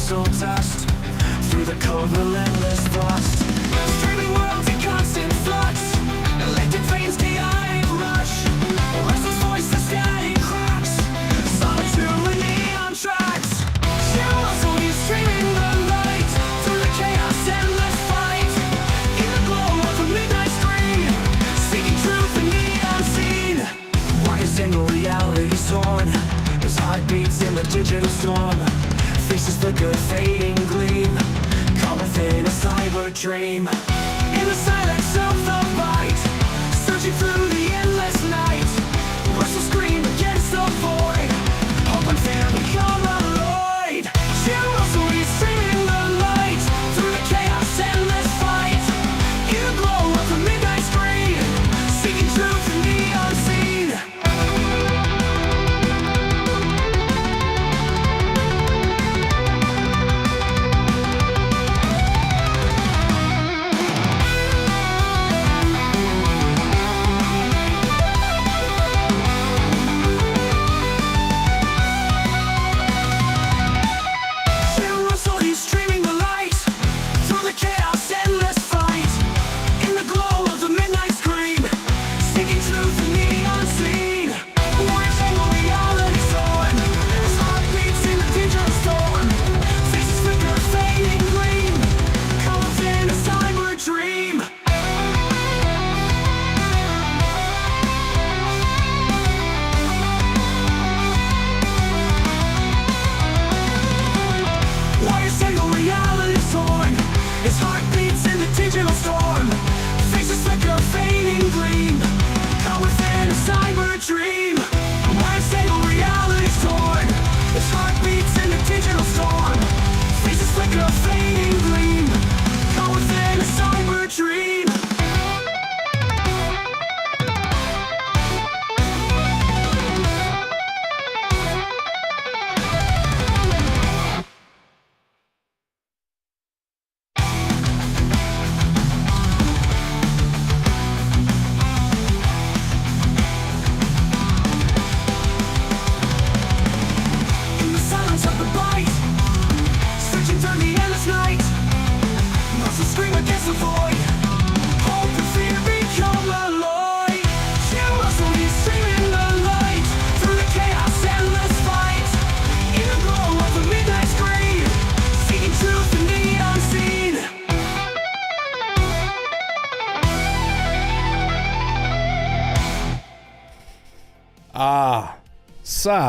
pixel dust through the cold relentless thrust. Streaming worlds in constant flux, electric veins, chaotic rush, restless voices, static cracks, solitude and neon tracks. Curiosity streaming the light through the chaos, endless fight. In the glow of a midnight screen, seeking truth in the unseen. Why is single reality torn? As heartbeats in the digital storm, faces flicker, fading gleam, caught within a cyber dream. In the silence of the bite, searching through the endless night, restless scream against the void, hope and fear become alloyed. Curiosity streaming the light through the chaos, endless fight. In the glow of a midnight screen, seeking truth in the unseen.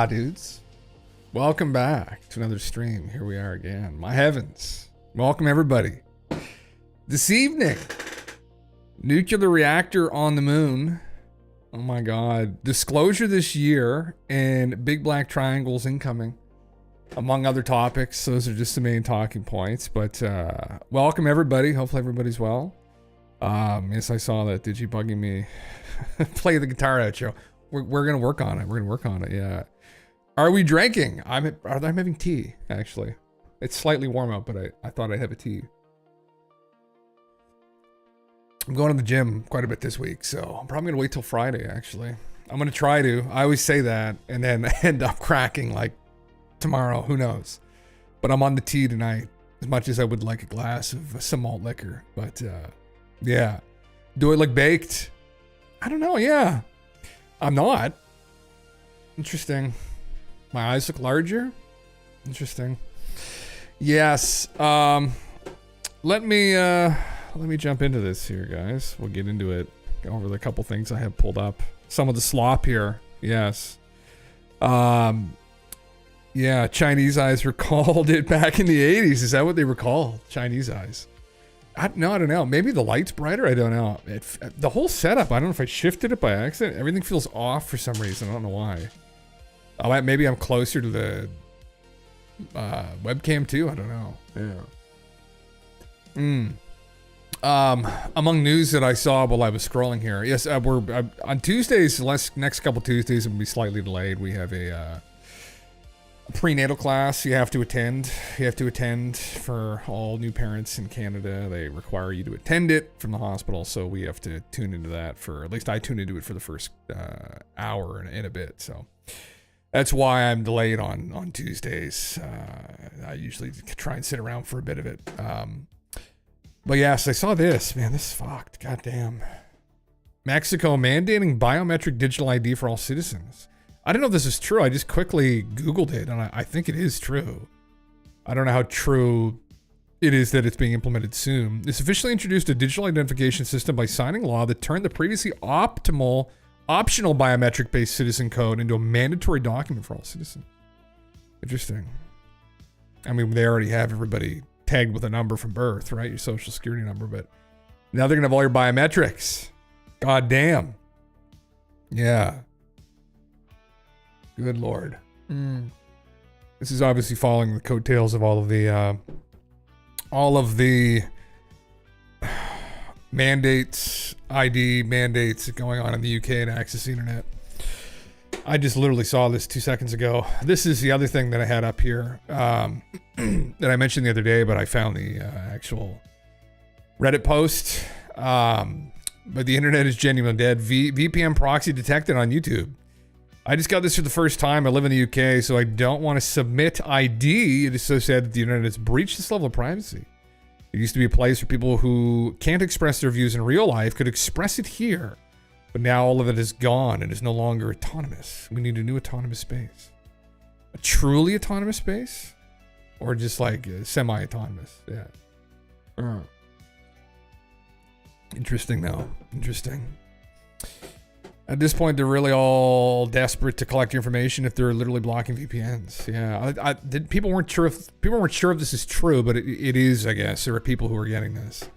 Dudes, welcome back to another stream. Here we are again. My heavens, welcome everybody. This evening, nuclear reactor on the moon. Oh my god, disclosure this year, and big black triangles incoming, among other topics. Those are just the main talking points, but welcome everybody. Hopefully everybody's well. Yes, I saw that Digibugging me play the guitar outro. We're gonna work on it. Yeah. Are we drinking? I'm having tea, actually. It's slightly warm out, but I thought I'd have a tea. I'm going to the gym quite a bit this week, so I'm probably gonna wait till Friday, actually. I'm gonna try to. I always say that, and then end up cracking like tomorrow, who knows. But I'm on the tea tonight, as much as I would like a glass of some malt liquor. But yeah. Do it like baked? I don't know, yeah. I'm not. Interesting. My eyes look larger. Interesting. Yes. Let me jump into this here, guys. We'll get into it. Go over the couple things I have pulled up. Some of the slop here. Yes. Yeah, Chinese eyes recalled it back in the 80s. Is that what they were called? Chinese eyes. I don't know. Maybe the light's brighter. I don't know. The whole setup, I don't know if I shifted it by accident. Everything feels off for some reason. I don't know why. Oh, maybe I'm closer to the webcam too. I don't know. Yeah. Among news that I saw while I was scrolling here. Yes, we're on Tuesdays. Next couple Tuesdays will be slightly delayed. We have a prenatal class you have to attend. You have to attend for all new parents in Canada. They require you to attend it from the hospital, so we have to tune into that for, at least I tune into it for the first hour and a bit. So That's why I'm delayed on Tuesdays. I usually try and sit around for a bit of it. But yes, I saw this. Man, this is fucked. Goddamn. Mexico mandating biometric digital ID for all citizens. I don't know if this is true. I just quickly Googled it, and I think it is true. I don't know how true it is that it's being implemented soon. This officially introduced a digital identification system by signing law that turned the previously optional biometric-based citizen code into a mandatory document for all citizens. Interesting. I mean, they already have everybody tagged with a number from birth, right? Your social security number, but now they're gonna have all your biometrics. God damn. Yeah. Good Lord. This is obviously following the coattails of all of the mandates, ID mandates going on in the UK to access the internet. I just literally saw this 2 seconds ago. This is the other thing that I had up here that I mentioned the other day, but I found the actual Reddit post. But the internet is genuinely dead. VPN proxy detected on YouTube. I just got this for the first time. I live in the UK, so I don't want to submit ID. It is so sad that the internet has breached this level of privacy. It used to be a place where people who can't express their views in real life could express it here. But now all of it is gone. It is no longer autonomous. We need a new autonomous space. A truly autonomous space? Or just like semi-autonomous? Yeah. Interesting though. Interesting. At this point, they're really all desperate to collect your information if they're literally blocking VPNs. Yeah, people weren't sure if this is true, but it is. I guess there are people who are getting this. I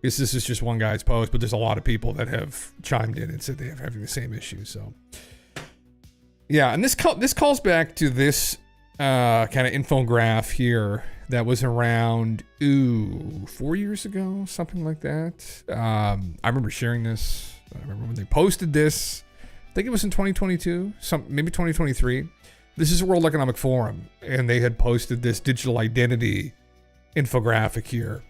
guess this is just one guy's post, but there's a lot of people that have chimed in and said they are having the same issue. So, yeah, and this calls back to this kind of infograph here that was around 4 years ago, something like that. I remember sharing this. I remember when they posted this. I think it was in 2022, maybe 2023. This is the World Economic Forum, and they had posted this digital identity infographic here.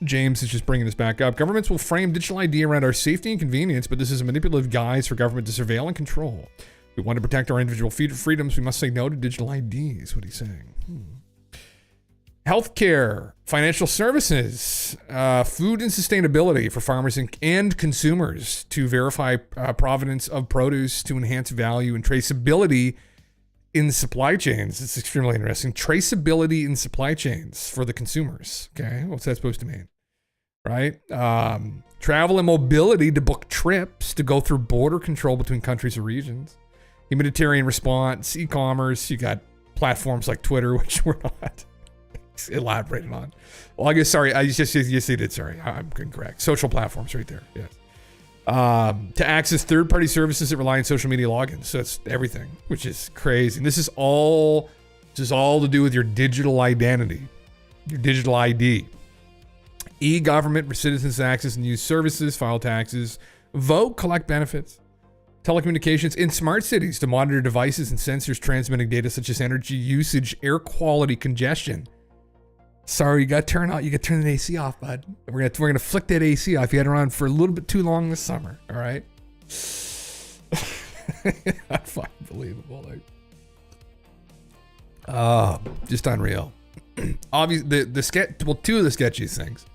James is just bringing this back up. Governments will frame digital ID around our safety and convenience, but this is a manipulative guise for government to surveil and control. If we want to protect our individual freedoms, we must say no to digital ID, is what he's saying. Healthcare, financial services, food and sustainability for farmers and consumers to verify provenance of produce to enhance value and traceability in supply chains. It's extremely interesting. Traceability in supply chains for the consumers. Okay, what's that supposed to mean? Right? Travel and mobility to book trips to go through border control between countries or regions. Humanitarian response, e-commerce. You got platforms like Twitter, which we're not elaborated on. Well, I guess, sorry, I just yes, you did. Sorry, I'm incorrect. Social platforms, right there. Yes. To access third-party services that rely on social media logins. So that's everything, which is crazy. And this is all to do with your digital identity, your digital ID. E-government for citizens to access and use services, file taxes, vote, collect benefits. Telecommunications in smart cities to monitor devices and sensors transmitting data such as energy usage, air quality, congestion. Sorry, you got to turn the AC off, bud. We're gonna flick that AC off. You had it on for a little bit too long this summer. All right. That's fucking believable. Just unreal. Obviously, two of the sketchiest things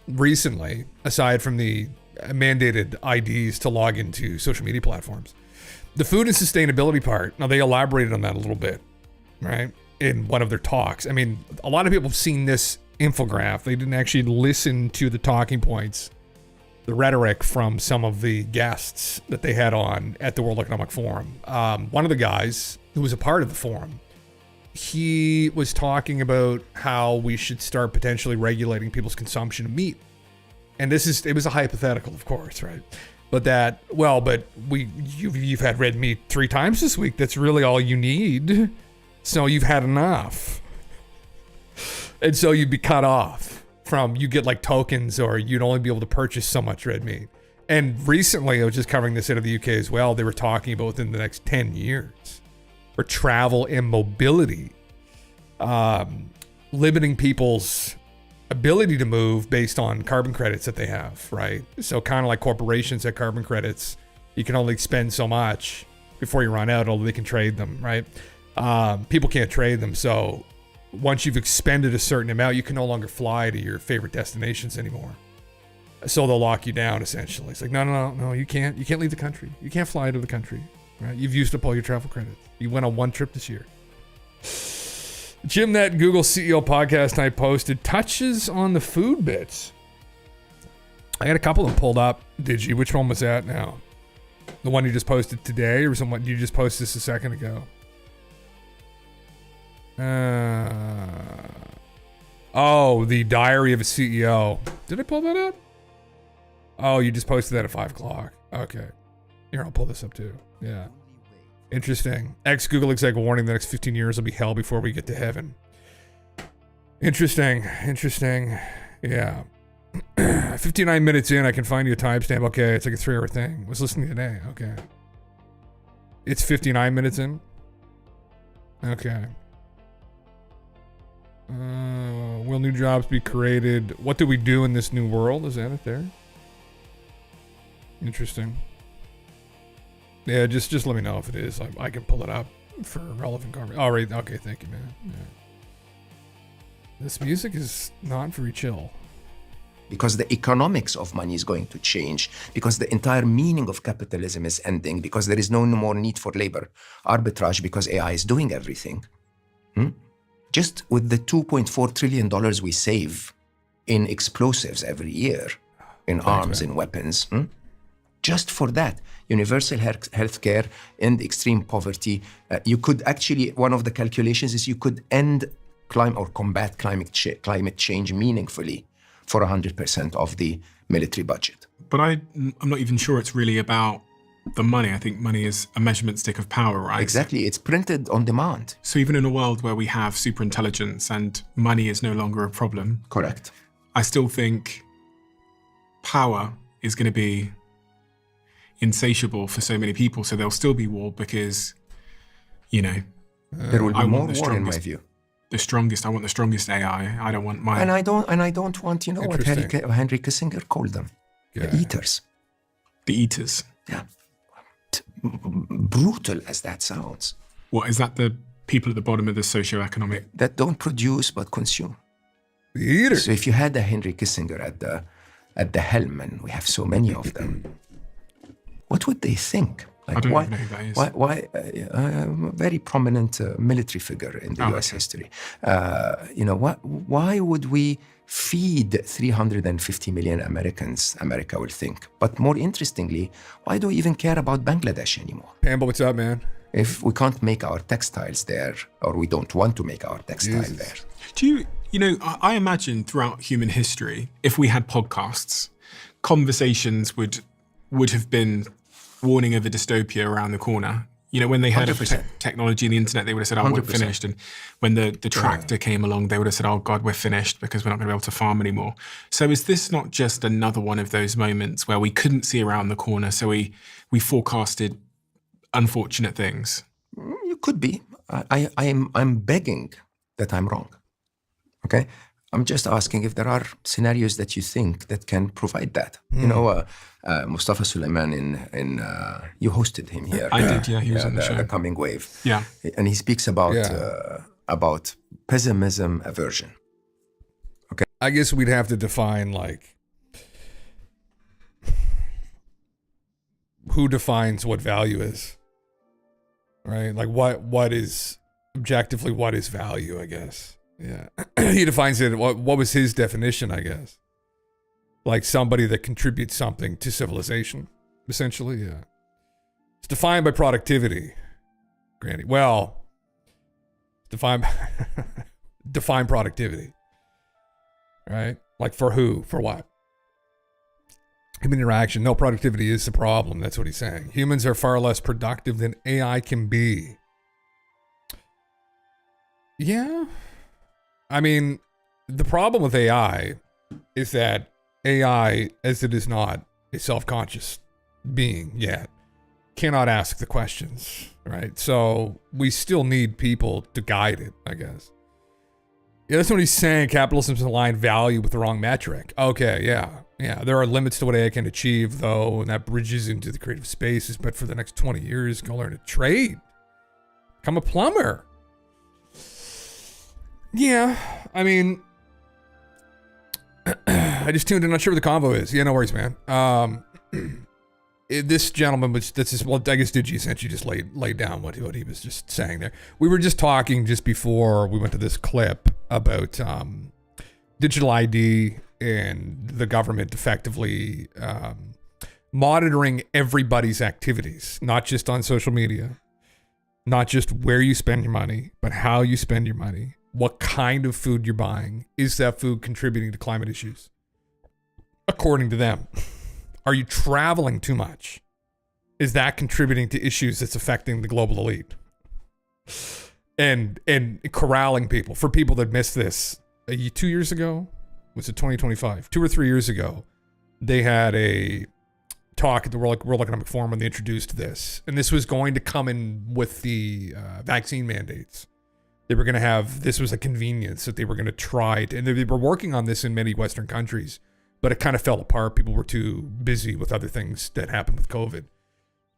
recently, aside from the mandated IDs to log into social media platforms, the food and sustainability part. Now they elaborated on that a little bit, right? In one of their talks. I mean, a lot of people have seen this infograph. They didn't actually listen to the talking points, the rhetoric from some of the guests that they had on at the World Economic Forum. One of the guys who was a part of the forum, he was talking about how we should start potentially regulating people's consumption of meat. And it was a hypothetical, of course, right? But you've had red meat 3 times this week. That's really all you need. So you've had enough. And so you'd be cut off from, you get like tokens, or you'd only be able to purchase so much red meat. And recently, I was just covering this out of the UK as well. They were talking about within the next 10 years for travel and mobility, limiting people's ability to move based on carbon credits that they have, right? So kind of like corporations that carbon credits, you can only spend so much before you run out, although they can trade them, right? People can't trade them, so once you've expended a certain amount, you can no longer fly to your favorite destinations anymore. So they'll lock you down, essentially. It's like, no, you can't leave the country. You can't fly to the country, right? You've used up all your travel credits. You went on one trip this year. Jim, that Google CEO podcast I posted touches on the food bits. I got a couple of them pulled up. Did you? Which one was that now? The one you just posted today, or someone you just posted this a second ago? Oh, the Diary of a CEO. Did I pull that up? Oh, you just posted that at 5 o'clock. Okay. Here, I'll pull this up too. Yeah. Interesting. Ex-Google exec warning the next 15 years will be hell before we get to heaven. Interesting. Yeah. 59 minutes in, I can find you a timestamp. Okay, it's like a 3-hour thing. I was listening today. Okay. It's 59 minutes in? Okay. Will new jobs be created? What do we do in this new world? Is that it there? Interesting. Yeah, just let me know if it is. I can pull it up for relevant conversation. All right. Okay, thank you, man. Yeah. This music is not very chill. Because the economics of money is going to change, because the entire meaning of capitalism is ending, because there is no more need for labor arbitrage, because AI is doing everything. Just with the $2.4 trillion we save in explosives every year, in arms and weapons, just for that, universal health care and extreme poverty, you could actually, one of the calculations is you could end combat climate change meaningfully for 100% of the military budget. But I'm not even sure it's really about the money. I think money is a measurement stick of power, right? Exactly, it's printed on demand. So even in a world where we have superintelligence and money is no longer a problem. Correct. I still think power is going to be insatiable for so many people. So there'll still be war because, there will be more war in my view. I want the strongest AI. I don't want my... And I don't want, what Henry Kissinger called them? Yeah. The eaters. The eaters. Yeah. Brutal as that sounds. What, is that the people at the bottom of the socioeconomic... That don't produce but consume. The eaters. So if you had a Henry Kissinger at the helm, and we have so many of them, what would they think? I don't even know who that is. Why a very prominent military figure in the US history. Why would we feed 350 million Americans, America will think. But more interestingly, why do we even care about Bangladesh anymore? Pambo, what's up, man? If we can't make our textiles there, or we don't want to make our textile there. Do I imagine throughout human history, if we had podcasts, conversations would have been warning of a dystopia around the corner. When they heard 100%. of technology and the internet, they would have said, oh, we're 100%. finished. And when the tractor came along, they would have said, oh God, we're finished because we're not going to be able to farm anymore. So is this not just another one of those moments where we couldn't see around the corner, so we forecasted unfortunate things? You could be. I'm begging that I'm wrong. Okay? I'm just asking if there are scenarios that you think that can provide that. Mustafa Sulaiman you hosted him here. I did, yeah. He was on the show. The Coming Wave. Yeah. And he speaks about pessimism aversion. Okay. I guess we'd have to define, who defines what value is, right? Like what is objectively, what is value, I guess. Yeah. He defines it. What was his definition, I guess? Like somebody that contributes something to civilization, essentially. Yeah. It's defined by productivity, Granny. Well, define productivity, right? Like for who? For what? Human interaction. No, productivity is the problem. That's what he's saying. Humans are far less productive than AI can be. Yeah. I mean, the problem with AI is that AI, as it is not a self-conscious being yet, cannot ask the questions, right? So we still need people to guide it, I guess. Yeah, that's what he's saying. Capitalism's aligned value with the wrong metric. Okay, yeah. Yeah, there are limits to what AI can achieve, though, and that bridges into the creative spaces. But for the next 20 years, go learn a trade. Become a plumber. Yeah, I mean, I just tuned in. Not sure what the convo is. Yeah, no worries, man. This gentleman was, well, I guess Digi essentially just laid down what he was just saying there. We were just talking just before we went to this clip about digital ID and the government effectively monitoring everybody's activities, not just on social media, not just where you spend your money, but how you spend your money, what kind of food you're buying. Is that food contributing to climate issues? According to them. Are you traveling too much? Is that contributing to issues that's affecting the global elite? And corralling people. For people that missed this, 2 years ago, was it 2025? 2 or 3 years ago, they had a talk at the World Economic Forum when they introduced this. And this was going to come in with the vaccine mandates. They were going to have, this was a convenience that they were going to try to, and they were working on this in many Western countries. But it kind of fell apart. People were too busy with other things that happened with COVID.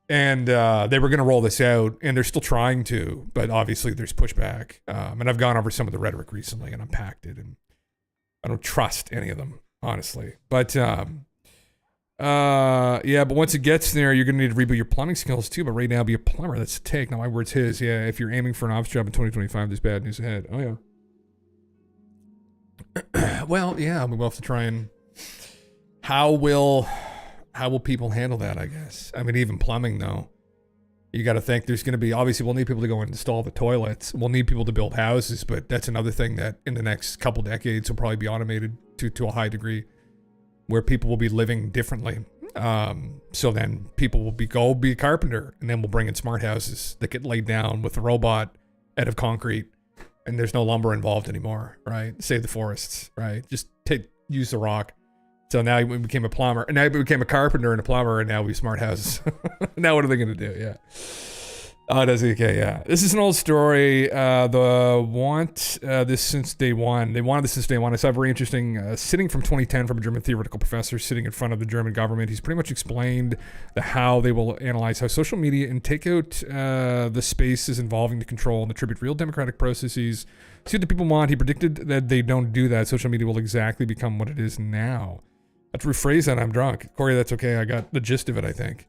And they were going to roll this out, and they're still trying to, but obviously there's pushback. And I've gone over some of the rhetoric recently and unpacked it, and I don't trust any of them, honestly. But yeah, but once it gets there, you're going to need to rebuild your plumbing skills too. But right now, be a plumber. That's the take. Not my words, his. Yeah, if you're aiming for an ops job in 2025, there's bad news ahead. Oh, yeah. Well, yeah, we'll have to try and... How will people handle that, I guess? I mean, even plumbing, though. You got to think there's going to be, obviously, we'll need people to go and install the toilets. We'll need people to build houses, but that's another thing that in the next couple decades will probably be automated to a high degree, where people will be living differently. So then people will be a carpenter, and then we'll bring in smart houses that get laid down with a robot out of concrete, and there's no lumber involved anymore, right? Save the forests, right? Just use the rock. So now we became a plumber, and now we became a carpenter and a plumber, and now we smart houses. Now what are they going to do? Yeah. Oh, does he? Okay, yeah. This is an old story. This since day one. They wanted this since day one. I saw a very interesting sitting from 2010 from a German theoretical professor sitting in front of the German government. He's pretty much explained how they will analyze how social media and take out the spaces involving to control and attribute real democratic processes. See what the people want. He predicted that they don't do that. Social media will exactly become what it is now. I have to rephrase that. I'm drunk. Corey, that's okay. I got the gist of it, I think.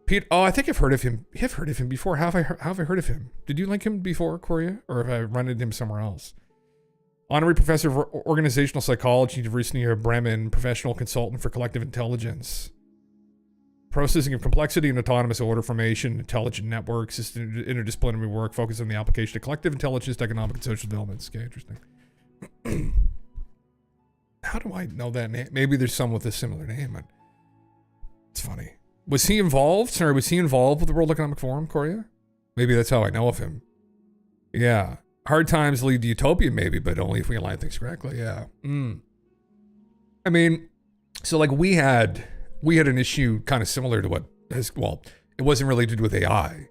Pete, I think I've heard of him. I've heard of him before. How have I heard of him? Did you like him before, Corey? Or have I run into him somewhere else? Honorary Professor of Organizational Psychology, University of Bremen, professional consultant for collective intelligence. Processing of complexity and autonomous order formation, intelligent networks, interdisciplinary work, focused on the application of collective intelligence to economic and social developments. Okay, interesting. How do I know that name? Maybe there's someone with a similar name. It's funny. Was he involved? Sorry, was he involved with the World Economic Forum, Korea? Maybe that's how I know of him. Yeah. Hard times lead to utopia, maybe, but only if we align things correctly. Yeah. I mean, so like we had an issue kind of similar to what it wasn't really to do with AI,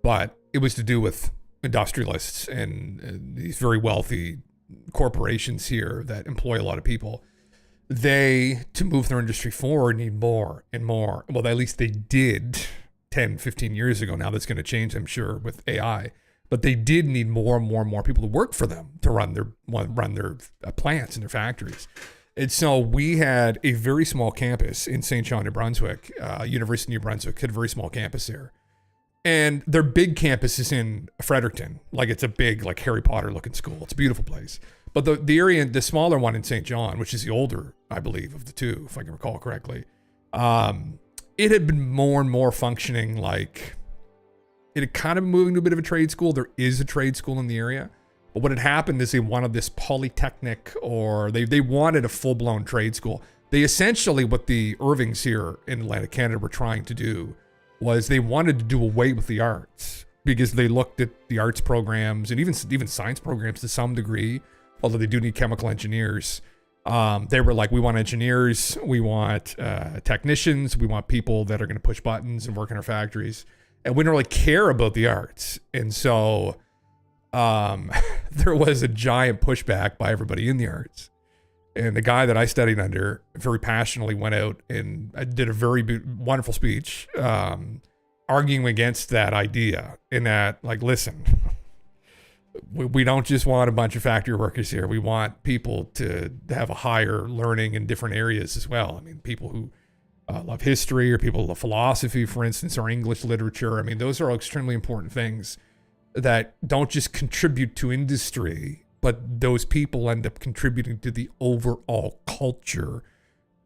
but it was to do with industrialists and these very wealthy corporations here that employ a lot of people. They, to move their industry forward, need more and more. Well, at least they did 10, 15 years ago. Now that's going to change, I'm sure, with AI. But they did need more and more people to work for them to run their plants and their factories. And so we had a very small campus in St. John, New Brunswick. University of New Brunswick had a very small campus there. And their big campus is in Fredericton. Like it's a big, like Harry Potter looking school. It's a beautiful place. But the area, the smaller one in St. John, which is the older, I believe, of the two, if I can recall correctly, it had been more and more functioning like it had kind of moving to a bit of a trade school. There is a trade school in the area. But what had happened is they wanted this polytechnic, or they wanted a full-blown trade school. They essentially, what the Irvings here in Atlantic Canada were trying to do was they wanted to do away with the arts, because they looked at the arts programs and even science programs to some degree, although they do need chemical engineers. They were like, we want engineers, we want technicians, we want people that are going to push buttons and work in our factories, and we don't really care about the arts. And so there was a giant pushback by everybody in the arts. And the guy that I studied under very passionately went out and did a very wonderful speech arguing against that idea, in that, like, listen, we don't just want a bunch of factory workers here. We want people to have a higher learning in different areas as well. I mean, people who love history, or people who love philosophy, for instance, or English literature. I mean, those are all extremely important things that don't just contribute to industry, but those people end up contributing to the overall culture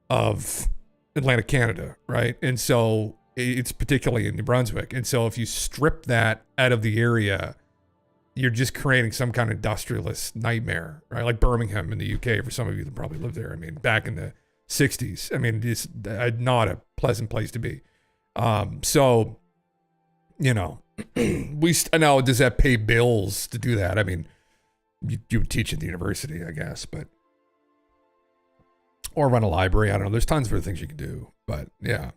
of Atlantic Canada, right? And so it's particularly in New Brunswick. And so if you strip that out of the area, you're just creating some kind of industrialist nightmare, right? Like Birmingham in the UK, for some of you that probably lived there. I mean, back in the 60s. I mean, it's not a pleasant place to be. So, you know, I know, does that pay bills to do that? I mean, you would teach at the university, I guess, but, or run a library. I don't know. There's tons of other things you can do, but yeah.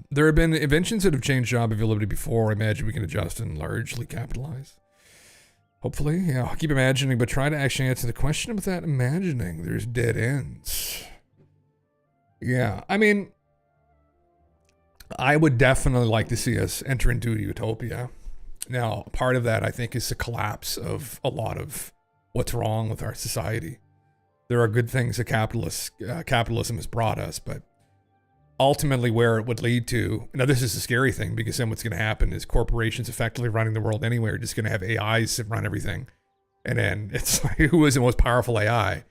There have been inventions that have changed job availability before. I imagine we can adjust and largely capitalize. Hopefully, yeah. I'll keep imagining, but try to actually answer the question without imagining. There's dead ends. Yeah, I mean, I would definitely like to see us enter into a utopia. Now, part of that, I think, is the collapse of a lot of what's wrong with our society. There are good things that capitalism has brought us, but ultimately where it would lead to, now this is a scary thing, because then what's going to happen is corporations effectively running the world anyway are just going to have AIs that run everything. And then it's like, who is the most powerful AI?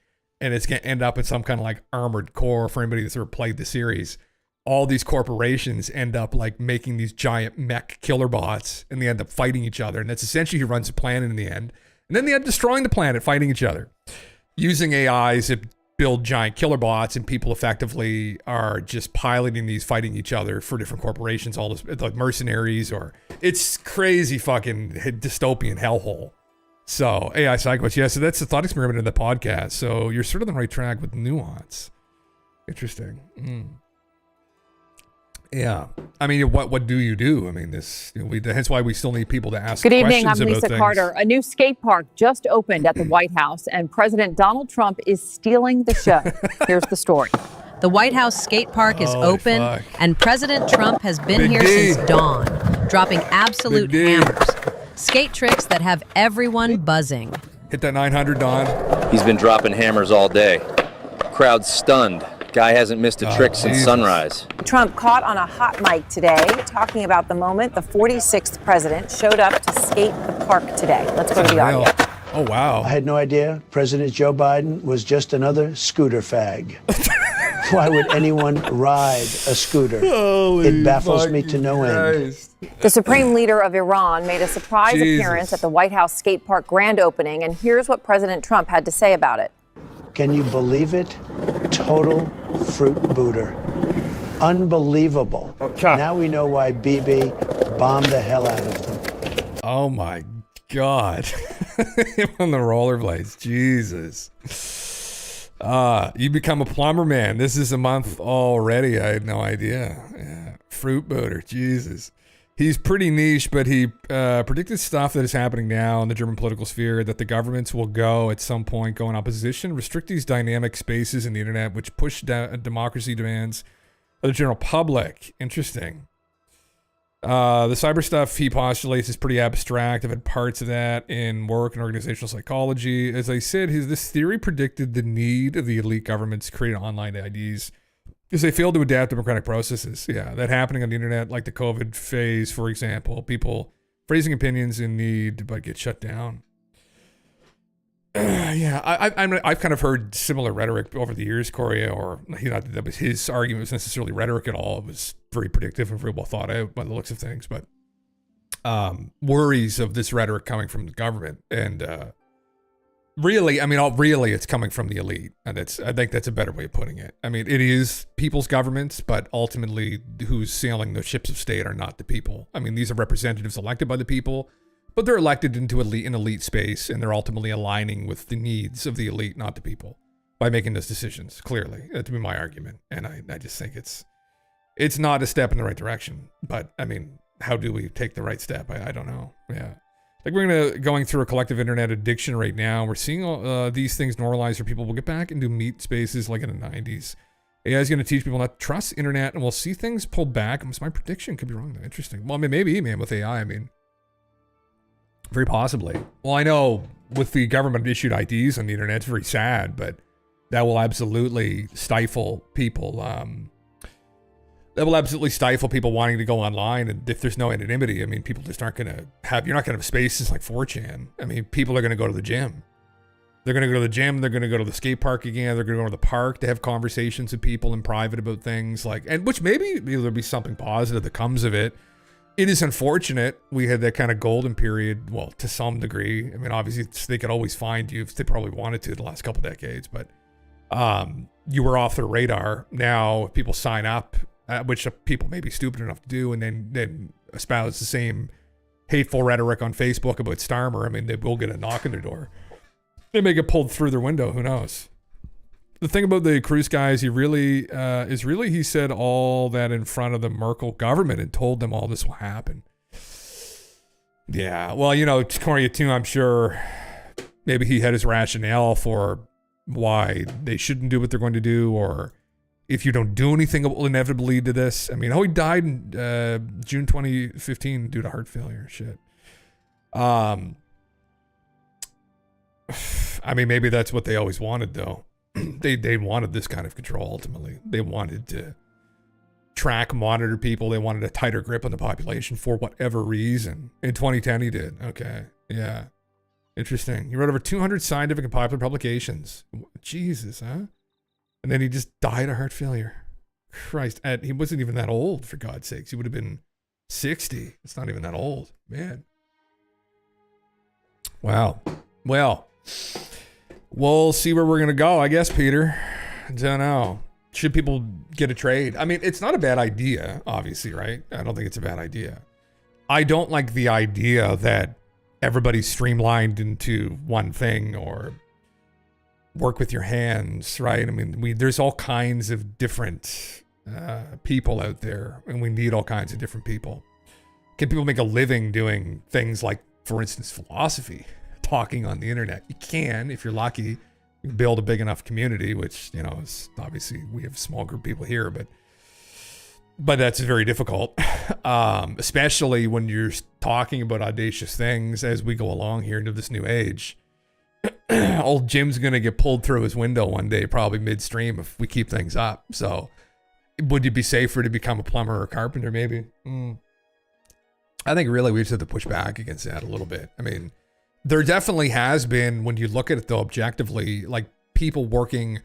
And it's going to end up in some kind of like Armored Core. For anybody that's ever played the series, all these corporations end up like making these giant mech killer bots, and they end up fighting each other. And that's essentially who runs the planet in the end. And then they end up destroying the planet, fighting each other, using AIs that build giant killer bots, and people effectively are just piloting these, fighting each other for different corporations, all this, like mercenaries, or it's crazy fucking dystopian hellhole. So AI Psychos, yeah, so that's the thought experiment in the podcast. So you're sort of on the right track with nuance. Interesting. Yeah, I mean, what do you do? I mean, this, you know, hence why we still need people to ask Good questions evening, I'm about Lisa things. Carter. A new skate park just opened at the White House, and President Donald Trump is stealing the show. Here's the story. The White House skate park is Holy open, fuck. and President Trump has been Big here D. since dawn, dropping absolute Big D. hammers. Skate tricks that have everyone buzzing. Hit that 900, Don. He's been dropping hammers all day. Crowd stunned. Guy hasn't missed a trick since Jesus. sunrise. Trump caught on a hot mic today talking about the moment the 46th president showed up to skate the park today. Let's go to the audio. Oh, wow. I had no idea President Joe Biden was just another scooter fag. Why would anyone ride a scooter? It baffles me to no end. The supreme leader of Iran made a surprise Jesus. appearance at the White House skate park grand opening, and here's what President Trump had to say about it. Can you believe it? Total fruit booter. Unbelievable. Now we know why Bibi bombed the hell out of them. Oh my God. Him on the rollerblades. Jesus. You become a plumber, man. This is a month already. I had no idea. Yeah. Fruit booter. Jesus. He's pretty niche, but he predicted stuff that is happening now in the German political sphere, that the governments will go at some point, go in opposition, restrict these dynamic spaces in the internet, which push democracy demands of the general public. Interesting. The cyber stuff he postulates is pretty abstract. I've had parts of that in work and organizational psychology. As I said, this theory predicted the need of the elite governments to create online IDs because they failed to adapt democratic processes. Yeah, that happening on the internet, like the COVID phase, for example, people phrasing opinions in need but get shut down. Yeah, I've kind of heard similar rhetoric over the years, Corey, or not that was his argument was necessarily rhetoric at all. It was very predictive and very well thought out by the looks of things, but worries of this rhetoric coming from the government. And really, it's coming from the elite. And I think that's a better way of putting it. I mean, it is people's governments, but ultimately who's sailing the ships of state are not the people. I mean, these are representatives elected by the people, but they're elected into an elite space, and they're ultimately aligning with the needs of the elite, not the people, by making those decisions, clearly. That'd be my argument. And I just think it's not a step in the right direction. But, I mean, how do we take the right step? I don't know. Yeah. Like we're going through a collective internet addiction right now. We're seeing these things normalize for people. We'll get back into meat spaces like in the 90s. AI is going to teach people not to trust internet, and we'll see things pulled back. It's my prediction. Could be wrong, though. Interesting. Well, I mean, maybe, man, with AI, I mean, very possibly. Well, I know with the government-issued IDs on the internet, it's very sad, but that will absolutely stifle people. That will absolutely stifle people wanting to go online. And if there's no anonymity, I mean, people just aren't going to have, you're not going to have spaces like 4chan. I mean, people are going to go to the gym. They're going to go to the gym. They're going to go to the skate park again. They're going to go to the park to have conversations with people in private about things like, and which maybe there'll be something positive that comes of it. It is unfortunate we had that kind of golden period, well, to some degree. I mean, obviously they could always find you if they probably wanted to the last couple decades, but you were off their radar. Now if people sign up, which people may be stupid enough to do, and then espouse the same hateful rhetoric on Facebook about Starmer, I mean, they will get a knock on their door. They may get pulled through their window. Who knows? The thing about the Cruz guy is he said all that in front of the Merkel government and told them all this will happen. Yeah, well, according to, I'm sure maybe he had his rationale for why they shouldn't do what they're going to do, or if you don't do anything, it will inevitably lead to this. I mean, he died in June 2015 due to heart failure. Shit. I mean, maybe that's what they always wanted, though. They wanted this kind of control, ultimately. They wanted to track, monitor people. They wanted a tighter grip on the population for whatever reason. In 2010, he did. Okay. Yeah. Interesting. He wrote over 200 scientific and popular publications. Jesus, huh? And then he just died of heart failure. Christ. He wasn't even that old, for God's sakes. He would have been 60. It's not even that old. Man. Wow. Well, we'll see where we're going to go, I guess, Peter. I don't know. Should people get a trade? I mean, it's not a bad idea, obviously, right? I don't think it's a bad idea. I don't like the idea that everybody's streamlined into one thing or work with your hands, right? I mean, there's all kinds of different people out there, and we need all kinds of different people. Can people make a living doing things like, for instance, philosophy? Talking on the internet. You can, if you're lucky, you can build a big enough community, which, is obviously we have a small group of people here, but that's very difficult. Especially when you're talking about audacious things as we go along here into this new age. Old Jim's going to get pulled through his window one day, probably midstream, if we keep things up. So would you be safer to become a plumber or a carpenter? Maybe. I think really we just have to push back against that a little bit. I mean, there definitely has been, when you look at it though, objectively, like people working,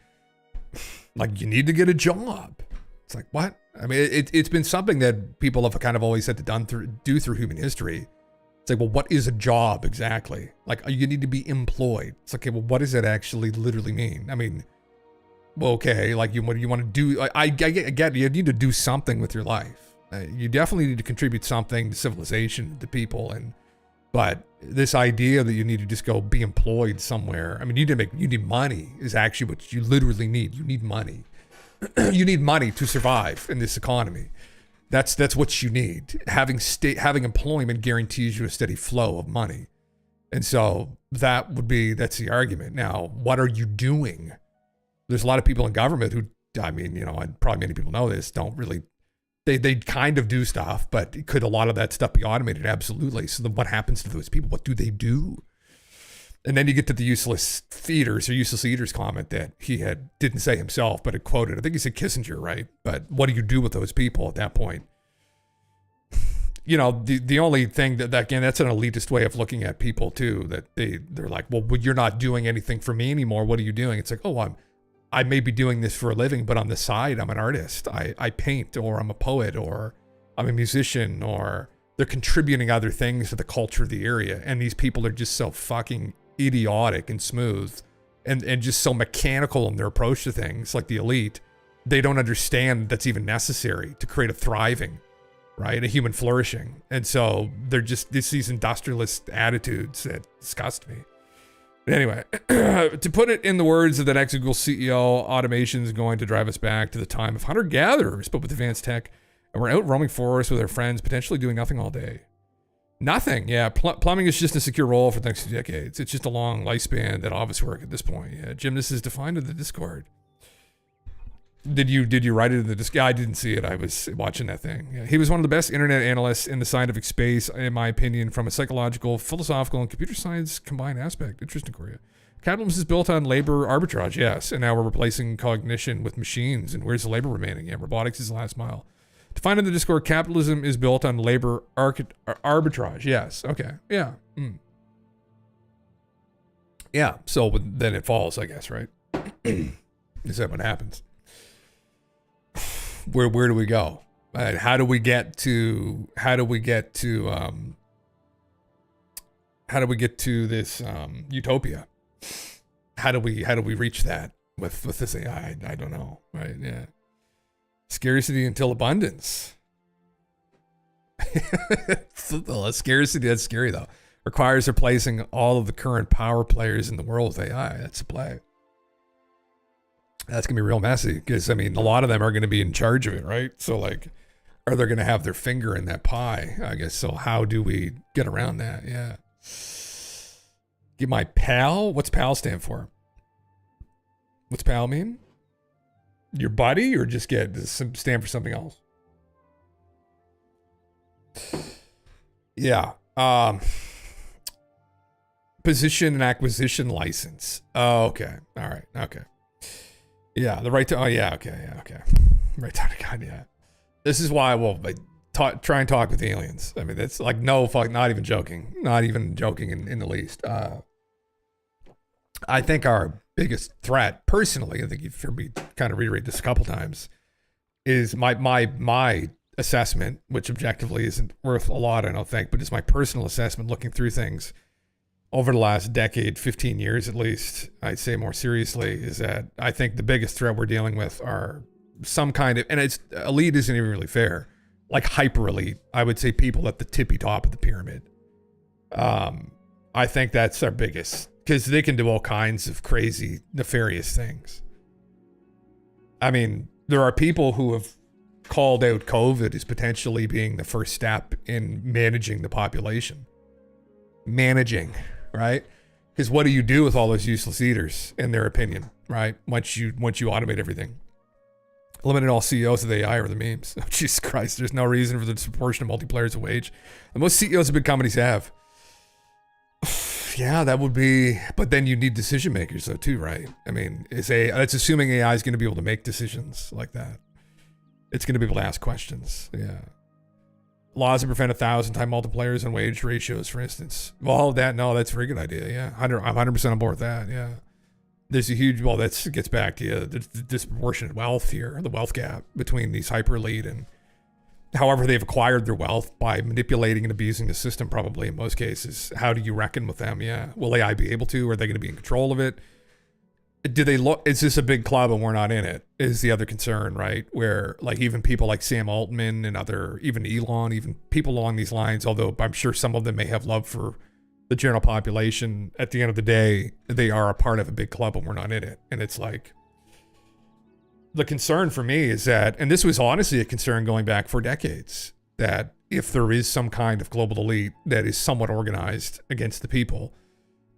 like you need to get a job. It's like, what? I mean, it's been something that people have kind of always had to do through human history. It's like, well, what is a job exactly? Like, you need to be employed. It's like, okay, well, what does that actually literally mean? I mean, well, okay, like what do you want to do? I get you need to do something with your life. You definitely need to contribute something to civilization, to people, but this idea that you need to just go be employed somewhere. I mean, you need money is actually what you literally need. You need money. You need money to survive in this economy. That's what you need. Having employment guarantees you a steady flow of money. And so that's the argument. Now, what are you doing? There's a lot of people in government who, I mean, and probably many people know this, don't really, they kind of do stuff, but could a lot of that stuff be automated? Absolutely. So then what happens to those people? What do they do? And then you get to the useless eaters comment that he didn't say himself, but it quoted. I think he said Kissinger, right? But what do you do with those people at that point? The only thing that again, that's an elitist way of looking at people too, that they're like, well, you're not doing anything for me anymore. What are you doing? It's like, oh, I may be doing this for a living, but on the side, I'm an artist. I paint, or I'm a poet, or I'm a musician, or they're contributing other things to the culture of the area. And these people are just so fucking idiotic and smooth and just so mechanical in their approach to things, like the elite. They don't understand that's even necessary to create a thriving, right? A human flourishing. And so they're just these industrialist attitudes that disgust me. But anyway, to put it in the words of the next Google CEO, automation is going to drive us back to the time of hunter-gatherers, but with advanced tech, and we're out roaming forests with our friends, potentially doing nothing all day. Nothing. Yeah, plumbing is just a secure role for the next 2 decades. It's just a long lifespan that office work at this point. Yeah, Jim, this is defined in the Discord. Did you write it in the Discord? Yeah, I didn't see it. I was watching that thing. Yeah, he was one of the best internet analysts in the scientific space, in my opinion, from a psychological, philosophical, and computer science combined aspect. Interesting, Korea. Capitalism is built on labor arbitrage, yes, and now we're replacing cognition with machines. And where's the labor remaining? Yeah, robotics is the last mile. Defined in the Discord, capitalism is built on labor arbitrage. Yes. Okay. Yeah. Yeah. So then it falls, I guess, right? Is that what happens? Where do we go? How do we get to this utopia? How do we reach that with this AI? I don't know. Right? Yeah. Scarcity until abundance. Scarcity, that's scary though. Requires replacing all of the current power players in the world with AI. That's the play. That's gonna be real messy because I mean a lot of them are gonna be in charge of it, right? So like, are they gonna have their finger in that pie? I guess so. How do we get around that? Yeah. Get my pal. What's pal stand for? What's pal mean? Your buddy, or just stand for something else? Yeah. Position and acquisition license. Oh, okay. All right. Okay. Yeah. The right to. Oh, yeah. Okay. Yeah. Okay. Right to God. Yeah. This is why I will try and talk with aliens. I mean, that's like no fuck. Not even joking. Not even joking in the least. I think our biggest threat, personally, I think you've heard me kind of reiterate this a couple times, is my assessment, which objectively isn't worth a lot, I don't think, but it's my personal assessment looking through things over the last decade, 15 years at least, I'd say more seriously, is that I think the biggest threat we're dealing with are some kind of, and it's elite isn't even really fair, like hyper elite, I would say people at the tippy top of the pyramid. I think that's our biggest, because they can do all kinds of crazy, nefarious things. I mean, there are people who have called out COVID as potentially being the first step in managing the population. Managing, right? Because what do you do with all those useless eaters, in their opinion, right? Once you automate everything. Eliminate all CEOs of the AI or the memes. Oh, Jesus Christ, there's no reason for the disproportionate multipliers of wage. And most CEOs of big companies have. Yeah, that would be, but then you need decision makers though too, right? I mean, that's assuming AI is going to be able to make decisions like that. It's going to be able to ask questions. Yeah. Laws that prevent 1,000-time multipliers on wage ratios, for instance. Well, all of that, no, that's a very good idea. Yeah. I'm 100% on board with that. Yeah. There's a huge, well, that gets back to the disproportionate wealth here, the wealth gap between these hyper elite and however they've acquired their wealth by manipulating and abusing the system, probably in most cases. How do you reckon with them? Yeah. Will AI be able to? Are they going to be in control of it? Do they look, is this a big club and we're not in it? Is the other concern, right? Where like even people like Sam Altman and even Elon, even people along these lines, although I'm sure some of them may have love for the general population, at the end of the day, they are a part of a big club and we're not in it. And it's like, the concern for me is that, and this was honestly a concern going back for decades, that if there is some kind of global elite that is somewhat organized against the people,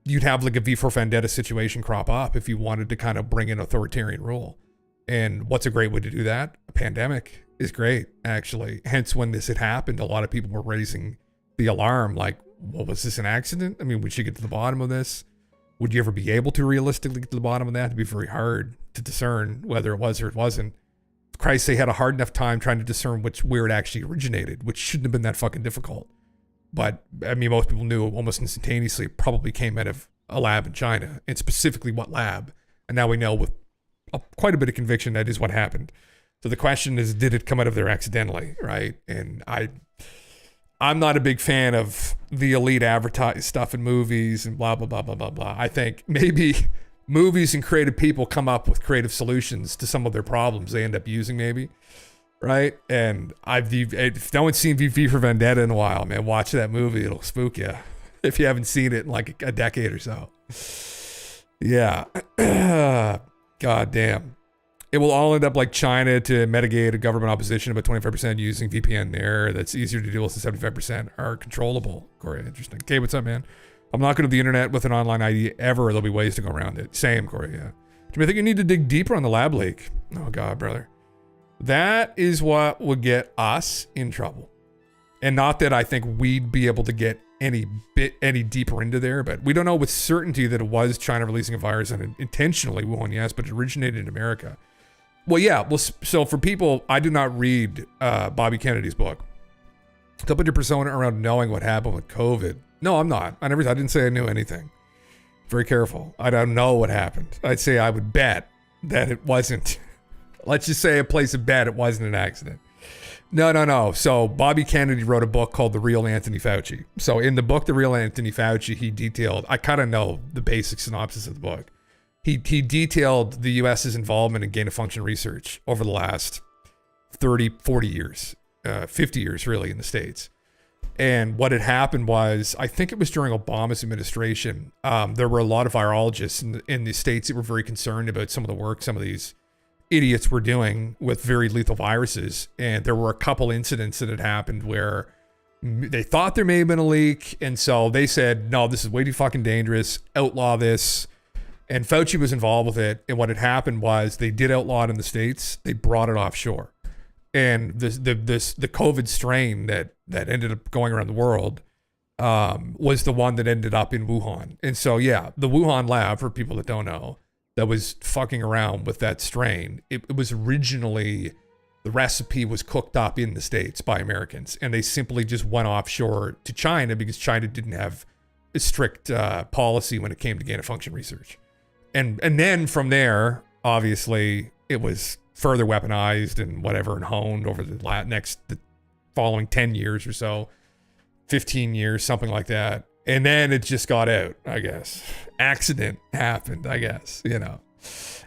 you'd have like a V for Vendetta situation crop up if you wanted to kind of bring in authoritarian rule. And what's a great way to do that? A pandemic is great, actually. Hence, when this had happened, a lot of people were raising the alarm, like, well, was this an accident? I mean, we should get to the bottom of this. Would you ever be able to realistically get to the bottom of that? It'd be very hard to discern whether it was or it wasn't. Christ, they had a hard enough time trying to discern where it actually originated, which shouldn't have been that fucking difficult. But I mean, most people knew almost instantaneously it probably came out of a lab in China, and specifically what lab. And now we know with quite a bit of conviction that is what happened. So the question is, did it come out of there accidentally, right? And I'm not a big fan of the elite advertised stuff in movies and blah, blah, blah, blah, blah, blah. I think maybe movies and creative people come up with creative solutions to some of their problems they end up using maybe, right? And if no one's seen V for Vendetta in a while, man, watch that movie. It'll spook you if you haven't seen it in like a decade or so. Yeah. God damn. It will all end up like China to mitigate a government opposition about 25% using VPN there. That's easier to deal with than 75% are controllable. Corey, interesting. Okay, what's up, man? I'm not going to the internet with an online ID ever. There'll be ways to go around it. Same, Corey, yeah. Jimmy, I think you need to dig deeper on the lab leak. Oh, God, brother. That is what would get us in trouble. And not that I think we'd be able to get any deeper into there, but we don't know with certainty that it was China releasing a virus and intentionally Wuhan, yes, but it originated in America. Well, yeah. Well, so for people, I did not read Bobby Kennedy's book. Don't put your persona around knowing what happened with COVID. No, I'm not. I didn't say I knew anything. Very careful. I don't know what happened. I'd say I would bet that it wasn't. Let's just say I place a bet it wasn't an accident. No. So Bobby Kennedy wrote a book called The Real Anthony Fauci. So in the book, The Real Anthony Fauci, he detailed, I kind of know the basic synopsis of the book. He detailed the US's involvement in gain-of-function research over the last 30, 40 years, 50 years really in the States. And what had happened was, I think it was during Obama's administration, there were a lot of virologists in the States that were very concerned about some of the work some of these idiots were doing with very lethal viruses. And there were a couple incidents that had happened where they thought there may have been a leak. And so they said, no, this is way too fucking dangerous. Outlaw this. And Fauci was involved with it. And what had happened was they did outlaw it in the States. They brought it offshore. And the COVID strain that ended up going around the world was the one that ended up in Wuhan. And so, yeah, the Wuhan lab, for people that don't know, that was fucking around with that strain, it was originally, the recipe was cooked up in the States by Americans. And they simply just went offshore to China because China didn't have a strict policy when it came to gain-of-function research. And then from there, obviously, it was further weaponized and whatever and honed over the following 10 years or so, 15 years, something like that. And then it just got out, I guess. Accident happened, I guess, you know.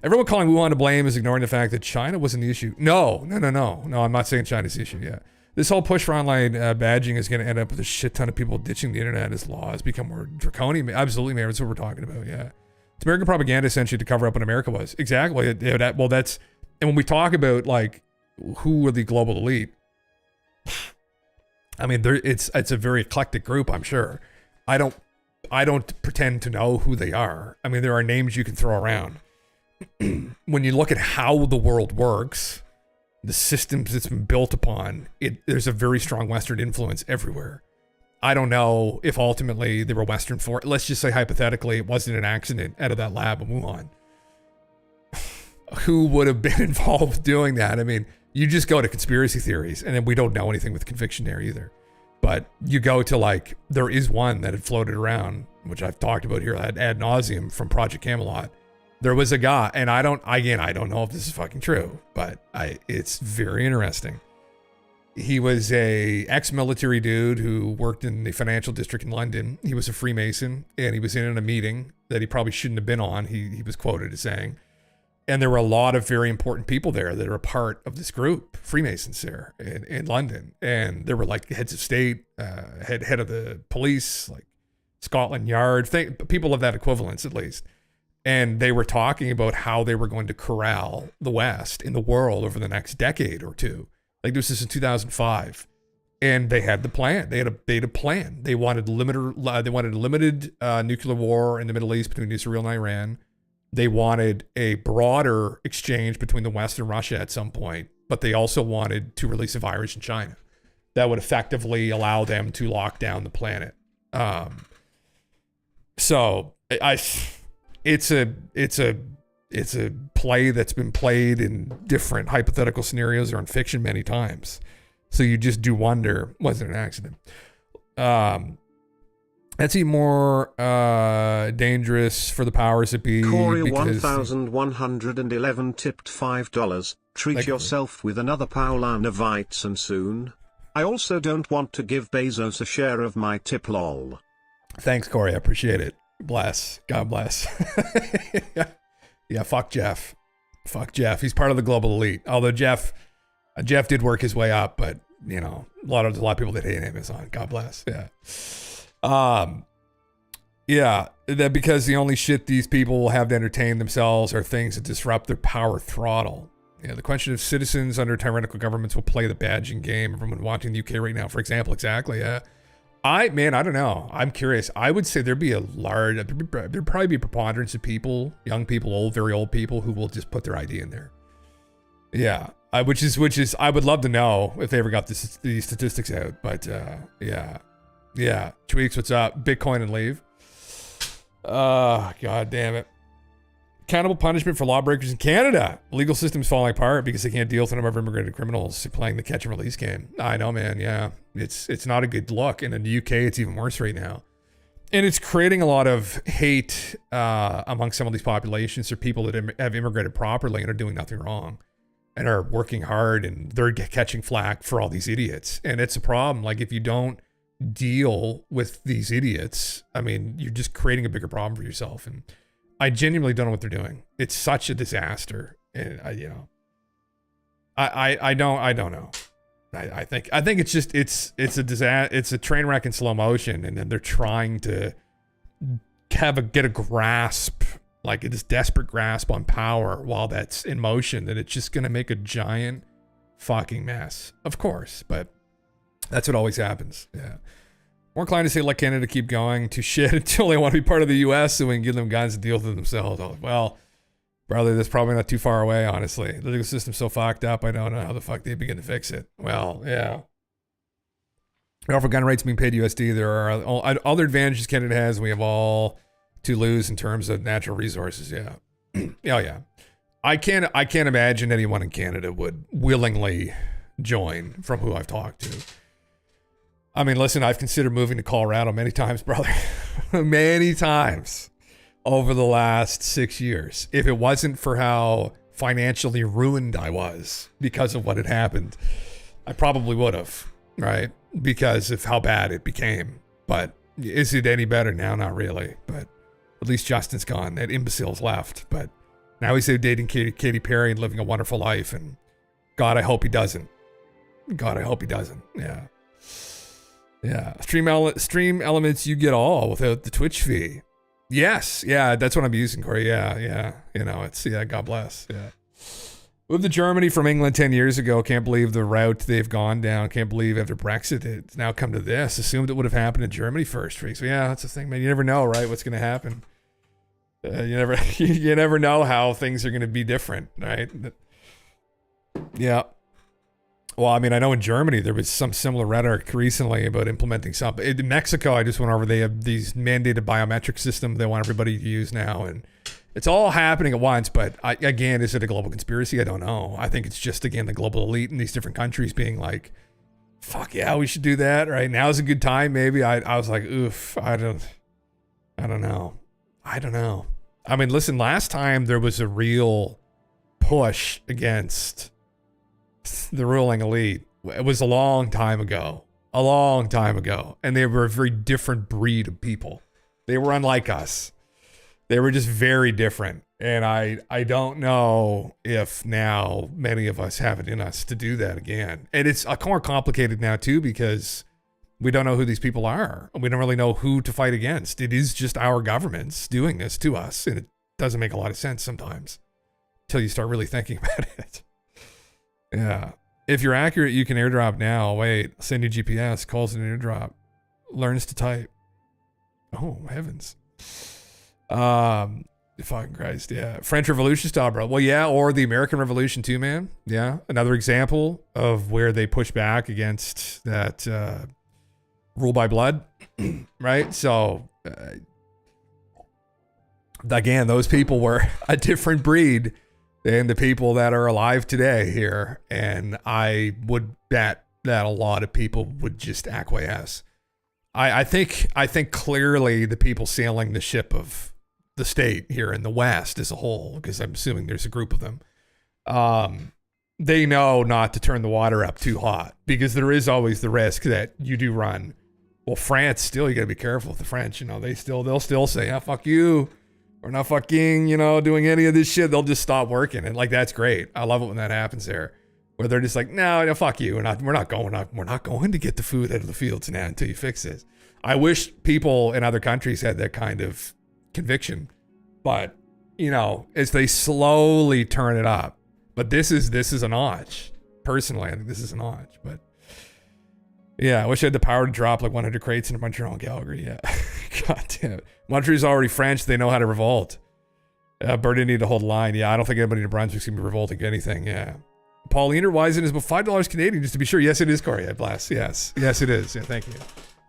Everyone calling Wuhan to blame is ignoring the fact that China wasn't the issue. No, I'm not saying China's the issue yet. This whole push for online badging is going to end up with a shit ton of people ditching the internet as laws become more draconian. Absolutely, man. That's what we're talking about, yeah. It's American propaganda essentially to cover up what America was. Exactly. And when we talk about like who are the global elite, I mean, it's a very eclectic group, I'm sure. I don't pretend to know who they are. I mean, there are names you can throw around. When you look at how the world works, the systems it's been built upon, there's a very strong Western influence everywhere. I don't know if ultimately they were Western for. Let's just say hypothetically it wasn't an accident out of that lab in Wuhan. Who would have been involved with doing that? I mean, you just go to conspiracy theories, and then we don't know anything with conviction there either. But you go to like, there is one that had floated around, which I've talked about here ad nauseum from Project Camelot. There was a guy, and I don't know if this is fucking true, but it's very interesting. He was a ex-military dude who worked in the financial district in London. He was a Freemason, and he was in a meeting that he probably shouldn't have been on. He was quoted as saying, and there were a lot of very important people there that are a part of this group, Freemasons there in London. And there were like heads of state, head of the police, like Scotland Yard, people of that equivalence at least. And they were talking about how they were going to corral the West in the world over the next decade or two. Like this is in 2005. And they had the plan. They had a plan. They wanted a limited nuclear war in the Middle East between Israel and Iran. They wanted a broader exchange between the West and Russia at some point, but they also wanted to release a virus in China that would effectively allow them to lock down the planet. So it's a play that's been played in different hypothetical scenarios or in fiction many times. So you just do wonder, was it an accident? That's even more dangerous for the powers that be. Corey 1111 tipped $5. Treat yourself with another Paulanovites and soon. I also don't want to give Bezos a share of my tip lol. Thanks, Corey. I appreciate it. Bless. God bless. Yeah, fuck Jeff. Fuck Jeff. He's part of the global elite. Although Jeff did work his way up, but you know, a lot of people that hate Amazon. God bless. Yeah. Yeah, that because the only shit these people will have to entertain themselves are things that disrupt their power throttle. Yeah, the question of citizens under tyrannical governments will play the badging game. Everyone watching the UK right now, for example. Exactly, yeah. I don't know. I'm curious. I would say there'd probably be a preponderance of people, young people, old, very old people who will just put their ID in there. Yeah, which is I would love to know if they ever got these statistics out. But yeah. Tweaks, what's up? Bitcoin and leave. God damn it. Accountable punishment for lawbreakers in Canada. The legal system's falling apart because they can't deal with the number of immigrated criminals playing the catch and release game. I know, man. Yeah, it's not a good look. And in the UK, it's even worse right now. And it's creating a lot of hate among some of these populations for people that have immigrated properly and are doing nothing wrong and are working hard, and they're catching flack for all these idiots. And it's a problem. Like, if you don't deal with these idiots, I mean, you're just creating a bigger problem for yourself. And I genuinely don't know what they're doing. It's such a disaster. And I don't know. I think it's just, it's a disaster. It's a train wreck in slow motion. And then they're trying to get a grasp, like this desperate grasp on power while that's in motion, that it's just going to make a giant fucking mess, of course. But that's what always happens. Yeah. More inclined to say let Canada keep going to shit until they want to be part of the U.S. so we can give them guns to deal with it themselves. Well, brother, that's probably not too far away, honestly. The legal system's so fucked up, I don't know how the fuck they begin to fix it. Well, yeah. For gun rates being paid USD, there are other advantages Canada has. We have all to lose in terms of natural resources. Yeah. Oh, yeah. I can't imagine anyone in Canada would willingly join from who I've talked to. I mean, listen, I've considered moving to Colorado many times, brother. Many times over the last 6 years. If it wasn't for how financially ruined I was because of what had happened, I probably would have, right? Because of how bad it became. But is it any better now? Not really. But at least Justin's gone. That imbecile's left. But now he's dating Katy Perry and living a wonderful life. And God, I hope he doesn't. God, I hope he doesn't. Yeah. Yeah, stream elements you get all without the Twitch fee. Yes, yeah, that's what I'm using, Corey. Yeah. You know, it's God bless. Yeah. Moved to Germany from England 10 years ago. Can't believe the route they've gone down. Can't believe after Brexit it's now come to this. Assumed it would have happened in Germany first. So yeah, that's the thing, man. You never know, right? What's going to happen? You never know how things are going to be different, right? Yeah. Well, I mean, I know in Germany there was some similar rhetoric recently about implementing something. In Mexico, I just went over, they have these mandated biometric system they want everybody to use now, and it's all happening at once. But again, is it a global conspiracy? I don't know. I think it's just, again, the global elite in these different countries being like, fuck yeah, we should do that. Right, now's a good time. Maybe I was like, oof, I don't know. I mean, listen, last time there was a real push against the ruling elite. It was a long time ago, and they were a very different breed of people. They were unlike us. They were just very different. And I don't know if now many of us have it in us to do that again. And it's more complicated now too, because we don't know who these people are. We don't really know who to fight against. It is just our governments doing this to us, and it doesn't make a lot of sense sometimes until you start really thinking about it. Yeah. If you're accurate, you can airdrop now. Wait, send you GPS, calls an airdrop, learns to type. Oh, heavens. Fucking Christ, yeah. French Revolution style, bro. Well, yeah, or the American Revolution too, man. Yeah. Another example of where they push back against that rule by blood, right? So, again, those people were a different breed than the people that are alive today here. And I would bet that a lot of people would just acquiesce. I think clearly the people sailing the ship of the state here in the West as a whole, because I'm assuming there's a group of them, they know not to turn the water up too hot, because there is always the risk that you do run. Well, France, still, you got to be careful with the French. You know, they'll still say, fuck you. We're not fucking, doing any of this shit. They'll just stop working. And like, that's great. I love it when that happens there, where they're just like, no, fuck you. We're not going to get the food out of the fields now until you fix this. I wish people in other countries had that kind of conviction, but as they slowly turn it up, But this is a notch. Personally, I think this is a notch. But yeah, I wish I had the power to drop like 100 crates into Montreal and Calgary. Yeah. God damn it. Montreal's already French. They know how to revolt. Bernie need to hold the line. Yeah, I don't think anybody in New Brunswick's going to be revolting anything. Yeah. Pauline or Wisen is about $5 Canadian, just to be sure. Yes, it is, Corey. I blast. Yes. Yes, it is. Yeah, thank you.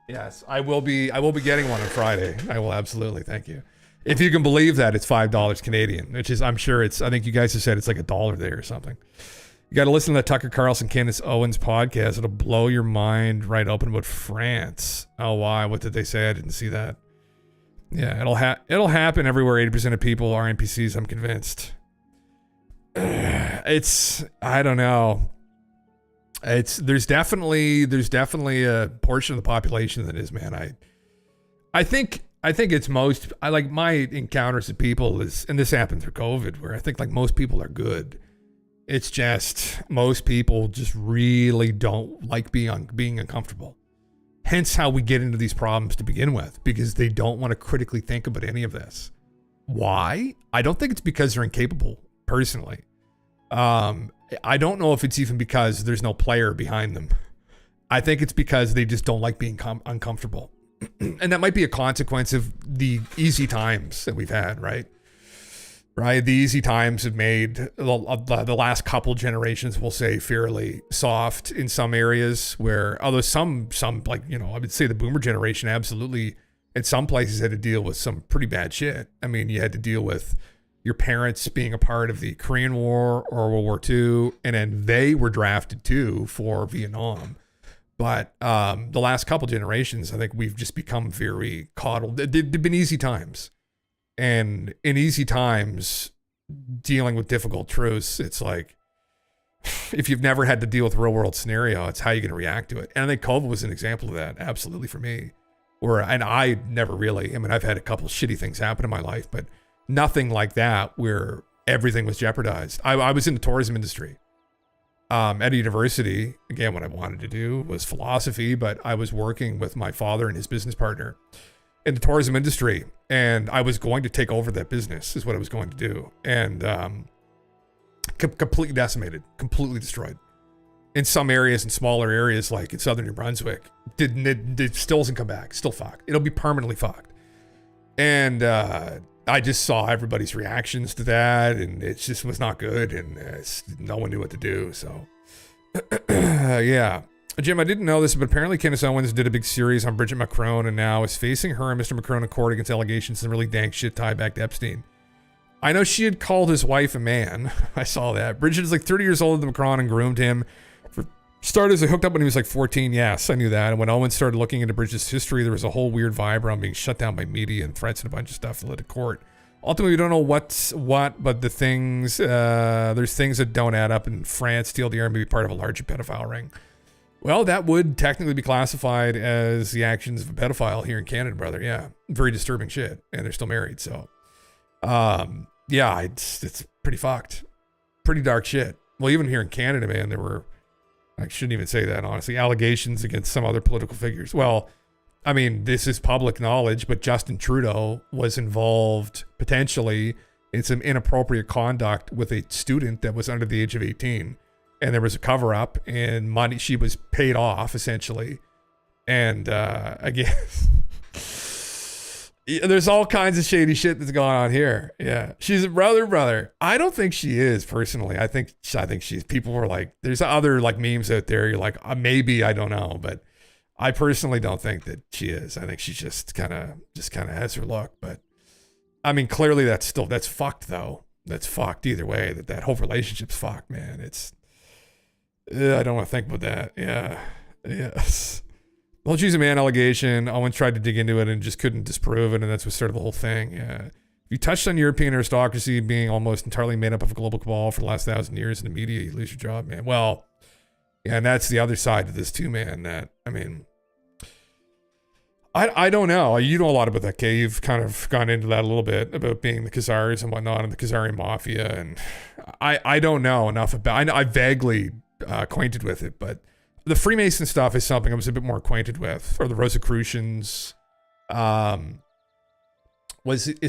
Yes, I will be getting one on Friday. I will absolutely. Thank you. If you can believe that, it's $5 Canadian, which is, I'm sure I think you guys have said it's like $1 there or something. You got to listen to the Tucker Carlson, Candace Owens podcast. It'll blow your mind right open about France. Oh, why? What did they say? I didn't see that. Yeah, it'll happen everywhere. 80% of people are NPCs. I'm convinced. I don't know. There's definitely a portion of the population that is, man. I think it's most, I like my encounters with people is, and this happened through COVID, where I think like most people are good. It's just most people just really don't like being uncomfortable. Hence how we get into these problems to begin with, because they don't want to critically think about any of this. Why? I don't think it's because they're incapable, personally. I don't know if it's even because there's no player behind them. I think it's because they just don't like being uncomfortable. And that might be a consequence of the easy times that we've had, right? Right? The easy times have made the last couple generations, we'll say, fairly soft in some areas where, although some like, you know, I would say the boomer generation absolutely in some places had to deal with some pretty bad shit. I mean, you had to deal with your parents being a part of the Korean War or World War II, and then they were drafted too for Vietnam. But the last couple generations, I think we've just become very coddled. They've been easy times. And in easy times, dealing with difficult truths, it's like, if you've never had to deal with a real world scenario, it's how you're going to react to it. And I think COVID was an example of that, absolutely, for me. And I never really, I mean, I've had a couple shitty things happen in my life, but nothing like that where everything was jeopardized. I was in the tourism industry. At a university, again, what I wanted to do was philosophy, but I was working with my father and his business partner in the tourism industry, and I was going to take over that business is what I was going to do. And completely decimated, completely destroyed. In some areas, in smaller areas, like in southern New Brunswick, it still doesn't come back, still fucked. It'll be permanently fucked. And I just saw everybody's reactions to that, and it just was not good, and no one knew what to do, so. Yeah. Jim, I didn't know this, but apparently Candace Owens did a big series on Bridget Macron and now is facing her and Mr. Macron in court against allegations and really dank shit tied back to Epstein. I know she had called his wife a man. I saw that. Bridget is like 30 years older than Macron and groomed him. For starters, they hooked up when he was like 14. Yes, I knew that. And when Owens started looking into Bridget's history, there was a whole weird vibe around being shut down by media and threats and a bunch of stuff that led to court. Ultimately, we don't know what's what, but the things, there's things that don't add up in France. Steal the air and be part of a larger pedophile ring. Well, that would technically be classified as the actions of a pedophile here in Canada, brother. Yeah, very disturbing shit. And they're still married, so. Yeah, it's pretty fucked. Pretty dark shit. Well, even here in Canada, man, there were, I shouldn't even say that, honestly, allegations against some other political figures. Well, I mean, this is public knowledge, but Justin Trudeau was involved potentially in some inappropriate conduct with a student that was under the age of 18. And there was a cover up and money, she was paid off essentially. And again, there's all kinds of shady shit that's going on here. Yeah. She's a brother. I don't think she is personally. I think she's, people were like, there's other like memes out there. You're like, maybe, I don't know. But I personally don't think that she is. I think she just kind of has her look. But I mean, clearly that's fucked though. That's fucked either way. That whole relationship's fucked, man. It's, I don't want to think about that. Yeah. Yes. Well, she's a man allegation. Owens tried to dig into it and just couldn't disprove it. And that's what started the whole thing. Yeah. If you touched on European aristocracy being almost entirely made up of a global cabal for the last 1,000 years in the media, you lose your job, man. Well, yeah. And that's the other side of this too, man. That, I mean, I don't know. You know a lot about that, Kay. You've kind of gone into that a little bit about being the Khazars and whatnot and the Khazari mafia. And I don't know enough about, I vaguely acquainted with it, but the Freemason stuff is something I was a bit more acquainted with, or the Rosicrucians. Is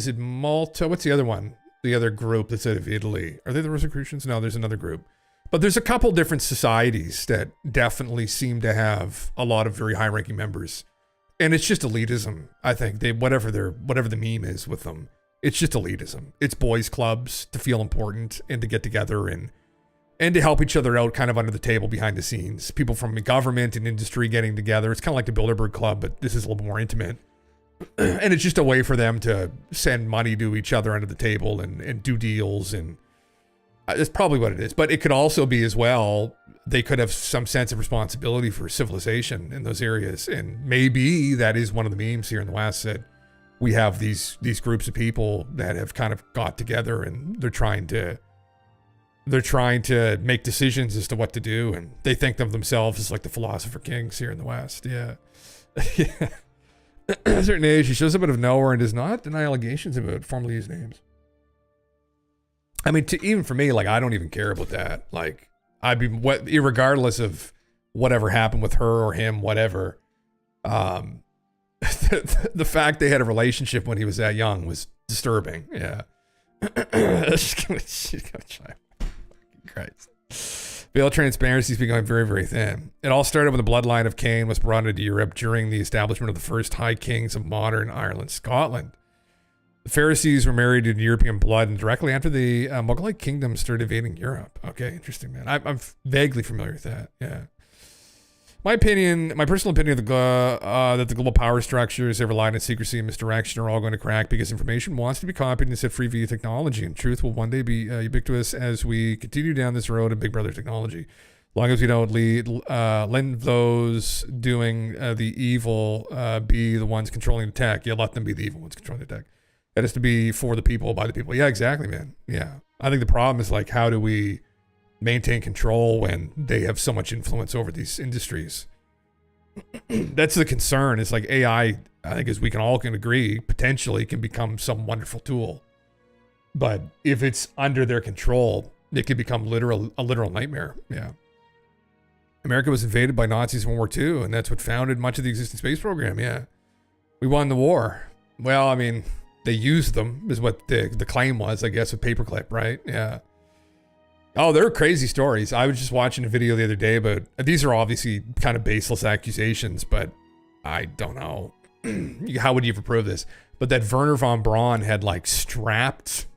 it Malta? What's the other one? the other group that's out of Italy. Are they the Rosicrucians? No, there's another group. But there's a couple different societies that definitely seem to have a lot of very high-ranking members. And it's just elitism, I think. Whatever the meme is with them, it's just elitism. It's boys' clubs to feel important and to get together and to help each other out kind of under the table behind the scenes. People from the government and industry getting together. It's kind of like the Bilderberg Club, but this is a little more intimate. And it's just a way for them to send money to each other under the table and do deals. And that's probably what it is. But it could also be as well, they could have some sense of responsibility for civilization in those areas. And maybe that is one of the memes here in the West, that we have these groups of people that have kind of got together and they're trying to make decisions as to what to do. And they think of themselves as like the philosopher kings here in the West. Yeah. Yeah. At a certain age, he shows up out of nowhere and does not deny allegations about formerly used names. I mean, even for me, like, I don't even care about that. Like, I'd be irregardless of whatever happened with her or him, whatever. The fact they had a relationship when he was that young was disturbing. Yeah. Christ. Veil transparency is becoming very, very thin. It all started when the bloodline of Cain was brought into Europe during the establishment of the first high kings of modern Ireland, Scotland. The Pharisees were married in European blood, and directly after the Mughalite kingdom started invading Europe. Okay, interesting, man. I'm vaguely familiar with that. Yeah. My personal opinion that the global power structures have relied on secrecy and misdirection are all going to crack because information wants to be copied and set free via technology, and truth will one day be ubiquitous as we continue down this road of Big Brother technology. As long as we don't let those doing the evil be the ones controlling the tech, you let them be the evil ones controlling the tech. That is to be for the people, by the people. Yeah, exactly, man. Yeah. I think the problem is, like, how do we maintain control when they have so much influence over these industries? That's the concern. It's like AI, I think, as we can agree, potentially can become some wonderful tool. But if it's under their control, it can become a literal nightmare. Yeah. America was invaded by Nazis in World War II, and that's what founded much of the existing space program. Yeah. We won the war. Well, I mean, they used them is what the claim was, I guess, with paperclip, right? Yeah. Oh, there are crazy stories. I was just watching a video the other day about, these are obviously kind of baseless accusations, but I don't know. How would you ever prove this? But that Werner von Braun had like strapped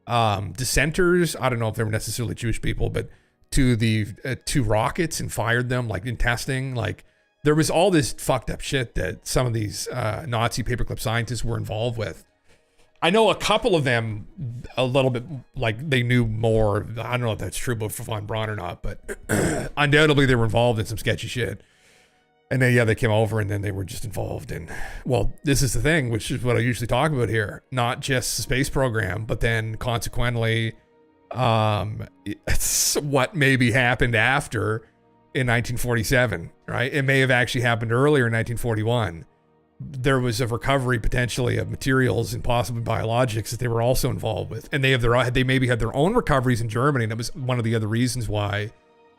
dissenters, I don't know if they were necessarily Jewish people, but to rockets and fired them like in testing. Like, there was all this fucked up shit that some of these Nazi paperclip scientists were involved with. I know a couple of them a little bit, like, they knew more. I don't know if that's true, but for von Braun or not, but undoubtedly they were involved in some sketchy shit. And then, yeah, they came over and then they were just involved in, well, this is the thing, which is what I usually talk about here. Not just the space program, but then consequently, it's what maybe happened after in 1947, right? It may have actually happened earlier in 1941. There was a recovery potentially of materials and possibly biologics that they were also involved with. And they maybe had their own recoveries in Germany. And that was one of the other reasons why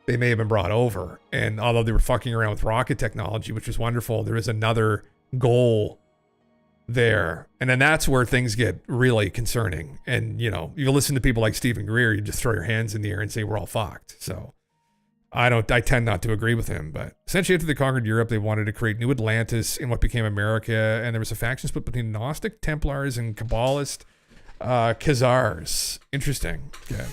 they may have been brought over. And although they were fucking around with rocket technology, which was wonderful, there is another goal there. And then that's where things get really concerning. And, you know, you listen to people like Stephen Greer, you just throw your hands in the air and say, we're all fucked. So I tend not to agree with him, but essentially after they conquered Europe, they wanted to create New Atlantis in what became America. And there was a faction split between Gnostic Templars and Kabbalist Khazars. Interesting. Okay.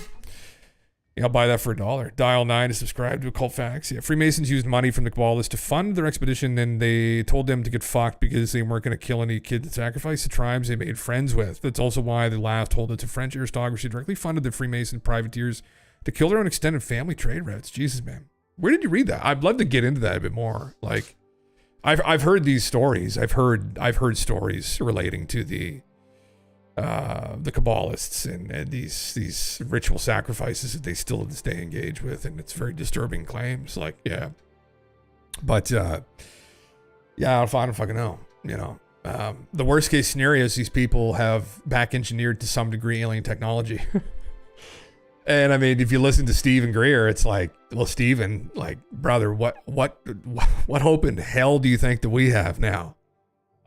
Yeah, I'll buy that for $1. Dial 9 to subscribe to Occult Facts. Yeah, Freemasons used money from the Kabbalists to fund their expedition, and they told them to get fucked because they weren't going to kill any kids and sacrifice the tribes they made friends with. That's also why the last told it to French aristocracy directly funded the Freemason privateers to kill their own extended family trade routes. Jesus, man. Where did you read that? I'd love to get into that a bit more. Like, I've heard these stories. I've heard stories relating to the Kabbalists and these ritual sacrifices that they still to this day engage with, and it's very disturbing claims. Like, yeah. But yeah, I don't fucking know. You know, the worst case scenario is these people have back engineered to some degree alien technology. And I mean, if you listen to Stephen Greer, it's like, well, Stephen, like, brother, what hope in hell do you think that we have now?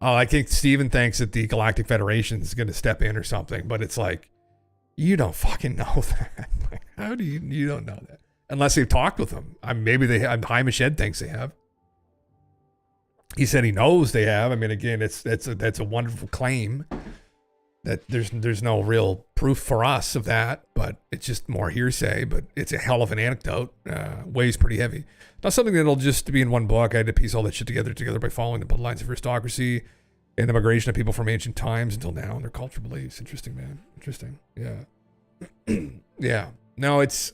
I think Stephen thinks that the Galactic Federation is going to step in or something, but it's like, You don't fucking know that. Like, how do you don't know that? Unless they've talked with them. Maybe they have. Hamish Ed thinks they have. He said he knows they have. I mean, again, that's a wonderful claim. That there's no real proof for us of that, but it's just more hearsay. But it's a hell of an anecdote. Weighs pretty heavy. Not something that'll just be in one book. I had to piece all that shit together by following the bloodlines of aristocracy and the migration of people from ancient times until now and their cultural beliefs. Interesting, man. Interesting. Yeah. Yeah. No, it's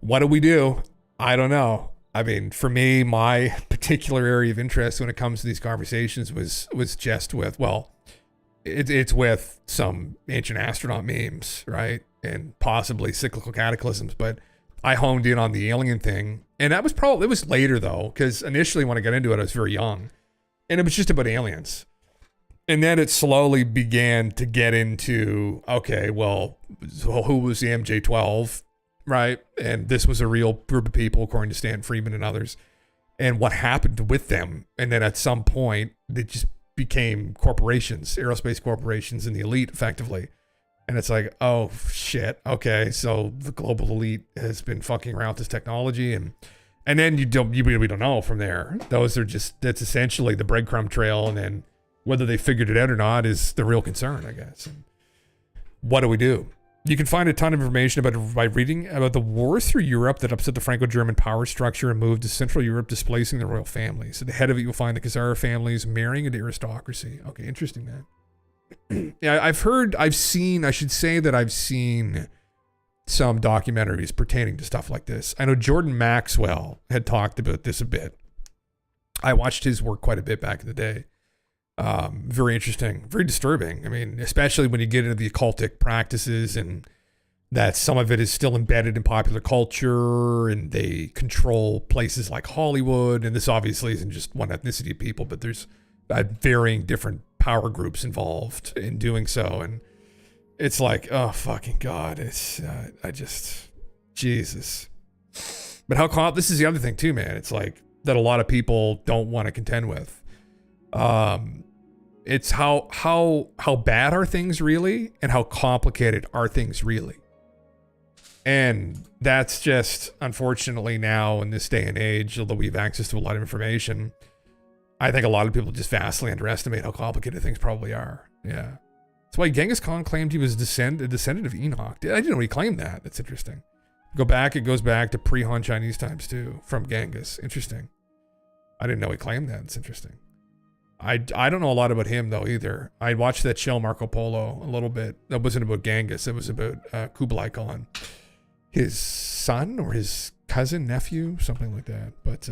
what do we do? I don't know. I mean, for me, my particular area of interest when it comes to these conversations was just with, well, it's with some ancient astronaut memes, right? And possibly cyclical cataclysms. But I honed in on the alien thing. And it was later though, because initially when I got into it, I was very young. And it was just about aliens. And then it slowly began to get into, okay, well, so who was the MJ-12, right? And this was a real group of people, according to Stan Friedman and others. And what happened with them. And then at some point, they just became corporations, aerospace corporations, and the elite effectively. And it's like, oh shit, okay, so the global elite has been fucking around with this technology, and then we don't know from there. That's essentially the breadcrumb trail, and then whether they figured it out or not is the real concern, I guess. And what do we do? You can find a ton of information about it by reading about the wars through Europe that upset the Franco-German power structure and moved to Central Europe, displacing the royal families. At the head of it, you'll find the Khazar families marrying into aristocracy. Okay, interesting, man. Yeah, I've seen some documentaries pertaining to stuff like this. I know Jordan Maxwell had talked about this a bit. I watched his work quite a bit back in the day. Very interesting, very disturbing. I mean, especially when you get into the occultic practices and that some of it is still embedded in popular culture and they control places like Hollywood. And this obviously isn't just one ethnicity of people, but there's varying different power groups involved in doing so. And it's like, oh, fucking God. It's, Jesus. But this is the other thing too, man. It's like that a lot of people don't want to contend with. It's how bad are things really and how complicated are things really. And that's just, unfortunately now in this day and age, although we have access to a lot of information, I think a lot of people just vastly underestimate how complicated things probably are. Yeah. That's why Genghis Khan claimed he was a descendant of Enoch. I didn't know he claimed that. That's interesting. It goes back to pre-Han Chinese times too, from Genghis. Interesting. I didn't know he claimed that. It's interesting. I don't know a lot about him though either. I watched that show Marco Polo a little bit. That wasn't about Genghis. It was about Kublai Khan, his son or his cousin, nephew, something like that. But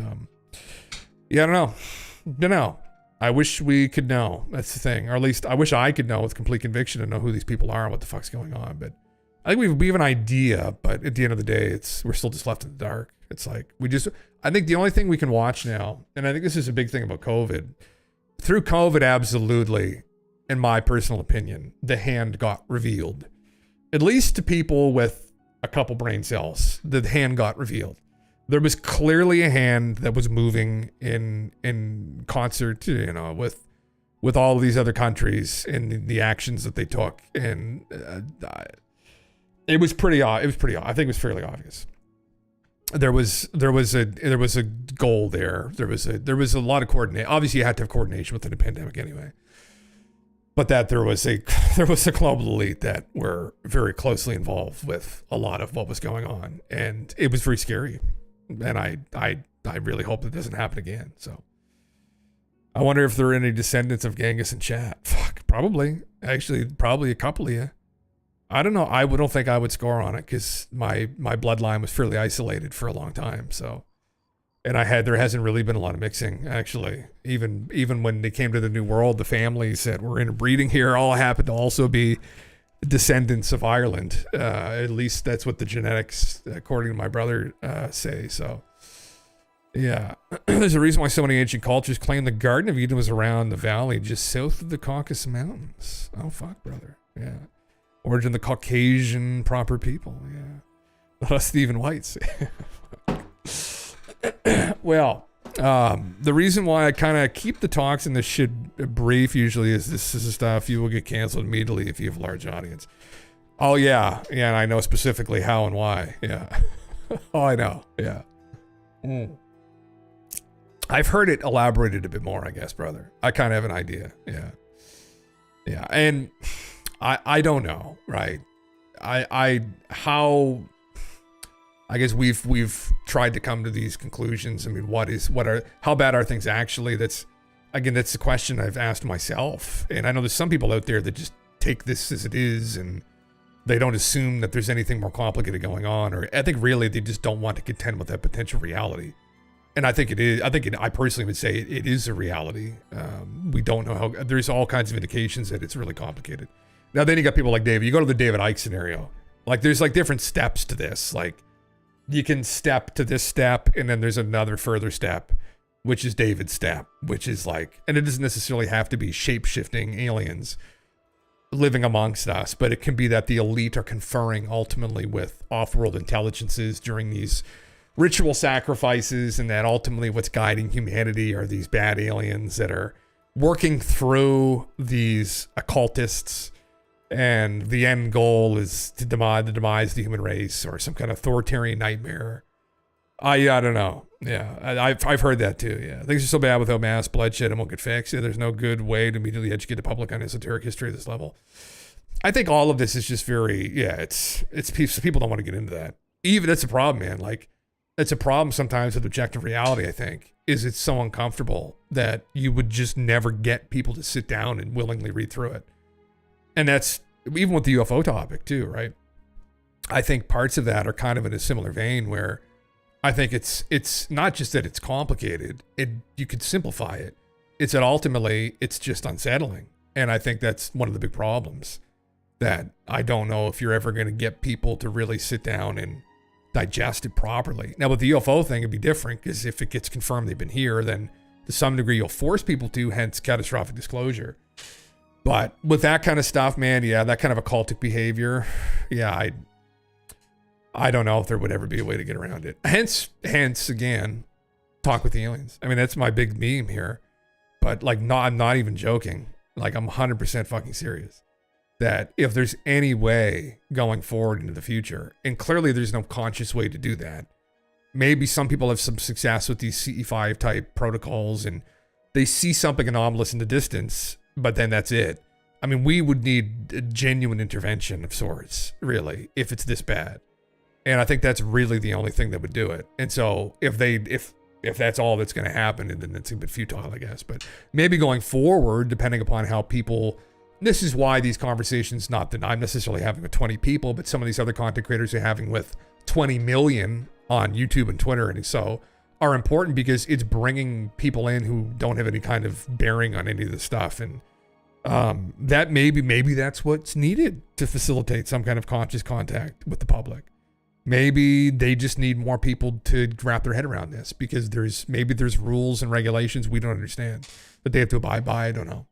yeah, I don't know. I wish we could know. That's the thing. Or at least I wish I could know with complete conviction and know who these people are and what the fuck's going on. But I think we have an idea, but at the end of the day, we're still just left in the dark. It's like I think the only thing we can watch now, and I think this is a big thing about COVID, through COVID, absolutely, in my personal opinion, the hand got revealed. At least to people with a couple brain cells, the hand got revealed. There was clearly a hand that was moving in concert, with all of these other countries and the actions that they took, and it was pretty. I think it was fairly obvious. There was a goal there. There was a lot of coordination. Obviously, you had to have coordination within a pandemic anyway. But that there was a global elite that were very closely involved with a lot of what was going on, and it was very scary. And I really hope that doesn't happen again. So I wonder if there are any descendants of Genghis in chat. Fuck, probably. Actually, probably a couple of you. I don't know. I don't think I would score on it because my bloodline was fairly isolated for a long time. So, and there hasn't really been a lot of mixing actually. Even when they came to the New World, the families that were interbreeding here all happened to also be descendants of Ireland. At least that's what the genetics, according to my brother, say. So, yeah, there's a reason why so many ancient cultures claim the Garden of Eden was around the valley just south of the Caucasus Mountains. Oh fuck, brother. Yeah. Origin of the Caucasian proper people, yeah. Not us Stephen Whites. Well, The reason why I kind of keep the talks and this shit brief usually is this is the stuff you will get canceled immediately if you have a large audience. Oh yeah, yeah, and I know specifically how and why. Yeah. Oh, I know. Yeah. I've heard it elaborated a bit more, I guess, brother. I kind of have an idea. Yeah. Yeah, and I don't know, right? I guess we've tried to come to these conclusions. I mean, how bad are things actually? That's the question I've asked myself. And I know there's some people out there that just take this as it is and they don't assume that there's anything more complicated going on, or I think really they just don't want to contend with that potential reality. And I think it is. I personally would say it is a reality. We don't know how. There's all kinds of indications that it's really complicated. Now then you got people like David. You go to the David Icke scenario. Like there's like different steps to this. Like you can step to this step, and then there's another further step, which is David's step, which is like, and it doesn't necessarily have to be shape-shifting aliens living amongst us, but it can be that the elite are conferring ultimately with off-world intelligences during these ritual sacrifices, and that ultimately what's guiding humanity are these bad aliens that are working through these occultists, and the end goal is to demise the human race or some kind of authoritarian nightmare. I don't know. Yeah, I've heard that too. Yeah, things are so bad without mass bloodshed and won't get fixed. Yeah, there's no good way to immediately educate the public on esoteric history at this level. I think all of this is just very, it's people don't want to get into that. Even that's a problem, man. Like it's a problem sometimes with objective reality. I think is it's so uncomfortable that you would just never get people to sit down and willingly read through it. And that's even with the UFO topic too, right? I think parts of that are kind of in a similar vein where I think it's not just that it's complicated. You could simplify it. It's that ultimately it's just unsettling. And I think that's one of the big problems that I don't know if you're ever going to get people to really sit down and digest it properly. Now with the UFO thing, it'd be different because if it gets confirmed they've been here, then to some degree you'll force people to, hence catastrophic disclosure. But with that kind of stuff, man, yeah, that kind of occultic behavior, yeah, I don't know if there would ever be a way to get around it. Hence, again, talk with the aliens. I mean, that's my big meme here. But like, no, I'm not even joking. Like, I'm 100% fucking serious. That if there's any way going forward into the future, and clearly there's no conscious way to do that. Maybe some people have some success with these CE5 type protocols and they see something anomalous in the distance, but then that's it. I mean, we would need a genuine intervention of sorts, really, if it's this bad. And I think that's really the only thing that would do it. And so if that's all that's going to happen, then it's a bit futile, I guess. But maybe going forward, depending upon how people, this is why these conversations, not that I'm necessarily having with 20 people, but some of these other content creators are having with 20 million on YouTube and Twitter and so are important because it's bringing people in who don't have any kind of bearing on any of this stuff. And that maybe that's what's needed to facilitate some kind of conscious contact with the public. Maybe they just need more people to wrap their head around this because there's rules and regulations we don't understand that they have to abide by. I don't know.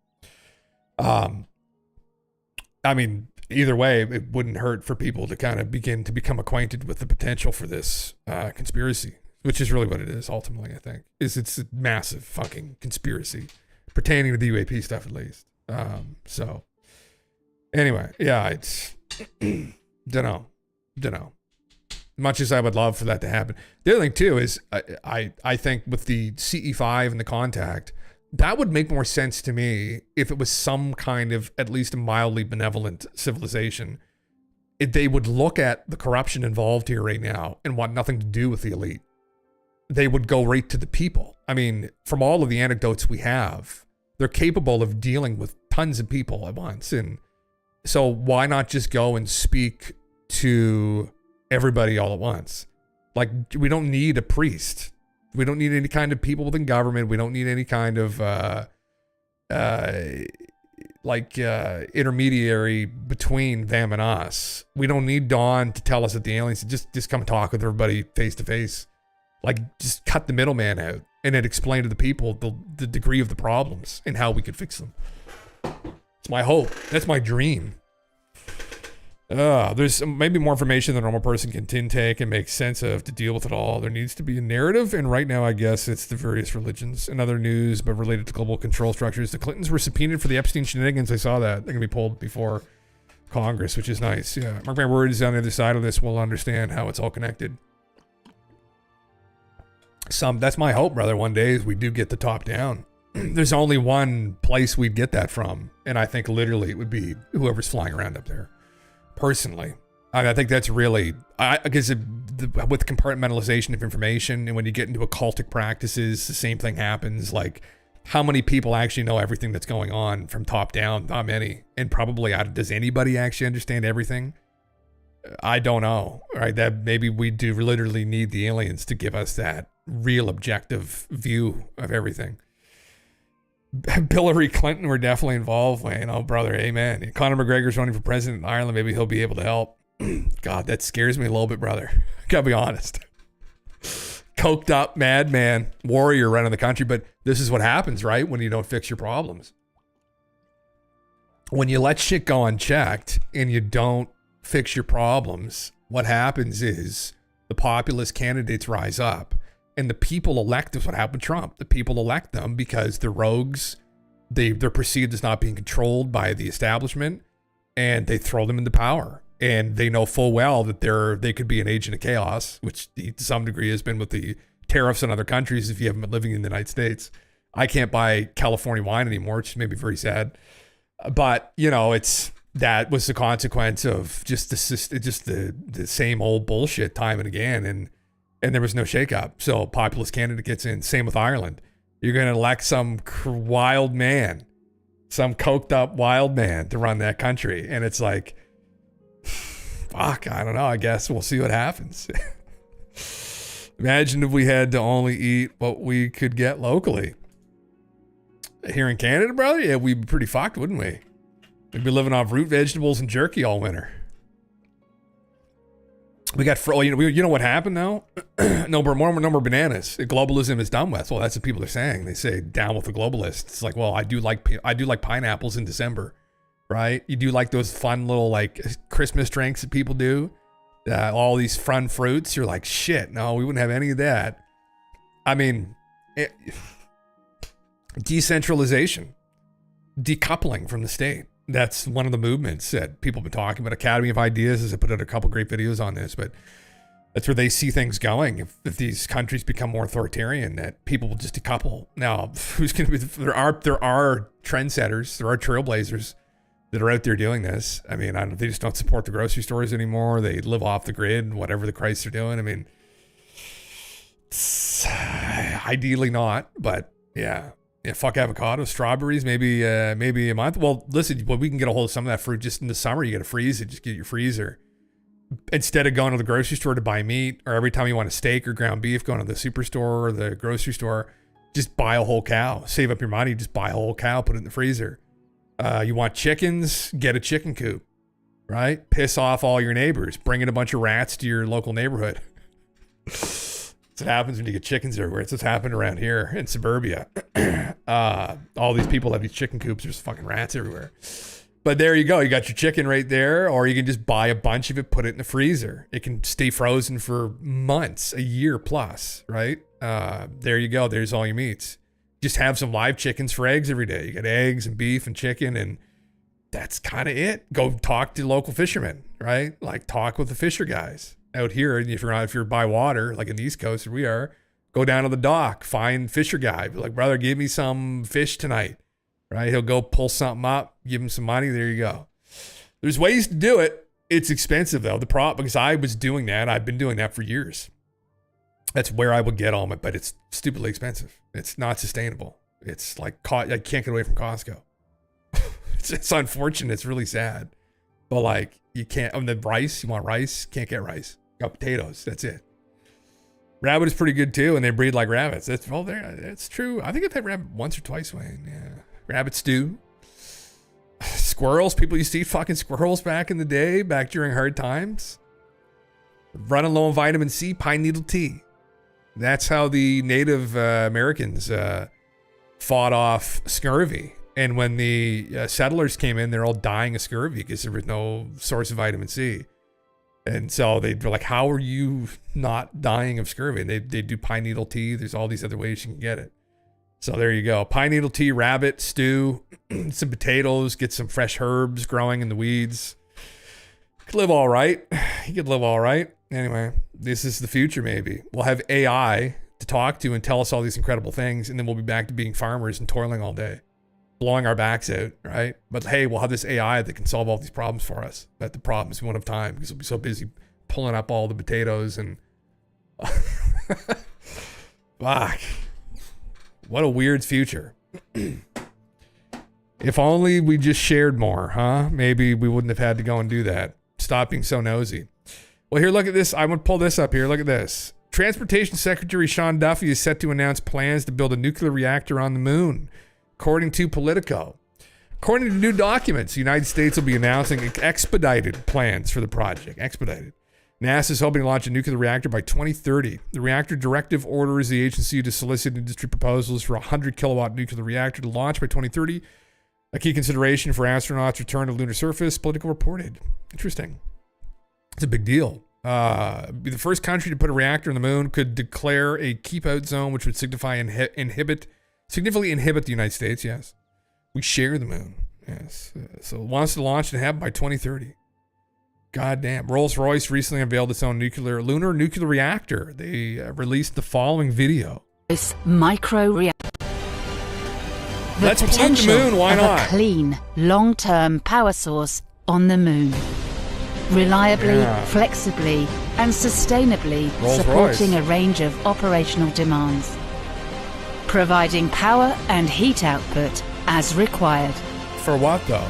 I mean, either way, it wouldn't hurt for people to kind of begin to become acquainted with the potential for this conspiracy, which is really what it is ultimately, I think. It's a massive fucking conspiracy pertaining to the UAP stuff, at least. So anyway, yeah, it's don't know. Much as I would love for that to happen. The other thing too is I think with the CE5 and the contact, that would make more sense to me if it was some kind of at least mildly benevolent civilization. If they would look at the corruption involved here right now and want nothing to do with the elite. They would go right to the people. I mean, from all of the anecdotes we have, they're capable of dealing with tons of people at once. And so why not just go and speak to everybody all at once? Like, we don't need a priest. We don't need any kind of people within government. We don't need any kind of intermediary between them and us. We don't need Dawn to tell us that the aliens just come talk with everybody face to face. Like, just cut the middleman out and then explain to the people the degree of the problems and how we could fix them. It's my hope. That's my dream. There's maybe more information than a normal person can intake and make sense of to deal with it all. There needs to be a narrative, and right now I guess it's the various religions. In other news, but related to global control structures, the Clintons were subpoenaed for the Epstein shenanigans. I saw that. They're going to be pulled before Congress, which is nice. Yeah, mark my words, on the other side of this, we'll understand how it's all connected. That's my hope, brother. One day is we do get the top down. There's only one place we'd get that from, and I think literally it would be whoever's flying around up there. Personally, I think that's really, because with compartmentalization of information, and when you get into occultic practices, the same thing happens. Like, how many people actually know everything that's going on from top down? Not many. And probably, does anybody actually understand everything? I don't know. Right? That maybe we do literally need the aliens to give us that real objective view of everything. Hillary Clinton were definitely involved, Wayne. Oh, brother, amen. Conor McGregor's running for president in Ireland. Maybe he'll be able to help. God, that scares me a little bit, brother. Gotta be honest. Coked up, madman, warrior running the country. But this is what happens, right? When you don't fix your problems. When you let shit go unchecked and you don't fix your problems, what happens is the populist candidates rise up. And the people elect is what happened with Trump. The people elect them because they're rogues. They're perceived as not being controlled by the establishment, and they throw them into power. And they know full well that they could be an agent of chaos, which to some degree has been with the tariffs in other countries if you haven't been living in the United States. I can't buy California wine anymore, which made me very sad. But, that was the consequence of just the same old bullshit time and again. And there was no shakeup. So populist candidate gets in. Same with Ireland. You're going to elect some wild man, some coked up wild man to run that country. And it's like, fuck, I don't know. I guess we'll see what happens. Imagine if we had to only eat what we could get locally. Here in Canada, brother, yeah, we'd be pretty fucked, wouldn't we? We'd be living off root vegetables and jerky all winter. We got, you know what happened now? no more bananas. Globalism is done with. Well, that's what people are saying. They say down with the globalists. It's like, well, I do like pineapples in December, right? You do like those fun little like Christmas drinks that people do. All these fun fruits. You're like, shit. No, we wouldn't have any of that. I mean, decentralization, decoupling from the state. That's one of the movements that people have been talking about. Academy of Ideas has put out a couple great videos on this, but that's where they see things going. If these countries become more authoritarian, that people will just decouple. Now, who's going to be? There are trendsetters, there are trailblazers that are out there doing this. I mean, they just don't support the grocery stores anymore. They live off the grid, whatever the Christ they're doing. I mean, ideally not, but yeah. Yeah, fuck avocados, strawberries, maybe a month. Well, listen, we can get a hold of some of that fruit just in the summer. You got to freeze it. Just get your freezer. Instead of going to the grocery store to buy meat, or every time you want a steak or ground beef, going to the superstore or the grocery store, just buy a whole cow. Save up your money. Just buy a whole cow. Put it in the freezer. You want chickens? Get a chicken coop. Right? Piss off all your neighbors. Bring in a bunch of rats to your local neighborhood. That's what happens when you get chickens everywhere. It's what's happened around here in suburbia. All these people have these chicken coops. There's fucking rats everywhere. But there you go. You got your chicken right there, or you can just buy a bunch of it, put it in the freezer. It can stay frozen for months, a year plus, right? There you go. There's all your meats. Just have some live chickens for eggs every day. You got eggs and beef and chicken, and that's kind of it. Go talk to local fishermen, right? Like talk with the fisher guys out here. And if you're by water, like in the East Coast where we are, go down to the dock, find fisher guy. Be like, brother, give me some fish tonight, right? He'll go pull something up, give him some money. There you go. There's ways to do it. It's expensive though. Because I was doing that. I've been doing that for years. That's where I would get all my, but it's stupidly expensive. It's not sustainable. It's like, I can't get away from Costco. It's unfortunate. It's really sad. But like, you can't, the rice, you want rice? Can't get rice. You got potatoes. That's it. Rabbit is pretty good too, and they breed like rabbits. That's true. I think I've had rabbit once or twice, Wayne. Yeah. Rabbit stew. Squirrels. People used to eat fucking squirrels back in the day, back during hard times. Running low on vitamin C, pine needle tea. That's how the Native Americans fought off scurvy. And when the settlers came in, they're all dying of scurvy because there was no source of vitamin C. And so they were like, how are you not dying of scurvy? And they do pine needle tea. There's all these other ways you can get it. So there you go. Pine needle tea, rabbit, stew, some potatoes, get some fresh herbs growing in the weeds. Could live all right. You could live all right. Anyway, this is the future maybe. We'll have AI to talk to and tell us all these incredible things, and then we'll be back to being farmers and toiling all day, blowing our backs out, right? But hey, we'll have this AI that can solve all these problems for us. But the problem is we won't have time because we'll be so busy pulling up all the potatoes and... Fuck. What a weird future. If only we just shared more, huh? Maybe we wouldn't have had to go and do that. Stop being so nosy. Well, here, look at this. I'm going to pull this up here. Look at this. Transportation Secretary Sean Duffy is set to announce plans to build a nuclear reactor on the moon, according to Politico. According to new documents, the United States will be announcing expedited plans for the project. Expedited. NASA is hoping to launch a nuclear reactor by 2030. The reactor directive orders the agency to solicit industry proposals for a 100 kilowatt nuclear reactor to launch by 2030. A key consideration for astronauts' return to the lunar surface, Politico reported. Interesting. It's a big deal. Be the first country to put a reactor on the moon, could declare a keep-out zone, which would significantly inhibit the United States, yes. We share the moon, yes. So it wants to launch and have by 2030. Goddamn. Rolls-Royce recently unveiled its own lunar nuclear reactor. They released the following video. This micro reactor. The Let's pollute the potential moon, why of not? a clean, long-term power source on the moon. Reliably, flexibly, and sustainably Rolls-Royce. supporting a range of operational demands. Providing power and heat output as required. For what, though?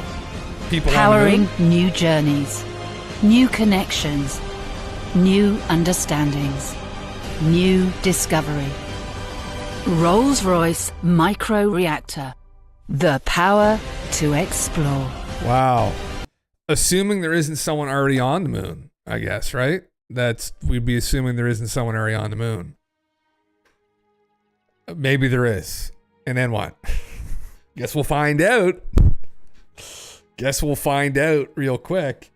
People Powering on the moon? new journeys, new connections, new understandings, new discovery. Rolls-Royce Micro Reactor. The power to explore. Wow. Assuming there isn't someone already on the moon, I guess, right? We'd be assuming there isn't someone already on the moon. Maybe there is. And then what? Guess we'll find out. Guess we'll find out real quick.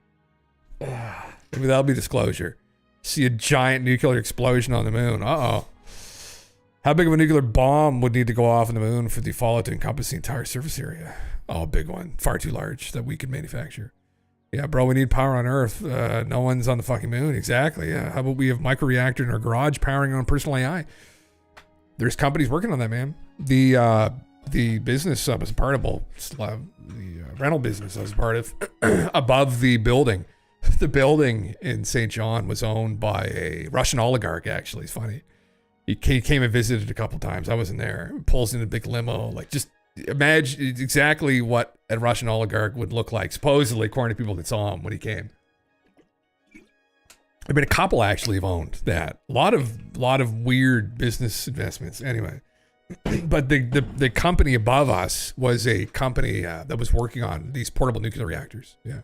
Maybe that'll be disclosure. See a giant nuclear explosion on the moon. Uh-oh. How big of a nuclear bomb would need to go off on the moon for the fallout to encompass the entire surface area? Oh, a big one. Far too large that we could manufacture. Yeah, bro, we need power on Earth. No one's on the fucking moon. Exactly, yeah. How about we have microreactor in our garage powering our own personal AI? There's companies working on that, man. The business was part of the rental business I was part of above the building. The building in St. John was owned by a Russian oligarch, actually. It's funny. He came and visited a couple times. I wasn't there. Pulls in a big limo. Like, just imagine exactly what a Russian oligarch would look like, supposedly, according to people that saw him when he came. I mean, a couple actually have owned that. A lot of weird business investments. Anyway, but the company above us was a company that was working on these portable nuclear reactors. Yeah.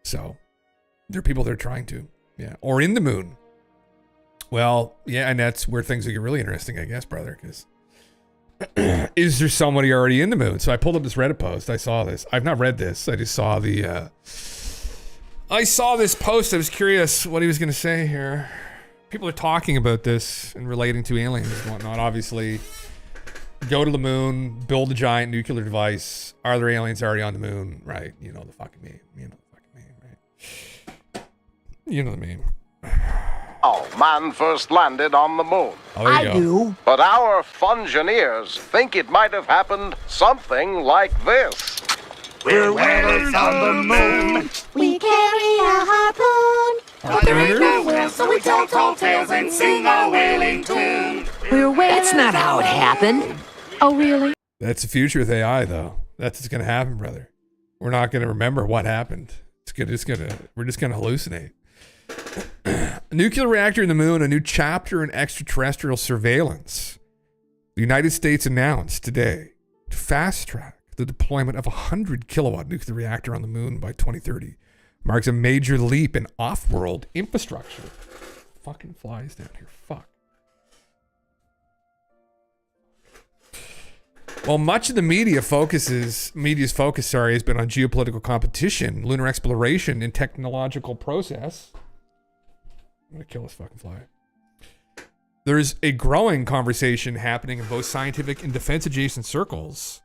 So there are people that are trying to, yeah, or in the moon. Well, yeah, and that's where things get really interesting, I guess, brother, because is there somebody already in the moon? So I pulled up this Reddit post. I saw this. I've not read this. I just saw I saw this post. I was curious what he was going to say here. People are talking about this and relating to aliens and whatnot. Obviously, go to the moon, build a giant nuclear device. Are there aliens already on the moon? Right. You know the fucking meme. You know the fucking meme, right? You know the meme. Oh, man first landed on the moon. Oh, there you go. do. But our fungineers think it might have happened something like this. We're whalers on the moon. We carry a harpoon. But there ain't no whales, so we tell tall tales and sing a whaling tune. We're whalers. That's not how it happened. Oh, really? That's the future with AI, though. That's what's going to happen, brother. We're not going to remember what happened. We're just going to hallucinate. A nuclear reactor in the moon, a new chapter in extraterrestrial surveillance. The United States announced today to fast track the deployment of a 100 kilowatt nuclear reactor on the moon by 2030. Marks a major leap in off-world infrastructure. Fucking flies down here. Fuck. Well, much of the media's focus, has been on geopolitical competition, lunar exploration, and technological process. I'm gonna kill this fucking fly. There's a growing conversation happening in both scientific and defense-adjacent circles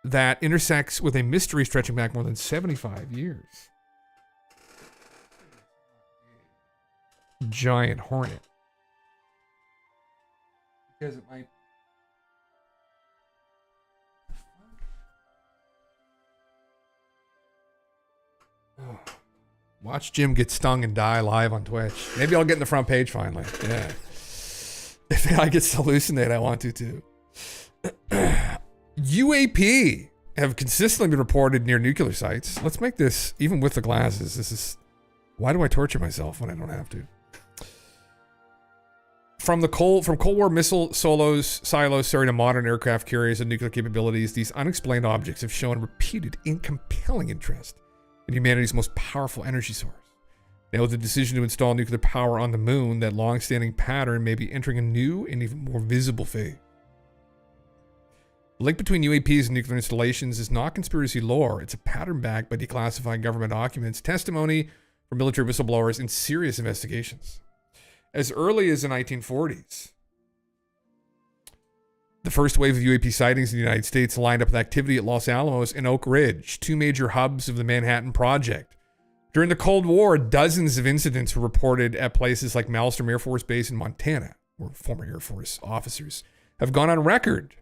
that intersects with a mystery stretching back more than 75 years. Giant hornet. Because it might. Oh. Watch Jim get stung and die live on Twitch. Maybe I'll get in the front page finally. Yeah. If I get to hallucinate, I want to too. UAP have consistently been reported near nuclear sites. Let's make this, even with the glasses, this is... Why do I torture myself when I don't have to? From Cold War missile silos to modern aircraft carriers and nuclear capabilities, these unexplained objects have shown repeated and compelling interest in humanity's most powerful energy source. Now, with the decision to install nuclear power on the moon, that long-standing pattern may be entering a new and even more visible phase. The link between UAPs and nuclear installations is not conspiracy lore. It's a pattern backed by declassified government documents, testimony from military whistleblowers, and serious investigations. As early as the 1940s, the first wave of UAP sightings in the United States lined up with activity at Los Alamos and Oak Ridge, two major hubs of the Manhattan Project. During the Cold War, dozens of incidents were reported at places like Malmstrom Air Force Base in Montana, where former Air Force officers have gone on record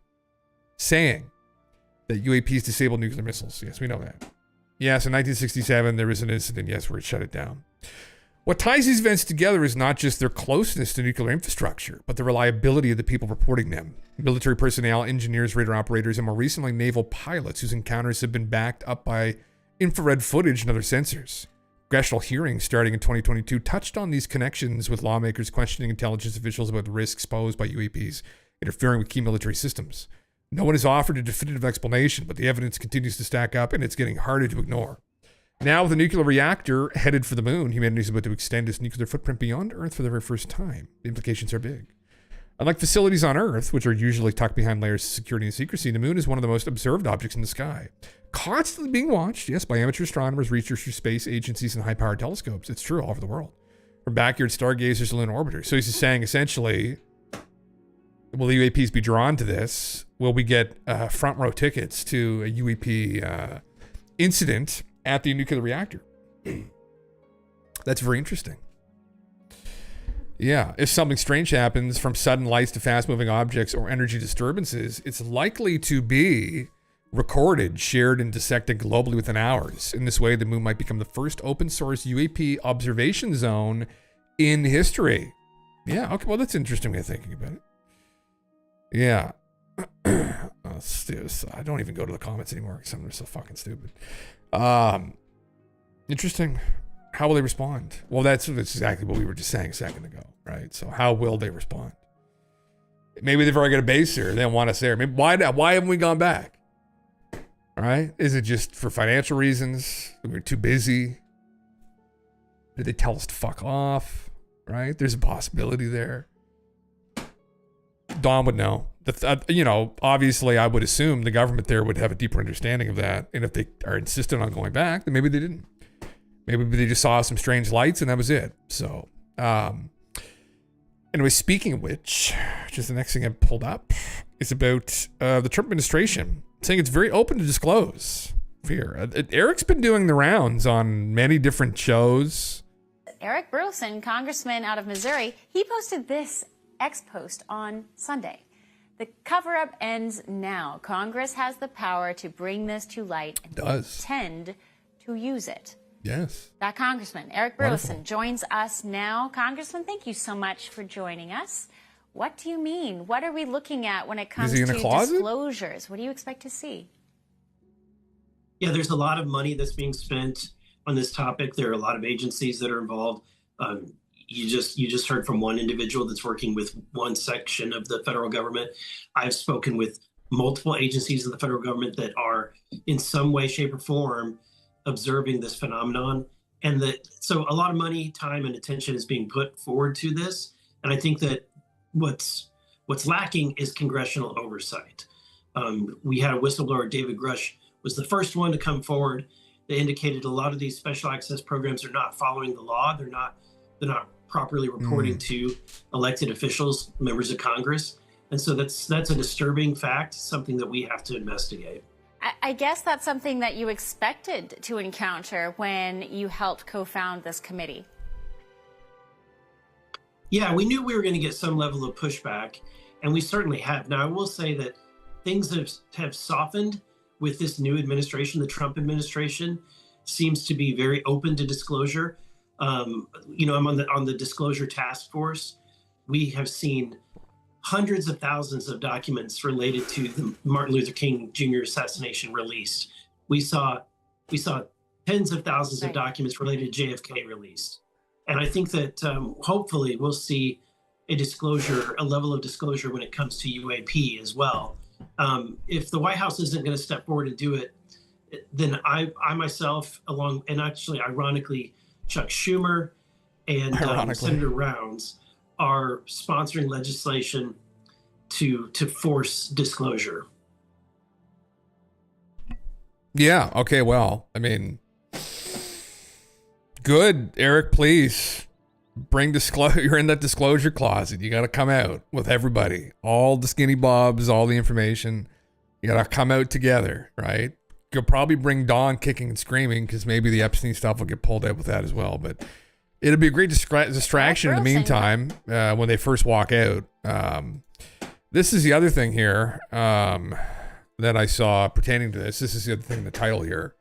saying that UAPs disabled nuclear missiles. Yes, we know that. Yes, in 1967, there was an incident, yes, where it shut it down. What ties these events together is not just their closeness to nuclear infrastructure, but the reliability of the people reporting them. Military personnel, engineers, radar operators, and more recently, naval pilots whose encounters have been backed up by infrared footage and other sensors. Congressional hearings starting in 2022 touched on these connections, with lawmakers questioning intelligence officials about the risks posed by UAPs interfering with key military systems. No one has offered a definitive explanation, but the evidence continues to stack up, and it's getting harder to ignore. Now, with a nuclear reactor headed for the moon, humanity is about to extend its nuclear footprint beyond Earth for the very first time. The implications are big. Unlike facilities on Earth, which are usually tucked behind layers of security and secrecy, the moon is one of the most observed objects in the sky. Constantly being watched, yes, by amateur astronomers, researchers, space agencies, and high-powered telescopes. It's true all over the world. From backyard stargazers to lunar orbiters. So he's just saying, essentially, will the UAPs be drawn to this? Will we get front row tickets to a UAP incident at the nuclear reactor? That's very interesting. Yeah, if something strange happens, from sudden lights to fast-moving objects or energy disturbances, it's likely to be recorded, shared, and dissected globally within hours. In this way, the moon might become the first open-source UAP observation zone in history. Yeah, okay, well, that's an interesting way of thinking about it. Yeah. I don't even go to the comments anymore because some are so fucking stupid. Interesting. How will they respond? Well, that's exactly what we were just saying a second ago, right? So how will they respond? Maybe they've already got a base here. They don't want us there. Maybe why haven't we gone back? All right? Is it just for financial reasons? We're too busy? Did they tell us to fuck off? Right? There's a possibility there. Don would know. Obviously, I would assume the government there would have a deeper understanding of that. And if they are insistent on going back, then maybe they didn't. Maybe they just saw some strange lights and that was it. So, anyway, speaking of which is the next thing I pulled up, is about the Trump administration saying it's very open to disclose fear. Eric's been doing the rounds on many different shows. Eric Burleson, congressman out of Missouri, he posted this X post on Sunday. The cover-up ends now. Congress has the power to bring this to light and intend to use it. Yes. That Congressman, Eric Burleson, joins us now. Congressman, thank you so much for joining us. What do you mean? What are we looking at when it comes to disclosures? What do you expect to see? Yeah, there's a lot of money that's being spent on this topic. There are a lot of agencies that are involved. You just heard from one individual that's working with one section of the federal government. I've spoken with multiple agencies of the federal government that are in some way, shape, or form observing this phenomenon. And so a lot of money, time, and attention is being put forward to this. And I think that what's lacking is congressional oversight. We had a whistleblower, David Grush, was the first one to come forward. They indicated a lot of these special access programs are not following the law. They're not properly reporting to elected officials, members of Congress. And so that's a disturbing fact, something that we have to investigate. I guess that's something that you expected to encounter when you helped co-found this committee. Yeah, we knew we were going to get some level of pushback, and we certainly have. Now, I will say that things have softened with this new administration. The Trump administration seems to be very open to disclosure. I'm on the disclosure task force. We have seen hundreds of thousands of documents related to the Martin Luther King Jr. assassination released. We saw tens of thousands of documents related to JFK released. And I think that hopefully we'll see a level of disclosure when it comes to UAP as well. If the White House isn't going to step forward and do it, then I myself, ironically, Chuck Schumer and Senator Rounds are sponsoring legislation to force disclosure. Yeah. Okay. Well, I mean, good, Eric. Please bring disclosure. You're in that disclosure closet. You got to come out with everybody, all the skinny bobs, all the information. You got to come out together, right? You'll probably bring Dawn kicking and screaming because maybe the Epstein stuff will get pulled out with that as well. But it'll be a great distraction in the meantime when they first walk out. This is the other thing here that I saw pertaining to this. This is the other thing in the title here,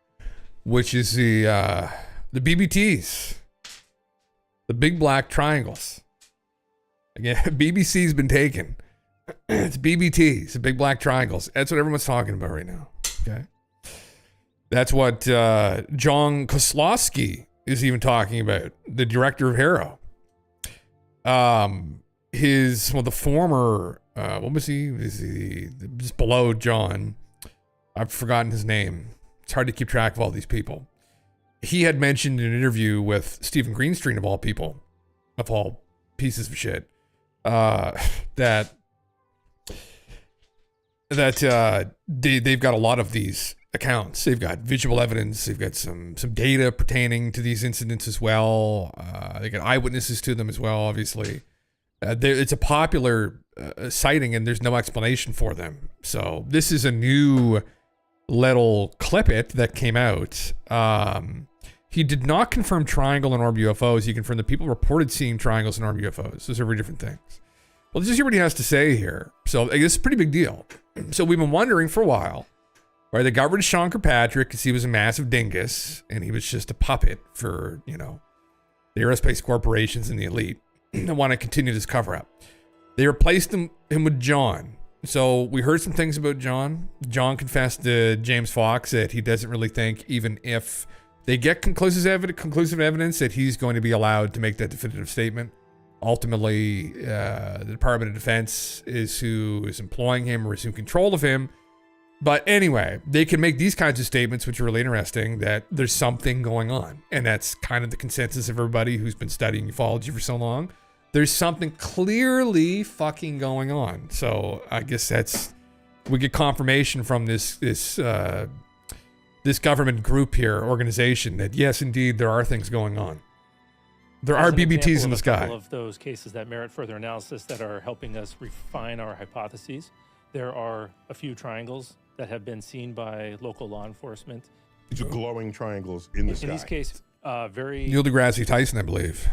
which is the BBTs, the big black triangles. Again, BBC's been taken. It's BBTs, the big black triangles. That's what everyone's talking about right now. Okay. That's what John Kozlowski is even talking about, the director of HARO. The former, what was he? Is he just below John? I've forgotten his name. It's hard to keep track of all these people. He had mentioned in an interview with Stephen Greenstreet, of all people, of all pieces of shit, that they've got a lot of these accounts. They've got visual evidence. They've got some data pertaining to these incidents as well. They got eyewitnesses to them as well, obviously. It's a popular sighting, and there's no explanation for them. So this is a new little clip-it that came out. He did not confirm triangle and orb UFOs. He confirmed that people reported seeing triangles and orb UFOs. Those are very different things. Well, let's just hear what he has to say here. So I guess it's a pretty big deal. So we've been wondering for a while, right? They got rid of Sean Kirkpatrick because he was a massive dingus and he was just a puppet for, the aerospace corporations and the elite that want to continue this cover up. They replaced him with John. So we heard some things about John. John confessed to James Fox that he doesn't really think, even if they get conclusive evidence, that he's going to be allowed to make that definitive statement. Ultimately, the Department of Defense is who is employing him or is in control of him. But anyway, they can make these kinds of statements, which are really interesting, that there's something going on. And that's kind of the consensus of everybody who's been studying ufology for so long. There's something clearly fucking going on. So I guess we get confirmation from this government group here, organization, that yes, indeed, there are things going on. There are BBTs in the sky. Of those cases that merit further analysis that are helping us refine our hypotheses. There are a few triangles that have been seen by local law enforcement. These are glowing triangles in the sky. In these cases, very... Neil deGrasse Tyson, I believe.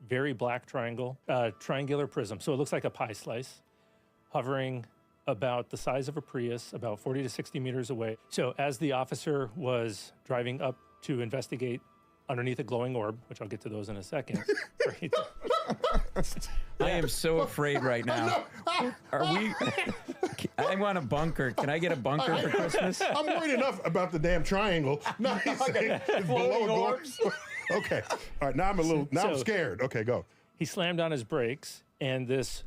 Very black triangle, triangular prism. So it looks like a pie slice, hovering about the size of a Prius, about 40 to 60 meters away. So as the officer was driving up to investigate underneath a glowing orb, which I'll get to those in a second. I am so afraid right now. I want a bunker. Can I get a bunker for Christmas? I'm worried enough about the damn triangle. No, he's saying it's below orbs. Okay. All right. Now I'm scared. Okay, go. He slammed on his brakes, and this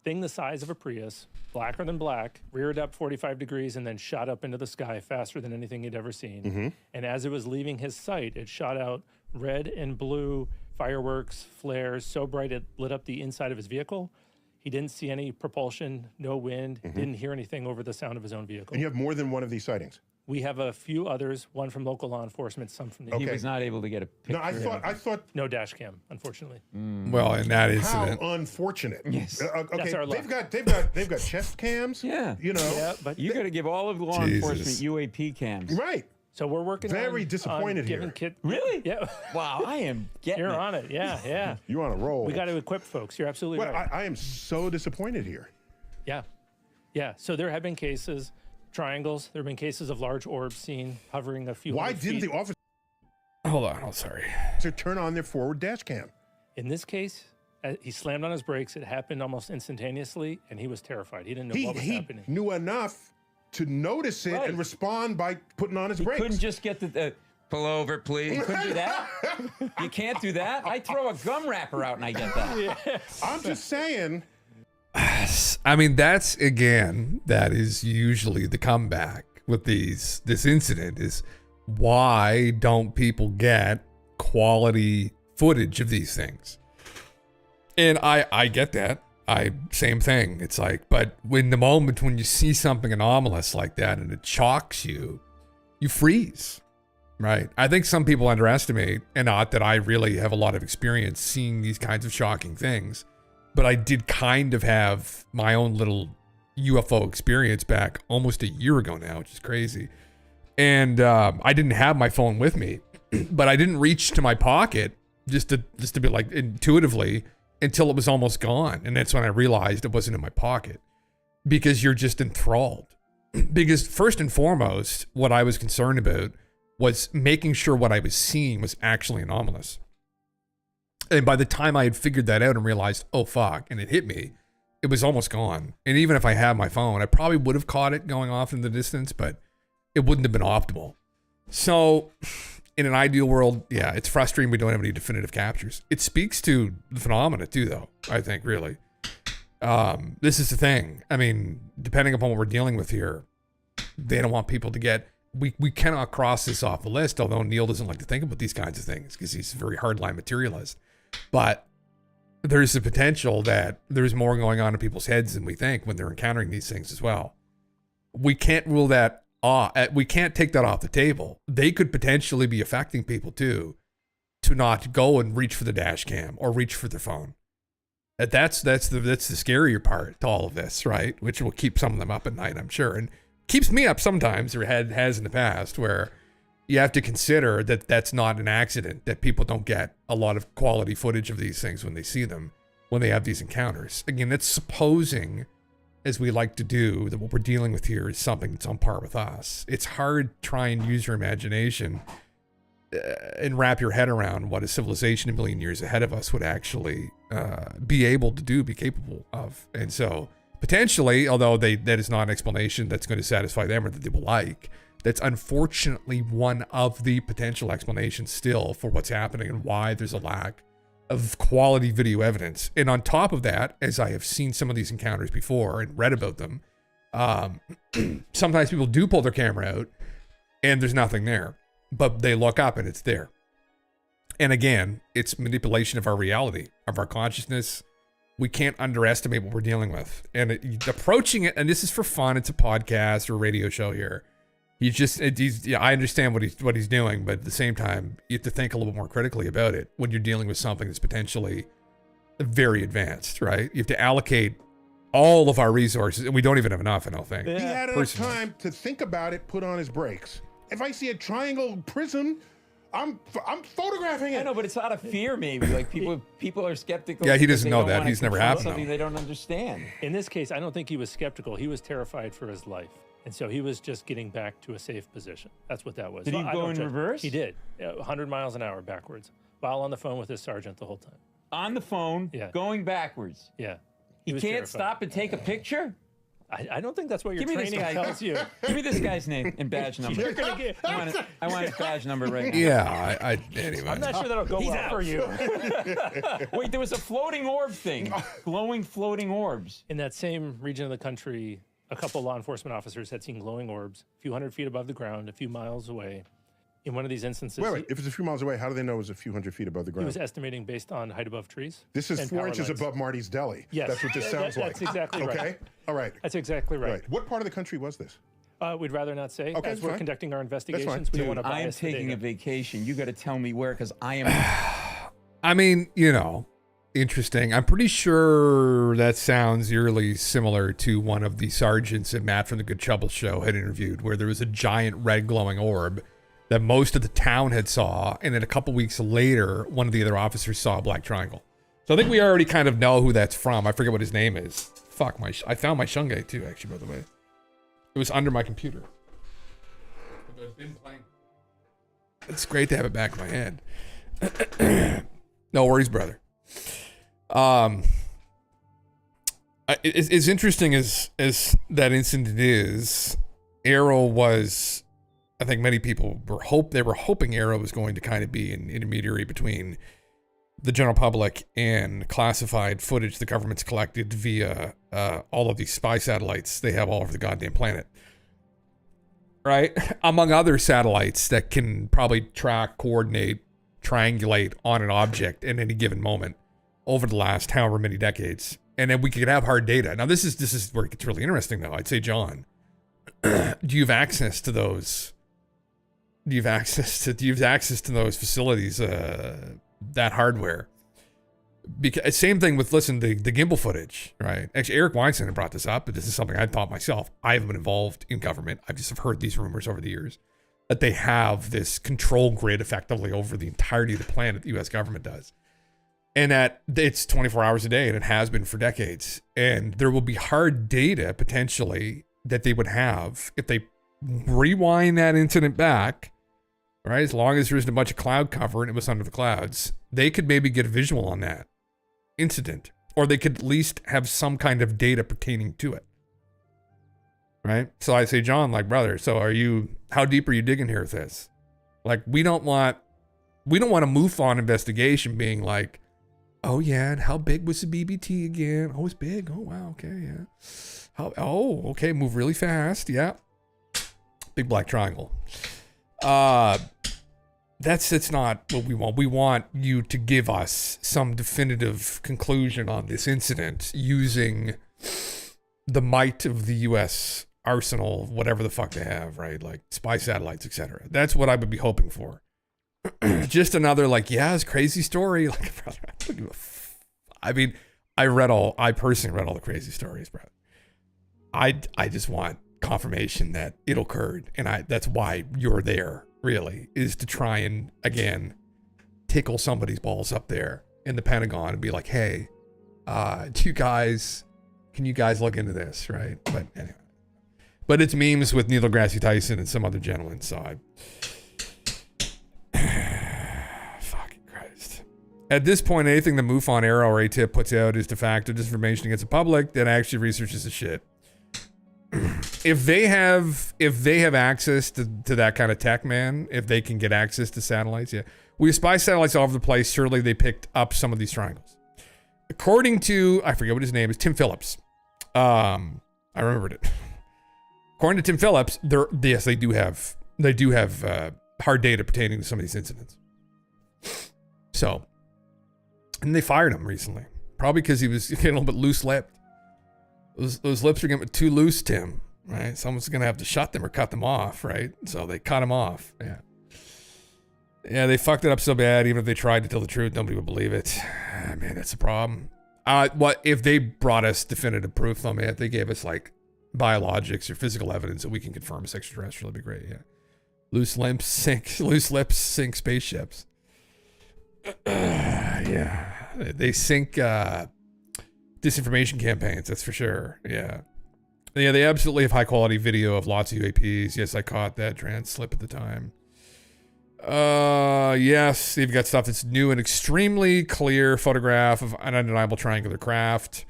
thing the size of a Prius, blacker than black, reared up 45 degrees and then shot up into the sky faster than anything he'd ever seen. Mm-hmm. And as it was leaving his sight, it shot out red and blue fireworks, flares, so bright it lit up the inside of his vehicle. He didn't see any propulsion, no wind, didn't hear anything over the sound of his own vehicle. And you have more than one of these sightings? We have a few others, one from local law enforcement, some from the... He was not able to get a picture. No, I thought... No dash cam, unfortunately. Well, in that incident... How unfortunate. Yes. Okay, That's our luck. they've got chest cams. Yeah. You know. Yeah, but You got to give all of law enforcement UAP cams. Right. so we're working Very on disappointed giving here. Really? Yeah. Wow, I am getting You're it. on it. Yeah, yeah. You on a roll. We got to equip folks. You're absolutely Well, right. I am so disappointed here. Yeah. Yeah. So there have been cases, triangles. There have been cases of large orbs seen hovering a few Why hundred didn't feet. the officer Hold on. Oh, sorry. turn on their forward dash cam? In this case, he slammed on his brakes. It happened almost instantaneously, and he was terrified. He didn't know what was He happening. knew enough to notice it Right. and respond by putting on his He brakes. couldn't just get the pull over, please. You couldn't do that. You can't do that. I throw a gum wrapper out and I get that. I'm just saying. I mean, that is usually the comeback with this incident is why don't people get quality footage of these things? And I get that. Same thing. It's like, but in the moment when you see something anomalous like that and it shocks you, you freeze, right? I think some people underestimate, and not that I really have a lot of experience seeing these kinds of shocking things, but I did kind of have my own little UFO experience back almost a year ago now, which is crazy. And I didn't have my phone with me, but I didn't reach to my pocket just to be like intuitively until it was almost gone. And that's when I realized it wasn't in my pocket, because you're just enthralled. Because first and foremost, what I was concerned about was making sure what I was seeing was actually anomalous. And by the time I had figured that out and realized, oh fuck, and it hit me, it was almost gone. And even if I had my phone, I probably would have caught it going off in the distance, but it wouldn't have been optimal. So in an ideal world, yeah, it's frustrating we don't have any definitive captures. It speaks to the phenomena too, though, I think, really. This is the thing. I mean, depending upon what we're dealing with here, they don't want people to get... We cannot cross this off the list, although Neil doesn't like to think about these kinds of things because he's a very hardline materialist. But there's the potential that there's more going on in people's heads than we think when they're encountering these things as well. We can't rule that off. We can't take that off the table. They could potentially be affecting people too, to not go and reach for the dash cam or reach for their phone. That's the scarier part to all of this, right? Which will keep some of them up at night, I'm sure, and keeps me up sometimes, or has in the past, where you have to consider that that's not an accident, that people don't get a lot of quality footage of these things when they see them, when they have these encounters. Again, that's supposing, as we like to do, that what we're dealing with here is something that's on par with us. It's hard to try and use your imagination and wrap your head around what a civilization a million years ahead of us would actually be able to do, be capable of. And so potentially, although that is not an explanation that's going to satisfy them or that they will like, that's unfortunately one of the potential explanations still for what's happening and why there's a lack of quality video evidence. And on top of that, as I have seen some of these encounters before and read about them, sometimes people do pull their camera out and there's nothing there, but they look up and it's there. And again, it's manipulation of our reality, of our consciousness. We can't underestimate what we're dealing with. And approaching it, and this is for fun, it's a podcast or a radio show here. I understand what he's doing, but at the same time, you have to think a little bit more critically about it when you're dealing with something that's potentially very advanced, right? You have to allocate all of our resources, and we don't even have enough, I don't think. He had enough time to think about it, put on his brakes. If I see a triangle prism, I'm photographing it. I know, but it's out of fear, maybe. Like people are skeptical. Yeah, he because doesn't they know don't that. wanna He's never control happened, something though. they don't understand. In this case, I don't think he was skeptical. He was terrified for his life. And so he was just getting back to a safe position. That's what that was. Did he go in reverse? He did. 100 miles an hour backwards, while on the phone with his sergeant the whole time. On the phone, going backwards. Yeah. He was can't terrified. stop and take a picture? I don't think that's what your Give me this training guy. tells you. Give me this guy's name and badge number. You're gonna get. I want his badge number right now. Yeah, anyway. I'm not sure that'll go He's well out. for you. Wait, there was a floating orb thing. Glowing floating orbs. In that same region of the country, a couple law enforcement officers had seen glowing orbs a few hundred feet above the ground, a few miles away. in one of these instances, Wait, if it's a few miles away, how do they know it was a few hundred feet above the he ground? was estimating based on height above trees. This is and 4 power inches lines. above Marty's Deli. Yes. That's what this sounds like. That's exactly right. Okay, all right. That's exactly right. What part of the country was this? We'd rather not say. Okay, as we're fine. conducting our That's fine. investigations, we don't want to I am bias the taking data. a vacation. You got to tell me where, because I am. I mean, you know, interesting. I'm pretty sure that sounds eerily similar to one of the sergeants that Matt from the Good Trouble show had interviewed, where there was a giant red glowing orb that most of the town had saw, and then a couple weeks later, one of the other officers saw a black triangle. So I think we already kind of know who that's from. I forget what his name is. Fuck, I found my Shungite too, actually, by the way. It was under my computer. It's been playing. It's great to have it back in my head. No worries, brother. As interesting as that incident is, Arrow was, I think many people were hoping Arrow was going to kind of be an intermediary between the general public and classified footage the government's collected via all of these spy satellites they have all over the goddamn planet. Right? Among other satellites that can probably track, coordinate, triangulate on an object in any given moment over the last however many decades. And then we could have hard data. Now this is where it gets really interesting though. I'd say, John, do you have access to those? Do you have access to those facilities, that hardware? Because same thing with, listen, the gimbal footage, right? Actually, Eric Weinstein had brought this up, but this is something I thought myself. I haven't been involved in government. I just have heard these rumors over the years that they have this control grid effectively over the entirety of the planet, the U.S. government does. And that it's 24 hours a day, and it has been for decades. And there will be hard data, potentially, that they would have if they rewind that incident back, right? As long as there isn't a bunch of cloud cover and it was under the clouds, they could maybe get a visual on that incident, or they could at least have some kind of data pertaining to it, right? So I say, John, like, brother, so how deep are you digging here with this? Like, we don't want a MUFON investigation being like, oh yeah, and how big was the BBT again? Oh, it's big. Oh wow, okay, yeah. Okay, move really fast, yeah. Big black triangle. That's not what we want. We want you to give us some definitive conclusion on this incident using the might of the U.S. arsenal, whatever the fuck they have, right? Like spy satellites, etc. That's what I would be hoping for. Just another like, yeah, it's a crazy story. Like, brother, I don't give a I mean, I personally read all the crazy stories, bro. I just want confirmation that it occurred, and that's why you're there, really, is to try and, again, tickle somebody's balls up there in the Pentagon and be like, hey, can you guys look into this, right? But anyway, but it's memes with Neil deGrasse Tyson and some other gentleman, so fucking Christ. At this point, anything the MUFON, Arrow, or ATIP puts out is de facto disinformation against the public that actually researches the shit. If they have access to that kind of tech, man, if they can get access to satellites, yeah. We have spy satellites all over the place. Surely they picked up some of these triangles. According to, I forget what his name is, Tim Phillips. I remembered it. According to Tim Phillips, they do have hard data pertaining to some of these incidents. So, and they fired him recently, probably because he was getting a little bit loose-lipped. Those lips are getting too loose, Tim, right? Someone's going to have to shut them or cut them off, right? So they cut him off, yeah. Yeah, they fucked it up so bad, even if they tried to tell the truth, nobody would believe it. Man, that's a problem. What if they brought us definitive proof, though, man? If they gave us, like, biologics or physical evidence that we can confirm it's extraterrestrial, that'd be great, yeah. Loose lips sink spaceships. Yeah. They sink, disinformation campaigns, that's for sure. Yeah, they absolutely have high quality video of lots of UAPs. Yes, I caught that trans slip at the time. Yes, they've got stuff that's new and extremely clear photograph of an undeniable triangular craft.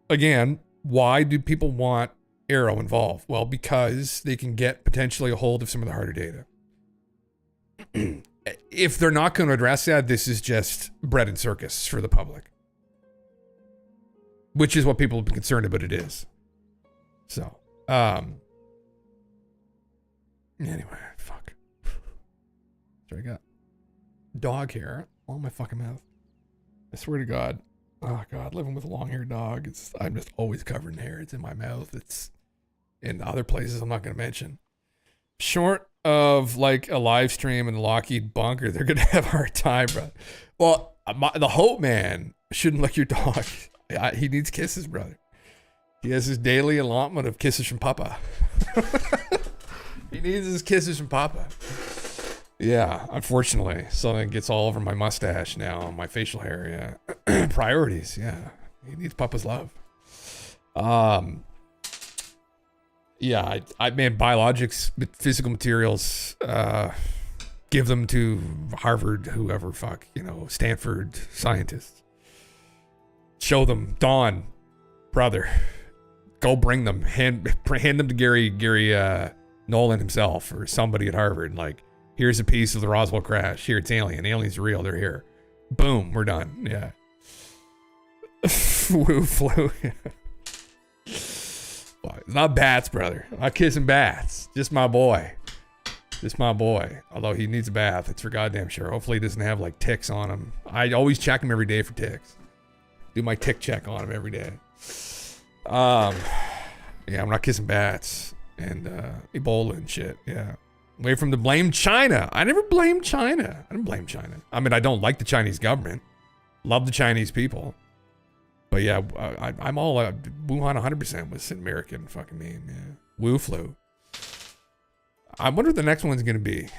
Again, why do people want Arrow involved? Well, because they can get potentially a hold of some of the harder data. If they're not going to address that, this is just bread and circus for the public. Which is what people have been concerned about it is. So, anyway, fuck. I got dog hair on my fucking mouth. I swear to God. Oh God, living with a long-haired dog. I'm just always covered in hair. It's in my mouth. It's in other places I'm not going to mention. Short of like a live stream in the Lockheed bunker, they're going to have a hard time, bro. Well, the Hope Man shouldn't lick your dog. He needs kisses, brother. He has his daily allotment of kisses from Papa. He needs his kisses from Papa. Yeah, unfortunately, something gets all over my mustache now, my facial hair. Yeah, priorities. Yeah, he needs Papa's love. Yeah, I man, biologics, physical materials. Give them to Harvard, whoever, Stanford scientists. Show them, Dawn, brother. Go bring them. Hand them to Gary Nolan himself or somebody at Harvard. Like, here's a piece of the Roswell crash. Here, it's alien. Aliens are real. They're here. Boom, we're done. Yeah. Woo flew. Not bats, brother. I'm not kissing bats. Just my boy. Although he needs a bath. It's for goddamn sure. Hopefully he doesn't have like ticks on him. I always check him every day for ticks. Do my tick check on him every day. Yeah, I'm not kissing bats. And Ebola and shit. Yeah. Away from the blame China. I never blamed China. I didn't blame China. I mean, I don't like the Chinese government. Love the Chinese people. But yeah, I'm all Wuhan 100% was an American fucking meme. Yeah. Wu flu. I wonder what the next one's going to be.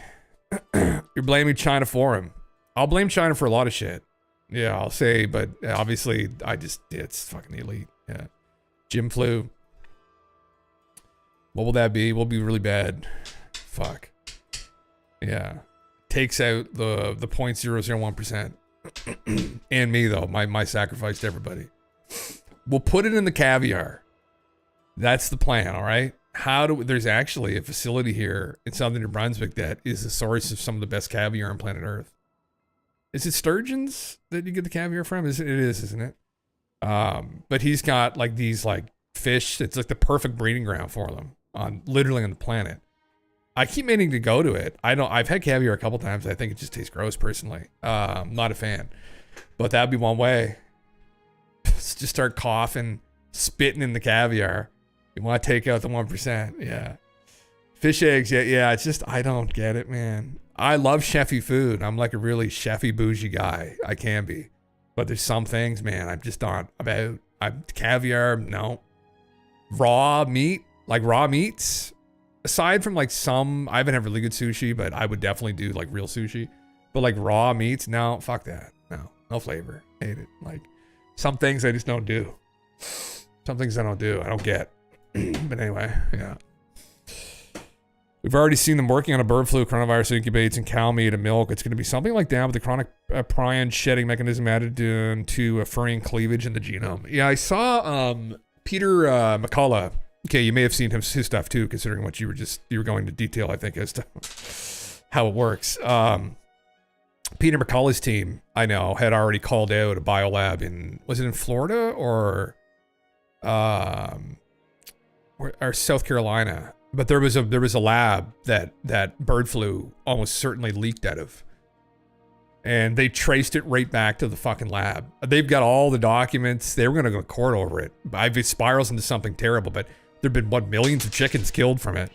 You're blaming China for him. I'll blame China for a lot of shit. Yeah, I'll say, but obviously it's fucking elite. Yeah. Jim flu. What will that be? Will be really bad. Fuck. Yeah. Takes out the 0.001%. And me though, my sacrifice to everybody. We'll put it in the caviar. That's the plan, all right? There's actually a facility here in southern New Brunswick that is the source of some of the best caviar on planet Earth. Is it sturgeons that you get the caviar from? It is, isn't it? But he's got like these like fish. It's like the perfect breeding ground for them literally on the planet. I keep meaning to go to it. I've had caviar a couple times. I think it just tastes gross personally. I'm not a fan, but that'd be one way. Just start coughing, spitting in the caviar. You want to take out the 1%. Yeah. Fish eggs. Yeah. It's just, I don't get it, man. I love chefy food. I'm like a really chefy bougie guy. I can be, but there's some things, man, I'm just not about. Caviar, no. Raw meat, like raw meats. Aside from like I haven't had really good sushi, but I would definitely do like real sushi. But like raw meats, no, fuck that. No flavor. Hate it. Like some things I just don't do. Some things I don't do. I don't get. But anyway, yeah. We've already seen them working on a bird flu coronavirus incubates in cow meat and milk. It's going to be something like that with the chronic prion shedding mechanism added to furin cleavage in the genome. Yeah, I saw Peter McCullough. Okay, you may have seen his stuff too, considering what you were going to detail, I think, as to how it works. Peter McCullough's team, I know, had already called out a biolab was it in Florida or South Carolina? But there was a lab that bird flu almost certainly leaked out of. And they traced it right back to the fucking lab. They've got all the documents. They were going to go to court over it. It spirals into something terrible, but there've been millions of chickens killed from it.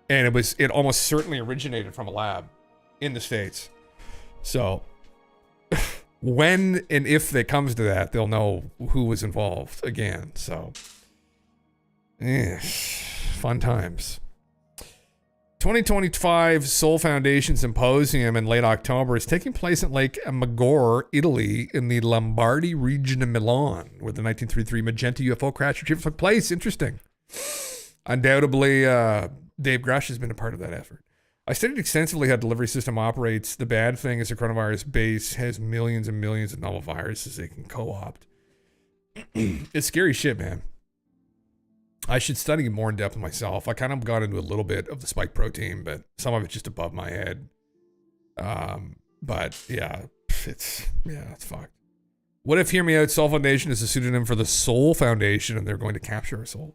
And it almost certainly originated from a lab in the States. So when and if it comes to that, they'll know who was involved again. So fun times. 2025 Soul Foundation Symposium in late October is taking place at Lake Maggiore, Italy, in the Lombardy region of Milan, where the 1933 Magenta UFO crash retrieval took place. Interesting. Undoubtedly, Dave Grush has been a part of that effort. I studied extensively how the delivery system operates. The bad thing is the coronavirus base has millions and millions of novel viruses they can co-opt. It's scary shit, man. I should study more in depth myself. I kind of got into a little bit of the spike protein, but some of it's just above my head. But yeah, it's fucked. What if Hear Me Out Soul Foundation is a pseudonym for the Soul Foundation and they're going to capture our souls?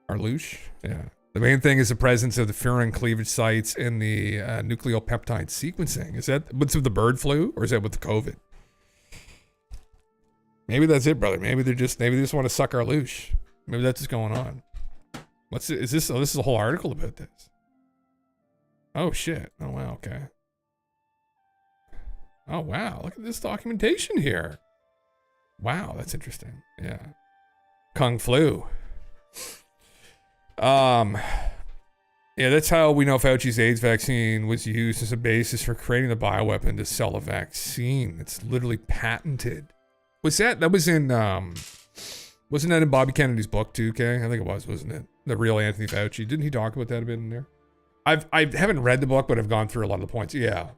Arlouche? Yeah. The main thing is the presence of the furin cleavage sites in the nucleopeptide sequencing. Is that what's with the bird flu, or is that with the COVID? Maybe that's it, brother. Maybe they just want to suck our loosh. Maybe that's what's going on. Is this? Oh, this is a whole article about this. Oh shit. Oh wow. Okay. Oh wow. Look at this documentation here. Wow, that's interesting. Yeah. Kung flu. Yeah, that's how we know Fauci's AIDS vaccine was used as a basis for creating the bioweapon to sell a vaccine. It's literally patented. That was in wasn't that in Bobby Kennedy's book too, Kay? I think it was, wasn't it? The Real Anthony Fauci. Didn't he talk about that a bit in there? I haven't read the book, but I've gone through a lot of the points. Yeah.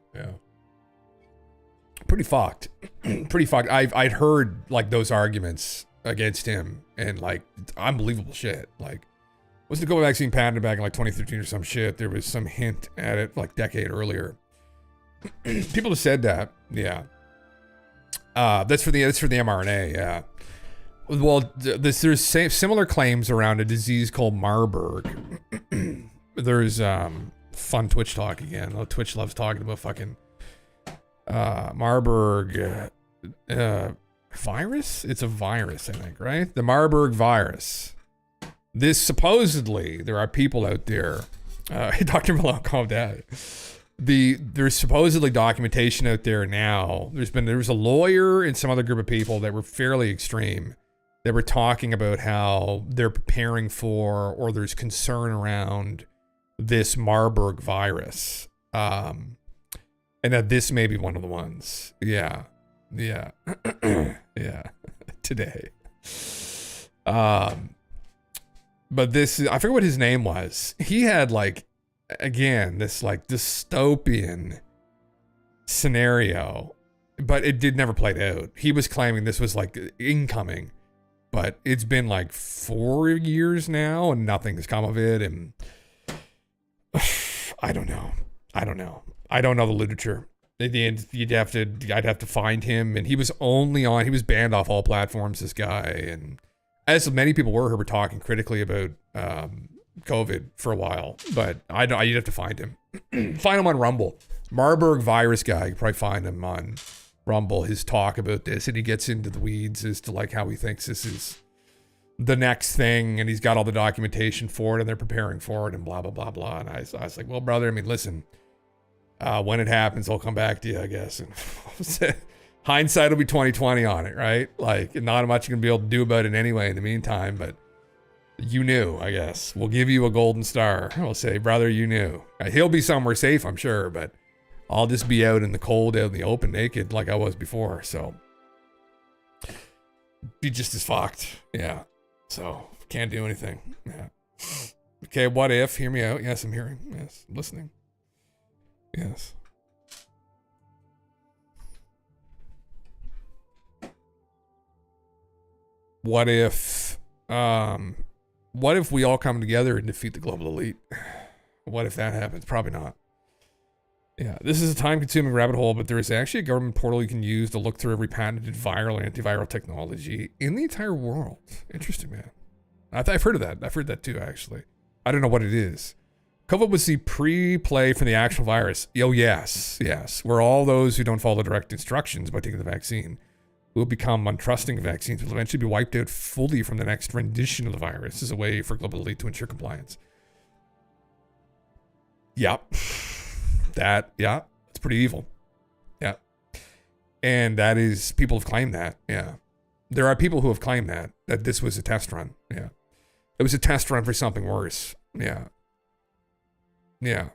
Pretty fucked. Pretty fucked. I'd heard like those arguments against him and like unbelievable shit. Like, wasn't the COVID vaccine patented back in like 2013 or some shit? There was some hint at it like decade earlier. People have said that. Yeah. That's for the mRNA. Yeah. Well, there's similar claims around a disease called Marburg. There's fun Twitch talk again. Oh, Twitch loves talking about fucking Marburg virus. It's a virus, I think, right? The Marburg virus. This supposedly, there are people out there. Dr. Malone, calm down. There's supposedly documentation out there now. There was a lawyer and some other group of people that were fairly extreme that were talking about how they're preparing for, or there's concern around this Marburg virus. And that this may be one of the ones. Yeah. Yeah. Today. But this, I forget what his name was. He had like, again, this like dystopian scenario, but it did never played out. He was claiming this was like incoming, but it's been like 4 years now and nothing has come of it. And I don't know. I don't know the literature. At the end, I'd have to find him, and he was banned off all platforms, this guy. And as many people were talking critically about COVID for a while, but you'd have to find him. Find him on Rumble. Marburg virus guy, you can probably find him on Rumble, his talk about this, and he gets into the weeds as to like how he thinks this is the next thing, and he's got all the documentation for it, and they're preparing for it, and blah, blah, blah, blah. And I was like, well, brother, I mean, listen, when it happens, I'll come back to you, I guess. And hindsight will be 2020 on it, right? Like, not much you can be able to do about it anyway in the meantime, but you knew, I guess. We'll give you a golden star. I'll say, brother, you knew. He'll be somewhere safe, I'm sure, but I'll just be out in the cold, out in the open, naked, like I was before, so be just as fucked. Yeah. So, can't do anything. Yeah. Okay, what if? Hear me out. Yes, I'm hearing. Yes, I'm listening. Yes. What if we all come together and defeat the global elite? What if that happens? Probably not. Yeah, this is a time-consuming rabbit hole, but there is actually a government portal you can use to look through every patented viral and antiviral technology in the entire world. Interesting, man. I've heard of that. I've heard that too, actually. I don't know what it is. COVID was the pre-play for the actual virus. Oh, yes. Where all those who don't follow direct instructions by taking the vaccine will become untrusting of vaccines, will eventually be wiped out fully from the next rendition of the virus as a way for global elite to ensure compliance. Yep. It's pretty evil. Yeah. And that is, people have claimed that. Yeah. There are people who have claimed that this was a test run. Yeah. It was a test run for something worse. Yeah. Yeah.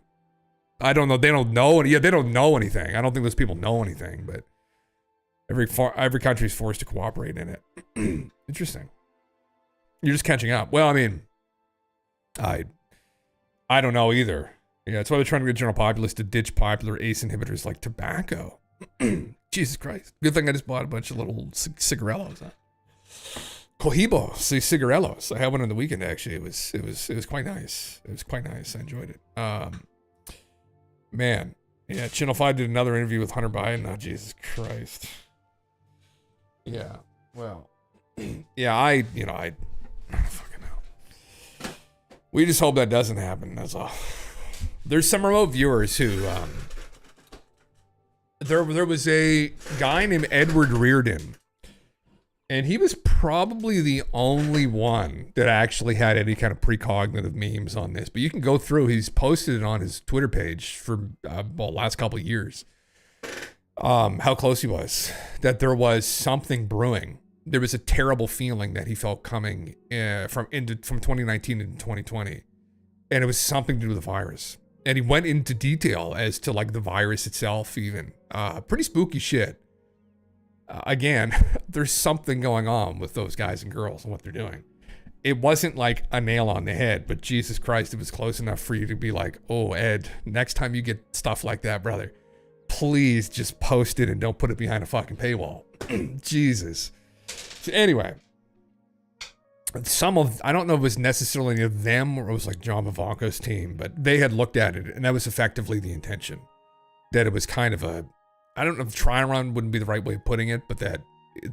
I don't know. They don't know. Yeah, they don't know anything. I don't think those people know anything, but every country is forced to cooperate in it. Interesting. You're just catching up. Well, I mean, I don't know either. Yeah, that's why they're trying to get the general populace to ditch popular ACE inhibitors like tobacco. Jesus Christ. Good thing I just bought a bunch of little cigarellos. Huh? Cohibo, cigarellos. I had one on the weekend, actually. It was quite nice. It was quite nice. I enjoyed it. Man. Yeah, Channel 5 did another interview with Hunter Biden. Oh, Jesus Christ. Yeah, well. Yeah, I don't fucking know. We just hope that doesn't happen. That's all. There's some remote viewers who, there was a guy named Edward Reardon, and he was probably the only one that actually had any kind of precognitive memes on this. But you can go through. He's posted it on his Twitter page for last couple of years. How close he was, that there was something brewing. There was a terrible feeling that he felt coming from 2019 into 2020, and it was something to do with the virus. And he went into detail as to like the virus itself, even pretty spooky shit. Again, there's something going on with those guys and girls and what they're doing. It wasn't like a nail on the head, but Jesus Christ, it was close enough for you to be like, oh, Ed, next time you get stuff like that, brother, please just post it and don't put it behind a fucking paywall. Jesus. So anyway, I don't know if it was necessarily any of them or it was like John Vivanco's team, but they had looked at it and that was effectively the intention. That it was kind of a, I don't know if try run wouldn't be the right way of putting it, but that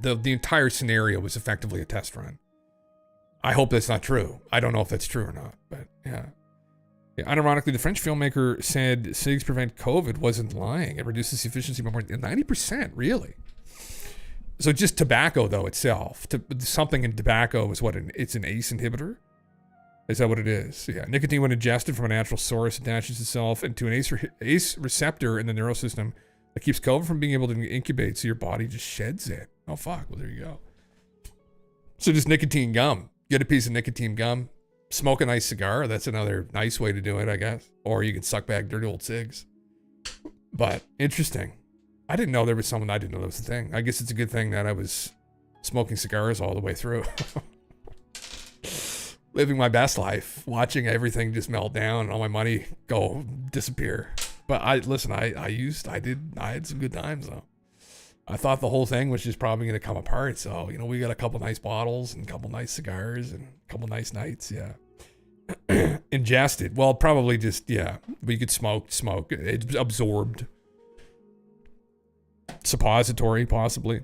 the entire scenario was effectively a test run. I hope that's not true. I don't know if that's true or not, but yeah. Unironically, the French filmmaker said cigs prevent COVID wasn't lying. It reduces the efficiency by more than 90%, really. So just tobacco, though, itself. Something in tobacco is what? It's an ACE inhibitor? Is that what it is? Yeah. Nicotine, when ingested from a natural source, attaches itself into an ACE receptor in the neural system that keeps COVID from being able to incubate, so your body just sheds it. Oh, fuck. Well, there you go. So just nicotine gum. Get a piece of nicotine gum. Smoke a nice cigar. That's another nice way to do it, I guess. Or you can suck back dirty old cigs. But interesting. I didn't know there was someone. I didn't know that was a thing. I guess it's a good thing that I was smoking cigars all the way through. Living my best life, watching everything just melt down and all my money go disappear. But I had some good times though. I thought the whole thing was just probably going to come apart. So, we got a couple nice bottles and a couple nice cigars and a couple nice nights. Yeah. Ingested. Well, probably just, yeah. But you could smoke. It's absorbed. Suppository, possibly.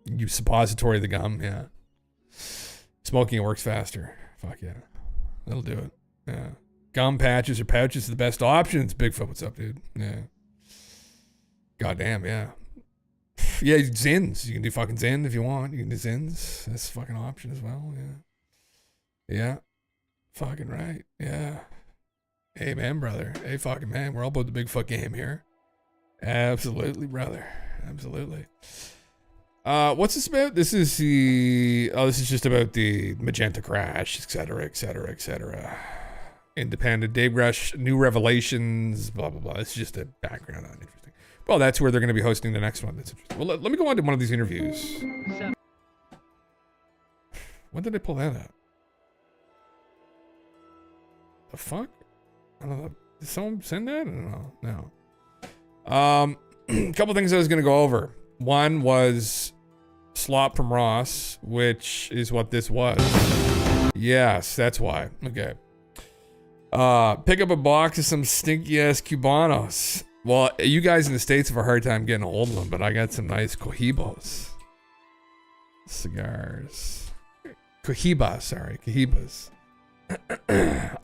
You suppository the gum, yeah. Smoking it works faster. Fuck yeah. That'll do it. Yeah. Gum patches or pouches are the best options. Bigfoot, what's up, dude? Yeah. Goddamn, yeah. Yeah, Zins. You can do fucking Zin if you want. You can do Zins. That's a fucking option as well, yeah. Yeah. Fucking right. Yeah. Hey, man, brother. Hey, fucking man. We're all about the Bigfoot game here. Absolutely, brother. Absolutely. What's this about? This is this is just about the Magenta crash, etc., etc., etc. Independent, Dave Grush, new revelations, blah, blah, blah. It's just a background on interesting. Well, that's where they're going to be hosting the next one. That's interesting. Well, let me go on to one of these interviews. When did they pull that out? The fuck? I don't know. Did someone send that? I don't know. No. A couple things I was going to go over. One was slop from Ross, which is what this was. Yes, that's why. Okay. Pick up a box of some stinky ass Cubanos. Well, you guys in the States have a hard time getting a hold of them, but I got some nice Cohibos. Cigars. Cohibas.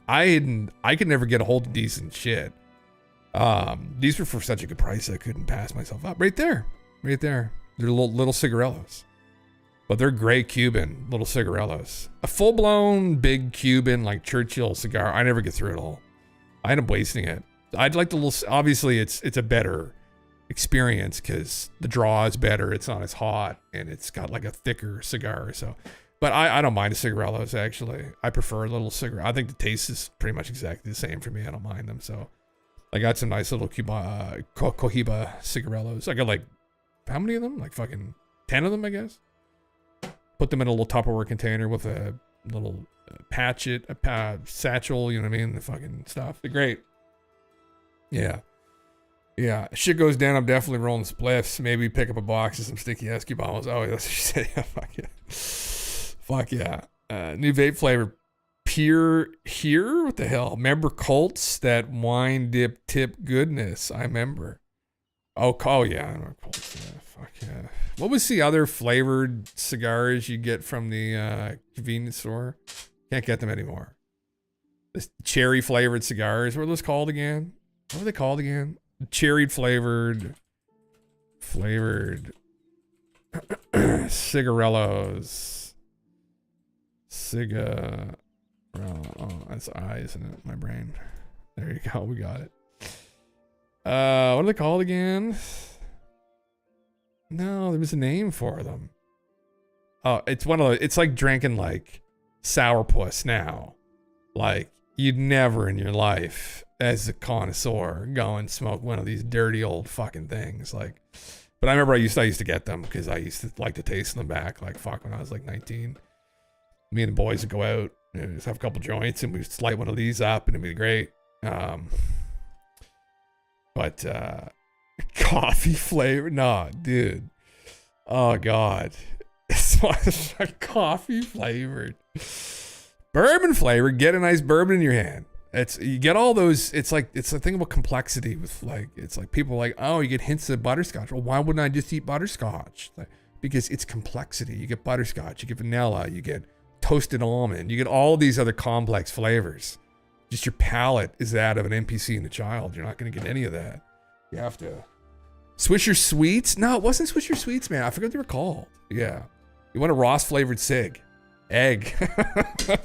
I could never get a hold of decent shit. These were for such a good price I couldn't pass myself up. Right there. They're little cigarellos. But they're gray Cuban little cigarellos. A full-blown big Cuban like Churchill cigar, I never get through it all. I end up wasting it. I'd like the little, obviously it's a better experience because the draw is better, it's not as hot, and it's got like a thicker cigar, so. But I don't mind the cigarellos, actually. I prefer a little cigar. I think the taste is pretty much exactly the same for me. I don't mind them, so. I got some nice little Cohiba cigarellos. I got like, how many of them? Like fucking 10 of them, I guess. Put them in a little Tupperware container with a little satchel, you know what I mean? The fucking stuff. They're great. Yeah. Yeah. Shit goes down. I'm definitely rolling spliffs. Maybe pick up a box of some sticky ass Cubanos. Oh, that's what she said. Yeah, fuck yeah. Fuck yeah. New vape flavor. Pure here? What the hell? Remember Colts? That wine dip tip goodness. I remember. Oh yeah. I remember Colts. Yeah, fuck yeah. What was the other flavored cigars you get from the convenience store? Can't get them anymore. This cherry flavored cigars. What are those called again? What are they called again? Cherry flavored cigarellos. Oh, that's I, isn't it? My brain. There you go. We got it. What are they called again? No, there was a name for them. Oh, it's one of those. It's like drinking like sourpuss now. Like you'd never in your life, as a connoisseur, go and smoke one of these dirty old fucking things. Like, but I remember I used to get them because I used to like to taste them back. Like fuck, when I was like 19, me and the boys would go out and just have a couple joints and we'd just light one of these up and it'd be great. But coffee flavor, nah, dude. Oh god, it's like coffee flavored, bourbon flavored. Get a nice bourbon in your hand. It's you get all those. It's like it's the thing about complexity with like it's like people are like, oh, you get hints of butterscotch. Well, why wouldn't I just eat butterscotch? Like, because it's complexity. You get butterscotch, you get vanilla, you get toasted almond, you get all these other complex flavors. Just your palate is that of an NPC and a child. You're not going to get any of that. You have to. Swisher Sweets? No, it wasn't Swisher Sweets, man. I forgot what they were called. Yeah. You want a Ross flavored cig. Egg.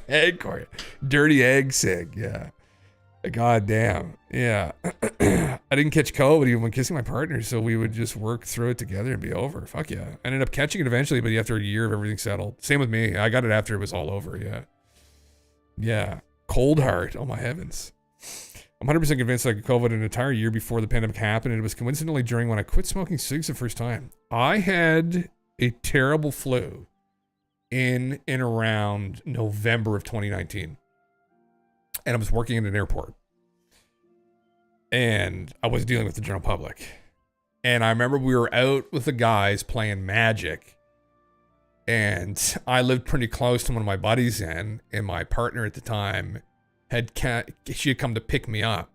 Egg, Corey. Dirty egg cig. Yeah. God damn. Yeah. I didn't catch COVID even when kissing my partner, so we would just work through it together and be over. Fuck yeah. I ended up catching it eventually, but after a year of everything settled. Same with me. I got it after it was all over. Yeah. Yeah. Cold heart. Oh my heavens. I'm 100% convinced I got COVID an entire year before the pandemic happened, and it was coincidentally during when I quit smoking cigs the first time. I had a terrible flu in and around November of 2019. And I was working in an airport. And I was dealing with the general public. And I remember we were out with the guys playing Magic. And I lived pretty close to one of my buddies and my partner at the time she had come to pick me up.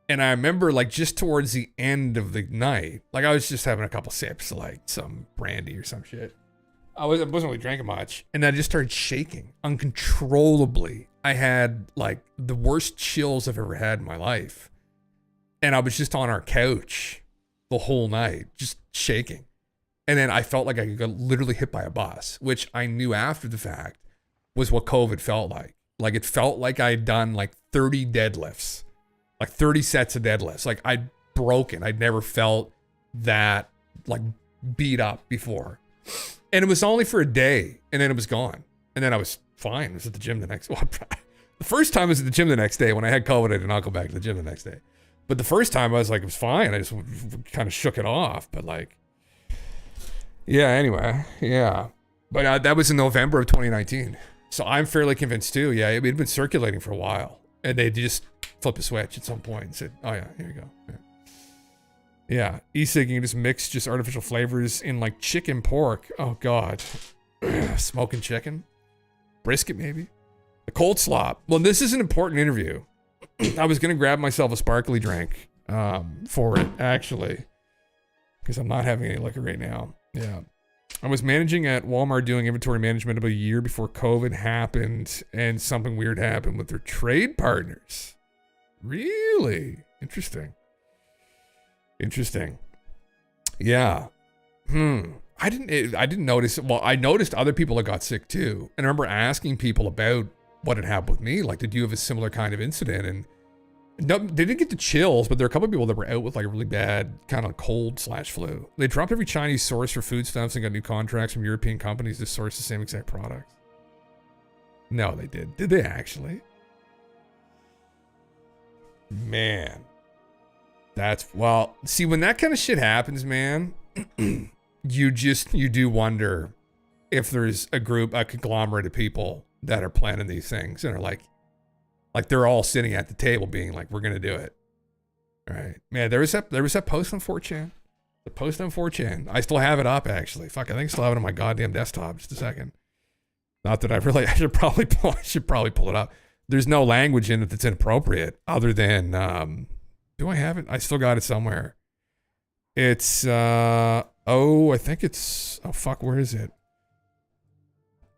And I remember like just towards the end of the night, like I was just having a couple sips of like some brandy or some shit. I wasn't really drinking much. And I just started shaking uncontrollably. I had like the worst chills I've ever had in my life. And I was just on our couch the whole night, just shaking. And then I felt like I got literally hit by a bus, which I knew after the fact was what COVID felt like. Like it felt like I'd done like 30 deadlifts, like 30 sets of deadlifts. Like I'd broken. I'd never felt that like beat up before. And it was only for a day and then it was gone. And then I was fine. I was at the gym the next, well, the first time I was at the gym the next day. When I had COVID, I did not go back to the gym the next day. But the first time I was like, it was fine. I just kind of shook it off. But like, yeah, anyway, yeah. But that was in November of 2019. So I'm fairly convinced too. Yeah, it had been circulating for a while. And they just flip a switch at some point and said, oh yeah, here you go. Yeah, e-cig, you can just mix just artificial flavors in like chicken, pork. Oh God. Smoking chicken. Brisket maybe. A cold slop. Well, this is an important interview. I was going to grab myself a sparkly drink for it, actually. Because I'm not having any liquor right now. Yeah. I was managing at Walmart doing inventory management about a year before COVID happened and something weird happened with their trade partners. Really? Interesting. Interesting. Yeah. I didn't notice. Well, I noticed other people that got sick too. And I remember asking people about what had happened with me. Like, did you have a similar kind of incident? And no, they didn't get the chills, but there are a couple of people that were out with like a really bad kind of cold/flu. They dropped every Chinese source for foodstuffs and got new contracts from European companies to source the same exact products. No, they did. Did they actually? Man. Well, see, when that kind of shit happens, man, you do wonder if there's a conglomerate of people that are planning these things and are like they're all sitting at the table being like, we're going to do it. All right. Man, there was that post on 4chan. The post on 4chan. I still have it up, actually. Fuck, I think I still have it on my goddamn desktop. Just a second. Not that I should probably pull it up. There's no language in it that's inappropriate other than, do I have it? I still got it somewhere. It's, I think it's, where is it?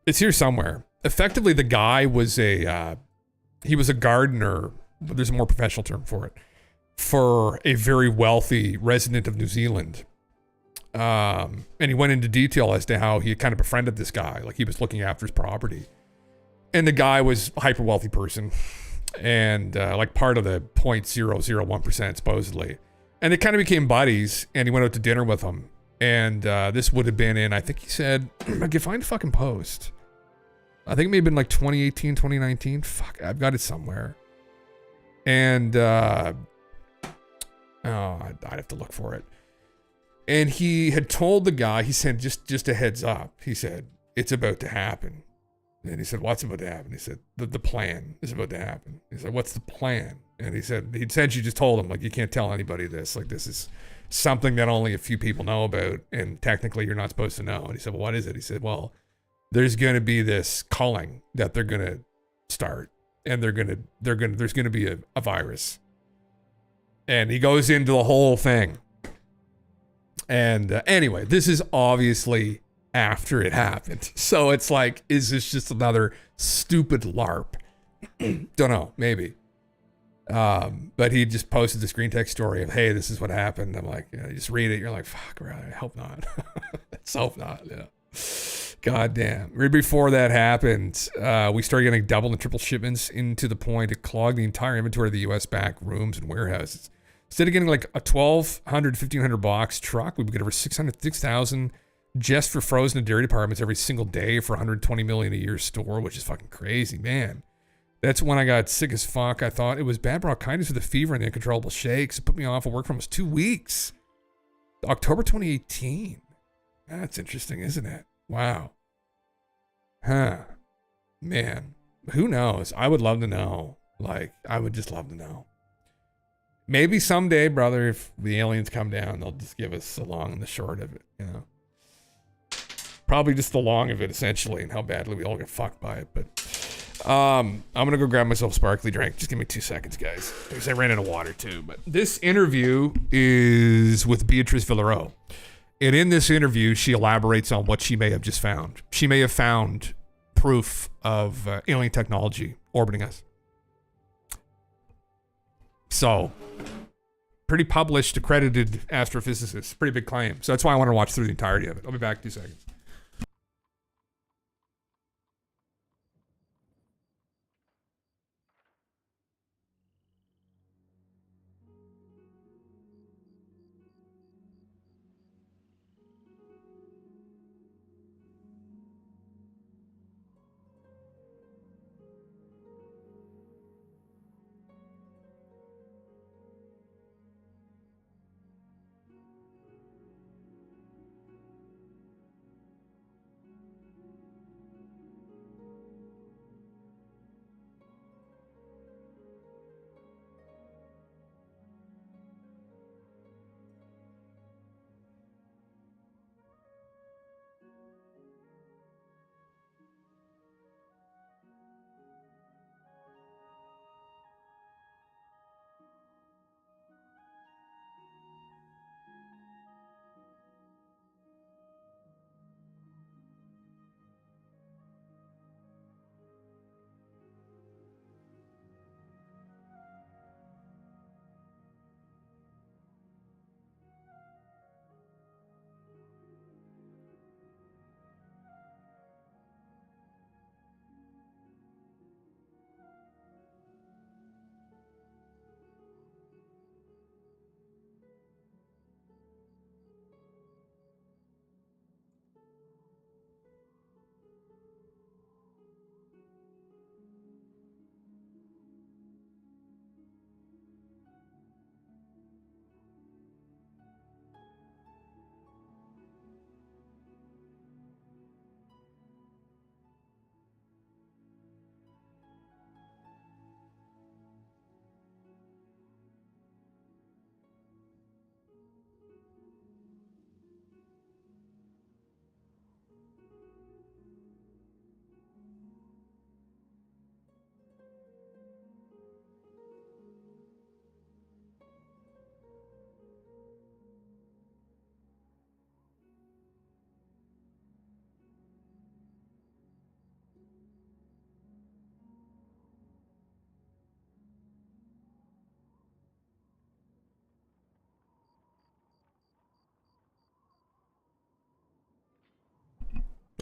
It's here somewhere. Effectively, the guy was a he was a gardener, but there's a more professional term for it, for a very wealthy resident of New Zealand. And he went into detail as to how he had kind of befriended this guy, like he was looking after his property. And the guy was a hyper wealthy person and like part of the 0.001% supposedly. And they kind of became buddies, and he went out to dinner with him. And this would have been in, I think he said, I can find a fucking post. I think it may have been like 2018, 2019. Fuck, I've got it somewhere. And I'd have to look for it. And he had told the guy, he said, just a heads up. He said, it's about to happen. And he said, what's about to happen? He said, the plan is about to happen. He said, what's the plan? And he said, he'd essentially just told him, like, you can't tell anybody this. Like, this is something that only a few people know about, and technically you're not supposed to know. And he said, well, what is it? He said, well, there's going to be this culling that they're going to start, and there's going to be a virus. And he goes into the whole thing. And anyway, this is obviously after it happened. So it's like, is this just another stupid LARP? Don't know, maybe. But he just posted the screen text story of, hey, this is what happened. I'm like, you just read it. You're like, fuck, I hope not. Let's hope not. Yeah. God damn. Right before that happened, we started getting double and triple shipments into the point it clogged the entire inventory of the U.S. back rooms and warehouses. Instead of getting like a 1,200, 1,500 box truck, we would get over 6,000 just for frozen and dairy departments every single day for 120 million a year store, which is fucking crazy, man. That's when I got sick as fuck. I thought it was bad bronchitis with a fever and the uncontrollable shakes. It put me off of work for almost 2 weeks. October 2018. That's interesting, isn't it? Wow. Huh. Man, who knows? I would love to know. Like, I would just love to know. Maybe someday, brother, if the aliens come down, they'll just give us the long and the short of it, you know? Probably just the long of it, essentially, and how badly we all get fucked by it. But I'm going to go grab myself a sparkly drink. Just give me 2 seconds, guys. Because I ran out of water, too. But this interview is with Beatrice Villarreau. And in this interview, she elaborates on what she may have just found. She may have found proof of alien technology orbiting us. So, pretty published, accredited astrophysicist. Pretty big claim. So that's why I want to watch through the entirety of it. I'll be back in 2 seconds.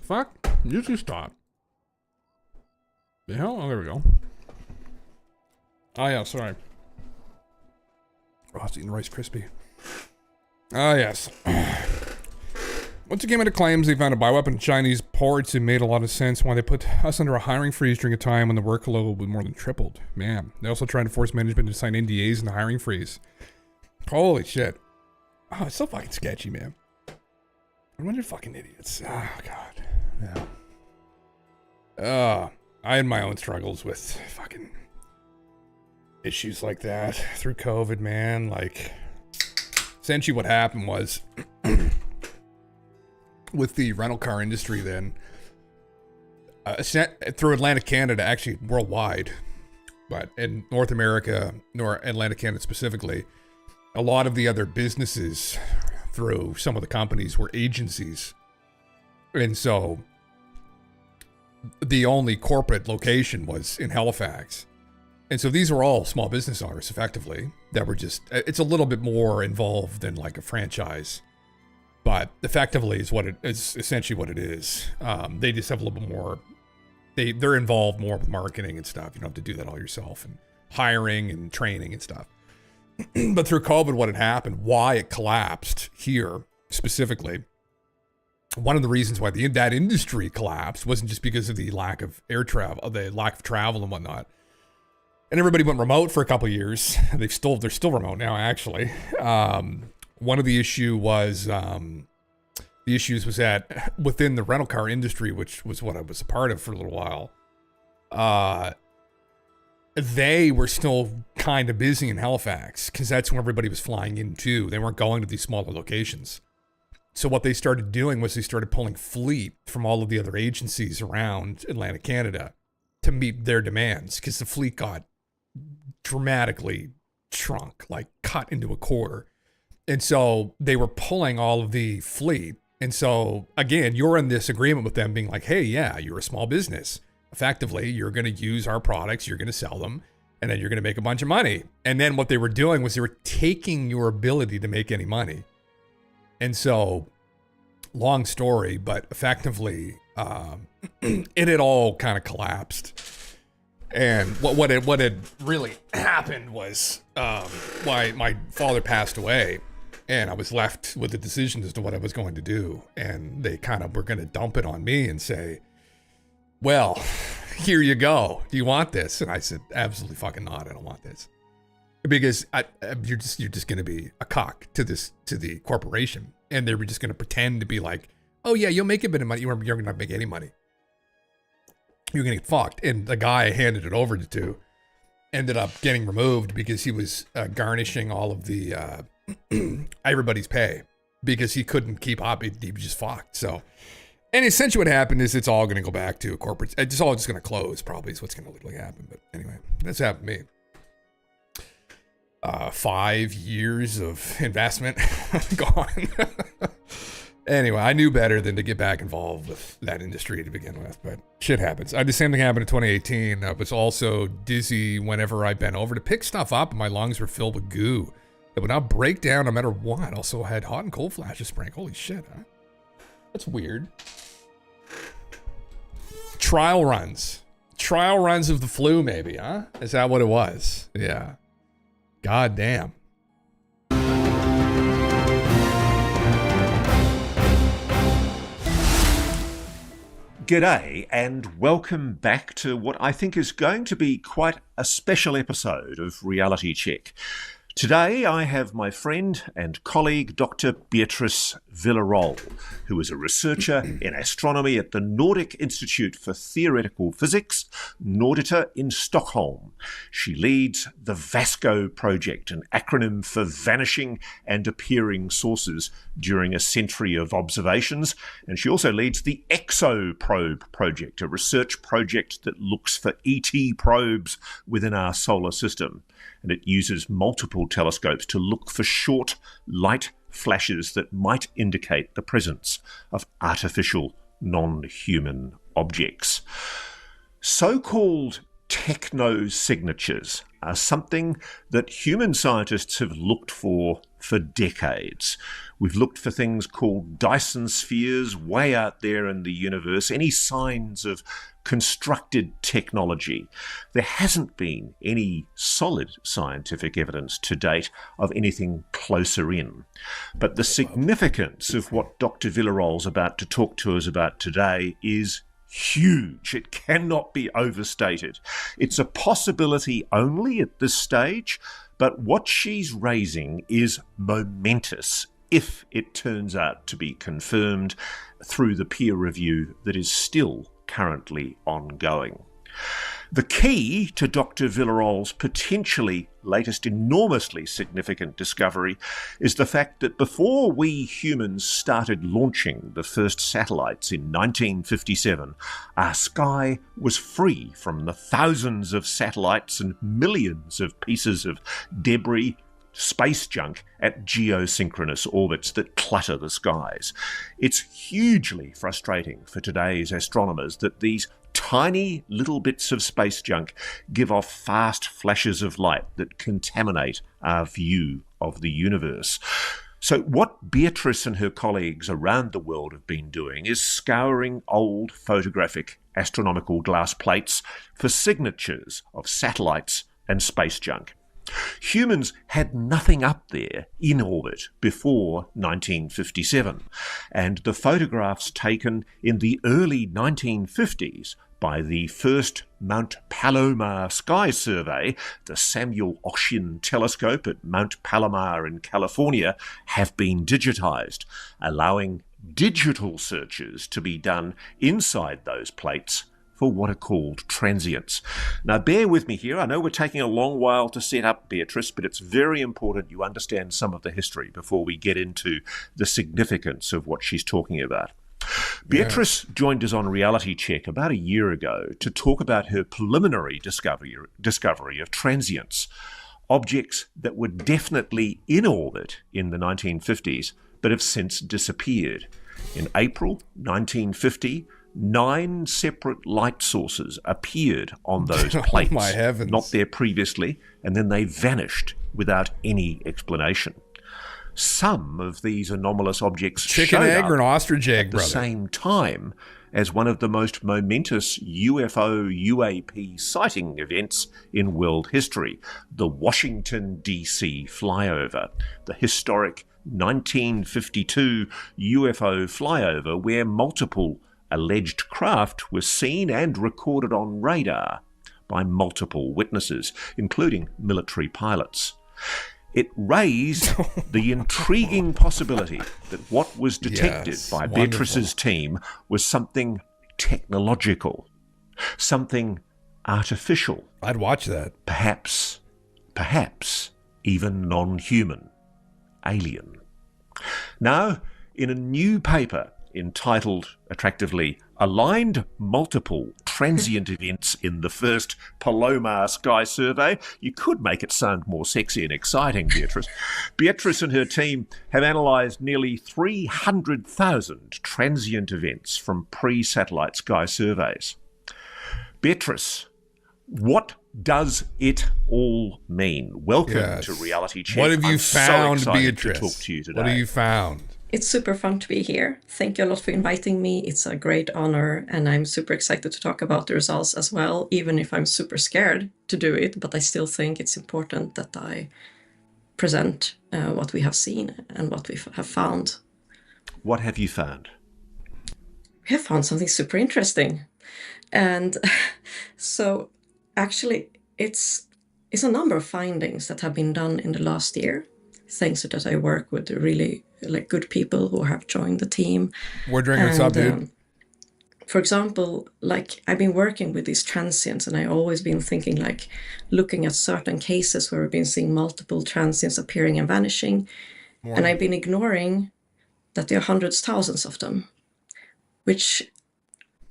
fuck? You just stop. The hell? Oh, there we go. Oh, yeah, sorry. Oh, I was eating Rice Krispie. Ah, yes. Once it came into claims they found a bioweapon in Chinese ports, it made a lot of sense why they put us under a hiring freeze during a time when the workload was more than tripled. Man, they also tried to force management to sign NDAs in the hiring freeze. Holy shit. Oh, it's so fucking sketchy, man. I wonder fucking idiots. Oh, God. Yeah. I had my own struggles with fucking issues like that through COVID, man. Like, essentially what happened was with the rental car industry then, through Atlantic Canada, actually worldwide, but in North America, nor Atlantic Canada specifically, a lot of the other businesses through some of the companies were agencies. And so the only corporate location was in Halifax. And so these were all small business owners, effectively, that were just, it's a little bit more involved than like a franchise. But effectively is what it is, essentially what it is. They just have a little bit more, they're involved more with marketing and stuff. You don't have to do that all yourself, and hiring and training and stuff. But through COVID, what had happened, why it collapsed here specifically, one of the reasons why that industry collapsed wasn't just because of the lack of air travel, the lack of travel and whatnot. And everybody went remote for a couple of years. They're still remote now, actually. One of the issues was that within the rental car industry, which was what I was a part of for a little while, they were still kind of busy in Halifax because that's where everybody was flying into. They weren't going to these smaller locations. So what they started doing was they started pulling fleet from all of the other agencies around Atlantic Canada to meet their demands, because the fleet got dramatically shrunk, like cut into a quarter. And so they were pulling all of the fleet. And so, again, you're in this agreement with them being like, hey, yeah, you're a small business. Effectively, you're going to use our products, you're going to sell them, and then you're going to make a bunch of money. And then what they were doing was they were taking your ability to make any money. And so, long story, but effectively, it had all kind of collapsed. And what had really happened was why my father passed away, and I was left with the decision as to what I was going to do. And they kind of were going to dump it on me and say, well, here you go. Do you want this? And I said, absolutely fucking not. I don't want this. Because you're just going to be a cock to the corporation. And they were just going to pretend to be like, oh yeah, you'll make a bit of money. You're going to make any money. You're going to get fucked. And the guy I handed it over to ended up getting removed because he was garnishing all of the everybody's pay because he couldn't keep up. He was just fucked. So, and essentially what happened is it's all going to go back to a corporate. It's all just going to close probably is what's going to literally happen. But anyway, that's happened to me. 5 years of investment gone. Anyway, I knew better than to get back involved with that industry to begin with, but shit happens. The same thing happened in 2018. I was also dizzy whenever I bent over to pick stuff up, and my lungs were filled with goo. It would not break down no matter what. Also had hot and cold flashes spraying. Holy shit, huh? That's weird. Trial runs. Trial runs of the flu, maybe, huh? Is that what it was? Yeah. God damn. G'day and welcome back to what I think is going to be quite a special episode of Reality Check. Today I have my friend and colleague Dr. Beatrice Villarol, who is a researcher in astronomy at the Nordic Institute for Theoretical Physics, Nordita in Stockholm. She leads the VASCO project, an acronym for Vanishing and Appearing Sources during a century of observations, and she also leads the ExoProbe project, a research project that looks for ET probes within our solar system. And it uses multiple telescopes to look for short light flashes that might indicate the presence of artificial non-human objects. So-called techno-signatures are something that human scientists have looked for decades. We've looked for things called Dyson spheres way out there in the universe, any signs of constructed technology. There hasn't been any solid scientific evidence to date of anything closer in. But the significance of what Dr. Villarol's about to talk to us about today is huge. It cannot be overstated. It's a possibility only at this stage, but what she's raising is momentous if it turns out to be confirmed through the peer review that is still currently ongoing. The key to Dr. Villarol's potentially latest enormously significant discovery is the fact that before we humans started launching the first satellites in 1957, our sky was free from the thousands of satellites and millions of pieces of debris, space junk at geosynchronous orbits that clutter the skies. It's hugely frustrating for today's astronomers that these tiny little bits of space junk give off fast flashes of light that contaminate our view of the universe. So what Beatrice and her colleagues around the world have been doing is scouring old photographic astronomical glass plates for signatures of satellites and space junk. Humans had nothing up there in orbit before 1957, and the photographs taken in the early 1950s by the first Mount Palomar Sky Survey, the Samuel Oschin telescope at Mount Palomar in California, have been digitized, allowing digital searches to be done inside those plates for what are called transients. Now, bear with me here. I know we're taking a long while to set up, Beatrice, but it's very important you understand some of the history before we get into the significance of what she's talking about. Beatrice joined us on Reality Check about a year ago to talk about her preliminary discovery of transients, objects that were definitely in orbit in the 1950s, but have since disappeared. In April 1950, 9 separate light sources appeared on those plates, Oh my heavens. not there previously, and then they vanished without any explanation. Some of these anomalous objects Chicken showed egg up or an ostrich egg, at the brother? same time as one of the most momentous UFO UAP sighting events in world history, the Washington, D.C. flyover, the historic 1952 UFO flyover where multiple alleged craft were seen and recorded on radar by multiple witnesses, including military pilots. It raised the intriguing possibility that what was detected by Beatrice's team was something technological, something artificial. I'd watch that. Perhaps even non-human, alien. Now, in a new paper entitled, attractively, Aligned Multiple Transient Events in the First Palomar Sky Survey. You could make it sound more sexy and exciting, Beatrice. Beatrice and her team have analysed nearly 300,000 transient events from pre-satellite sky surveys. Beatrice, what does it all mean? Welcome to Reality Check. What have you found, so excited Beatrice? to talk to you today. What have you found? It's super fun to be here. Thank you a lot for inviting me. It's a great honor, and I'm super excited to talk about the results as well, even if I'm super scared to do it. But I still think it's important that I present what we have seen and what we have found. What have you found? We have found something super interesting. And so actually, it's a number of findings that have been done in the last year, thanks to that I work with really good people who have joined the team. Wardringer, what's up, dude? For example, I've been working with these transients, and I've always been thinking, looking at certain cases where we've been seeing multiple transients appearing and vanishing. And I've been ignoring that there are hundreds, thousands of them, which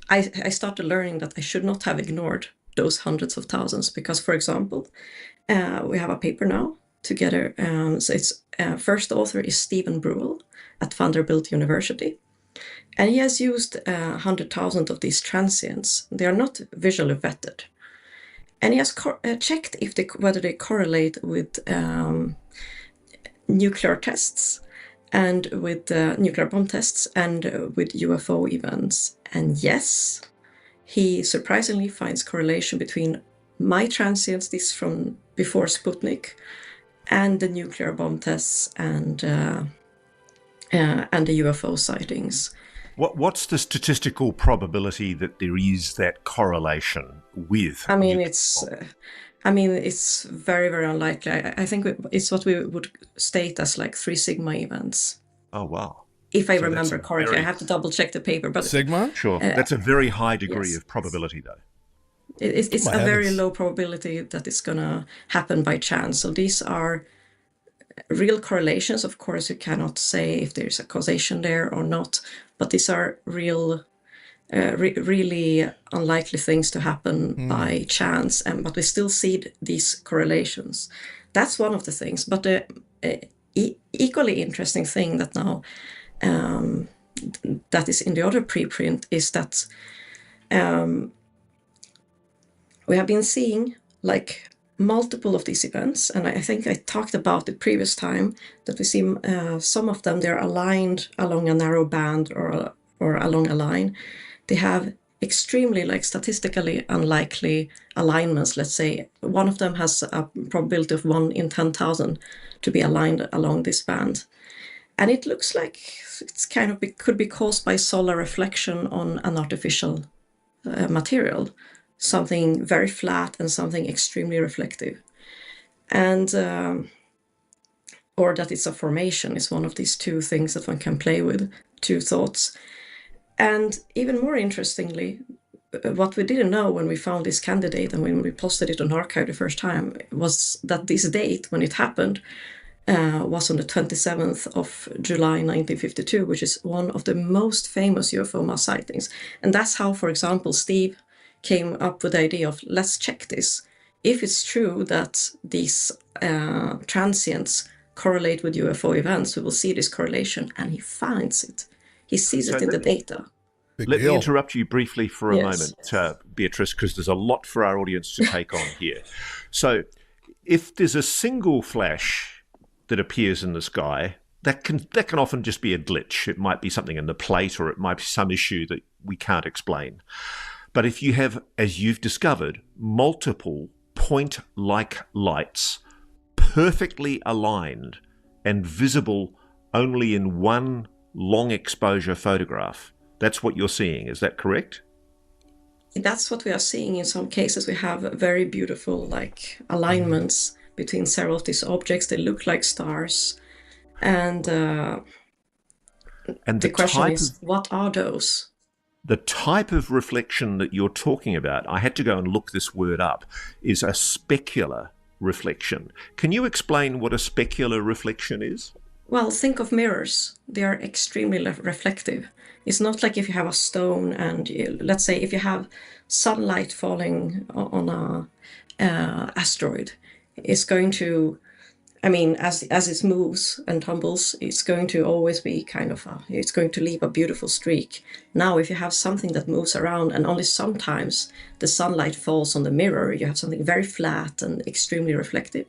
I started learning that I should not have ignored those hundreds of thousands, because, for example, we have a paper now together. So it's first author is Stephen Brule at Vanderbilt University, and he has used 100,000 of these transients. They are not visually vetted, and he has checked if whether they correlate with nuclear tests and with nuclear bomb tests and with UFO events. And yes, he surprisingly finds correlation between my transients, this from before Sputnik, and the nuclear bomb tests and the UFO sightings. What's the statistical probability that there is that correlation with? I mean, it's very, very unlikely. I think it's what we would state as like 3 sigma events. Oh, wow. If I remember correctly, I have to double check the paper. But sigma? Sure. That's a very high degree yes. of probability, though. It's a very low probability that it's going to happen by chance. So these are real correlations. Of course, you cannot say if there's a causation there or not, but these are real, really unlikely things to happen by chance. But we still see these correlations. That's one of the things. But the equally interesting thing that now that is in the other preprint is that we have been seeing like multiple of these events, and I think I talked about the previous time that we see some of them, they're aligned along a narrow band or along a line. They have extremely like statistically unlikely alignments. Let's say one of them has a probability of 1 in 10,000 to be aligned along this band. And it looks like it's kind of could be caused by solar reflection on an artificial material. Something very flat and something extremely reflective. And, or that it's a formation is one of these two things that one can play with, two thoughts. And even more interestingly, what we didn't know when we found this candidate and when we posted it on arXiv the first time was that this date, when it happened, was on the 27th of July 1952, which is one of the most famous UFO mass sightings. And that's how, for example, Steve came up with the idea of let's check this. If it's true that these transients correlate with UFO events, we will see this correlation, and he finds it. He sees it in the data. Let me interrupt you briefly for a moment, Beatrice, because there's a lot for our audience to take on here. So if there's a single flash that appears in the sky, that can often just be a glitch. It might be something in the plate, or it might be some issue that we can't explain. But if you have, as you've discovered, multiple point-like lights perfectly aligned and visible only in one long exposure photograph, that's what you're seeing. Is that correct? That's what we are seeing in some cases. We have very beautiful like alignments between several of these objects. They look like stars. And the question is, what are those? The type of reflection that you're talking about, I had to go and look this word up, is a specular reflection. Can you explain what a specular reflection is? Well, think of mirrors. They are extremely reflective. It's not like if you have a stone and let's say if you have sunlight falling on a asteroid, it's going to, I mean, as it moves and tumbles, it's going to always be kind of it's going to leave a beautiful streak. Now, if you have something that moves around and only sometimes the sunlight falls on the mirror, you have something very flat and extremely reflective,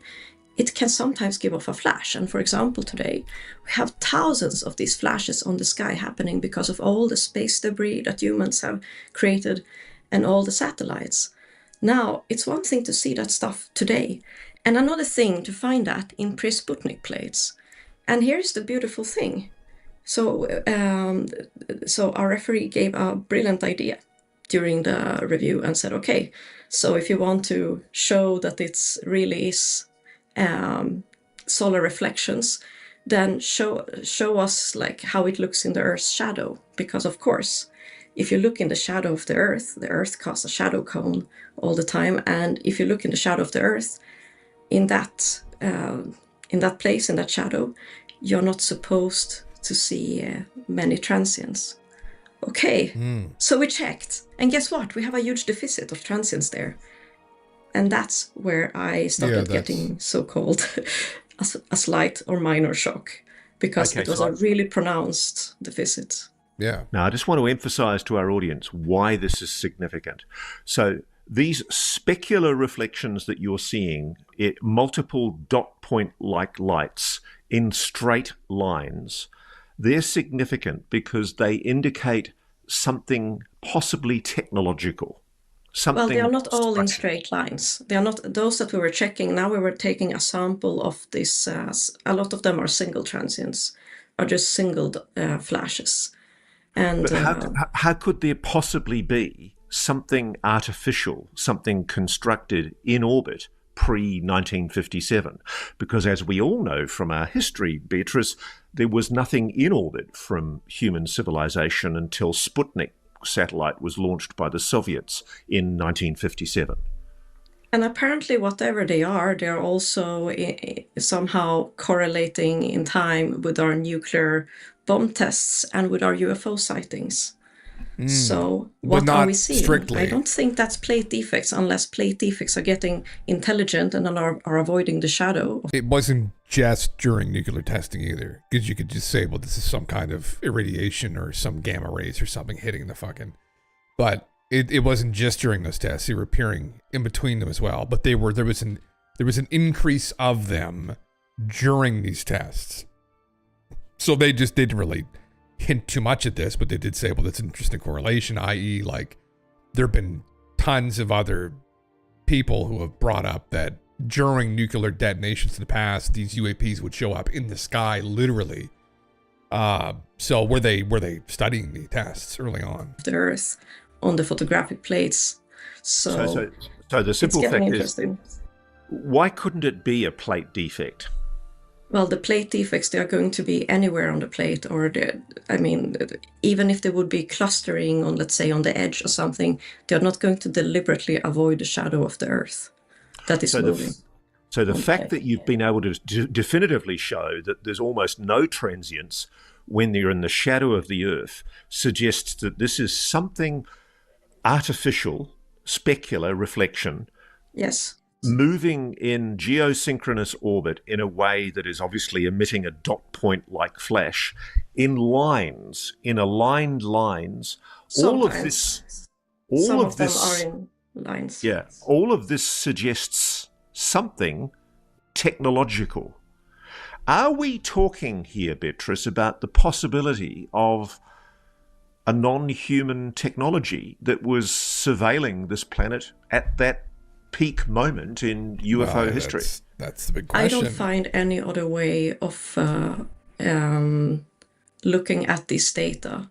it can sometimes give off a flash. And for example, today, we have thousands of these flashes on the sky happening because of all the space debris that humans have created and all the satellites. Now, it's one thing to see that stuff today, and another thing to find that in pre-Sputnik plates. And here's the beautiful thing. So our referee gave a brilliant idea during the review and said, okay, so if you want to show that it's really is solar reflections, then show us like how it looks in the Earth's shadow. Because of course, if you look in the shadow of the Earth casts a shadow cone all the time. And if you look in the shadow of the Earth, in that place, in that shadow, you're not supposed to see many transients. Okay, so we checked, and guess what? We have a huge deficit of transients there. And that's where I started getting so-called a slight or minor shock, because it was a really pronounced deficit. Yeah. Now, I just want to emphasize to our audience why this is significant. So these specular reflections that you're seeing, multiple dot point-like lights in straight lines, they're significant because they indicate something possibly technological. Well, they are not all in structural. straight lines. They are not those that we were checking. Now we were taking a sample of this. A lot of them are single transients, are just single flashes. And But how could there possibly be something artificial, something constructed in orbit pre-1957? Because as we all know from our history, Beatrice, there was nothing in orbit from human civilization until Sputnik satellite was launched by the Soviets in 1957. And apparently, whatever they are, they're also somehow correlating in time with our nuclear bomb tests and with our UFO sightings. So what are we seeing? Strictly. I don't think that's plate defects, unless plate defects are getting intelligent and are avoiding the shadow. It wasn't just during nuclear testing either, because you could just say, well, this is some kind of irradiation or some gamma rays or something hitting the fucking. But it wasn't just during those tests; they were appearing in between them as well. But there was an increase of them during these tests. So they just didn't really hint too much at this, but they did say, well, that's an interesting correlation, i.e. like there have been tons of other people who have brought up that during nuclear detonations in the past, these UAPs would show up in the sky literally. So were they studying the tests early on? The Earth on the photographic plates. So the simple it's getting fact is, interesting. why couldn't it be a plate defect? Well, the plate defects, they are going to be anywhere on the plate, or even if they would be clustering on, let's say, on the edge or something, they're not going to deliberately avoid the shadow of the Earth that is moving. So the fact that you've been able to definitively show that there's almost no transience when they're in the shadow of the Earth suggests that this is something artificial, specular reflection. Yes. Moving in geosynchronous orbit in a way that is obviously emitting a dot point-like flash in lines, in aligned lines. Sometimes. Some of them are in lines. Yeah, all of this suggests something technological. Are we talking here, Beatrice, about the possibility of a non-human technology that was surveilling this planet at that peak moment in UFO history? That's the big question. I don't find any other way of looking at this data.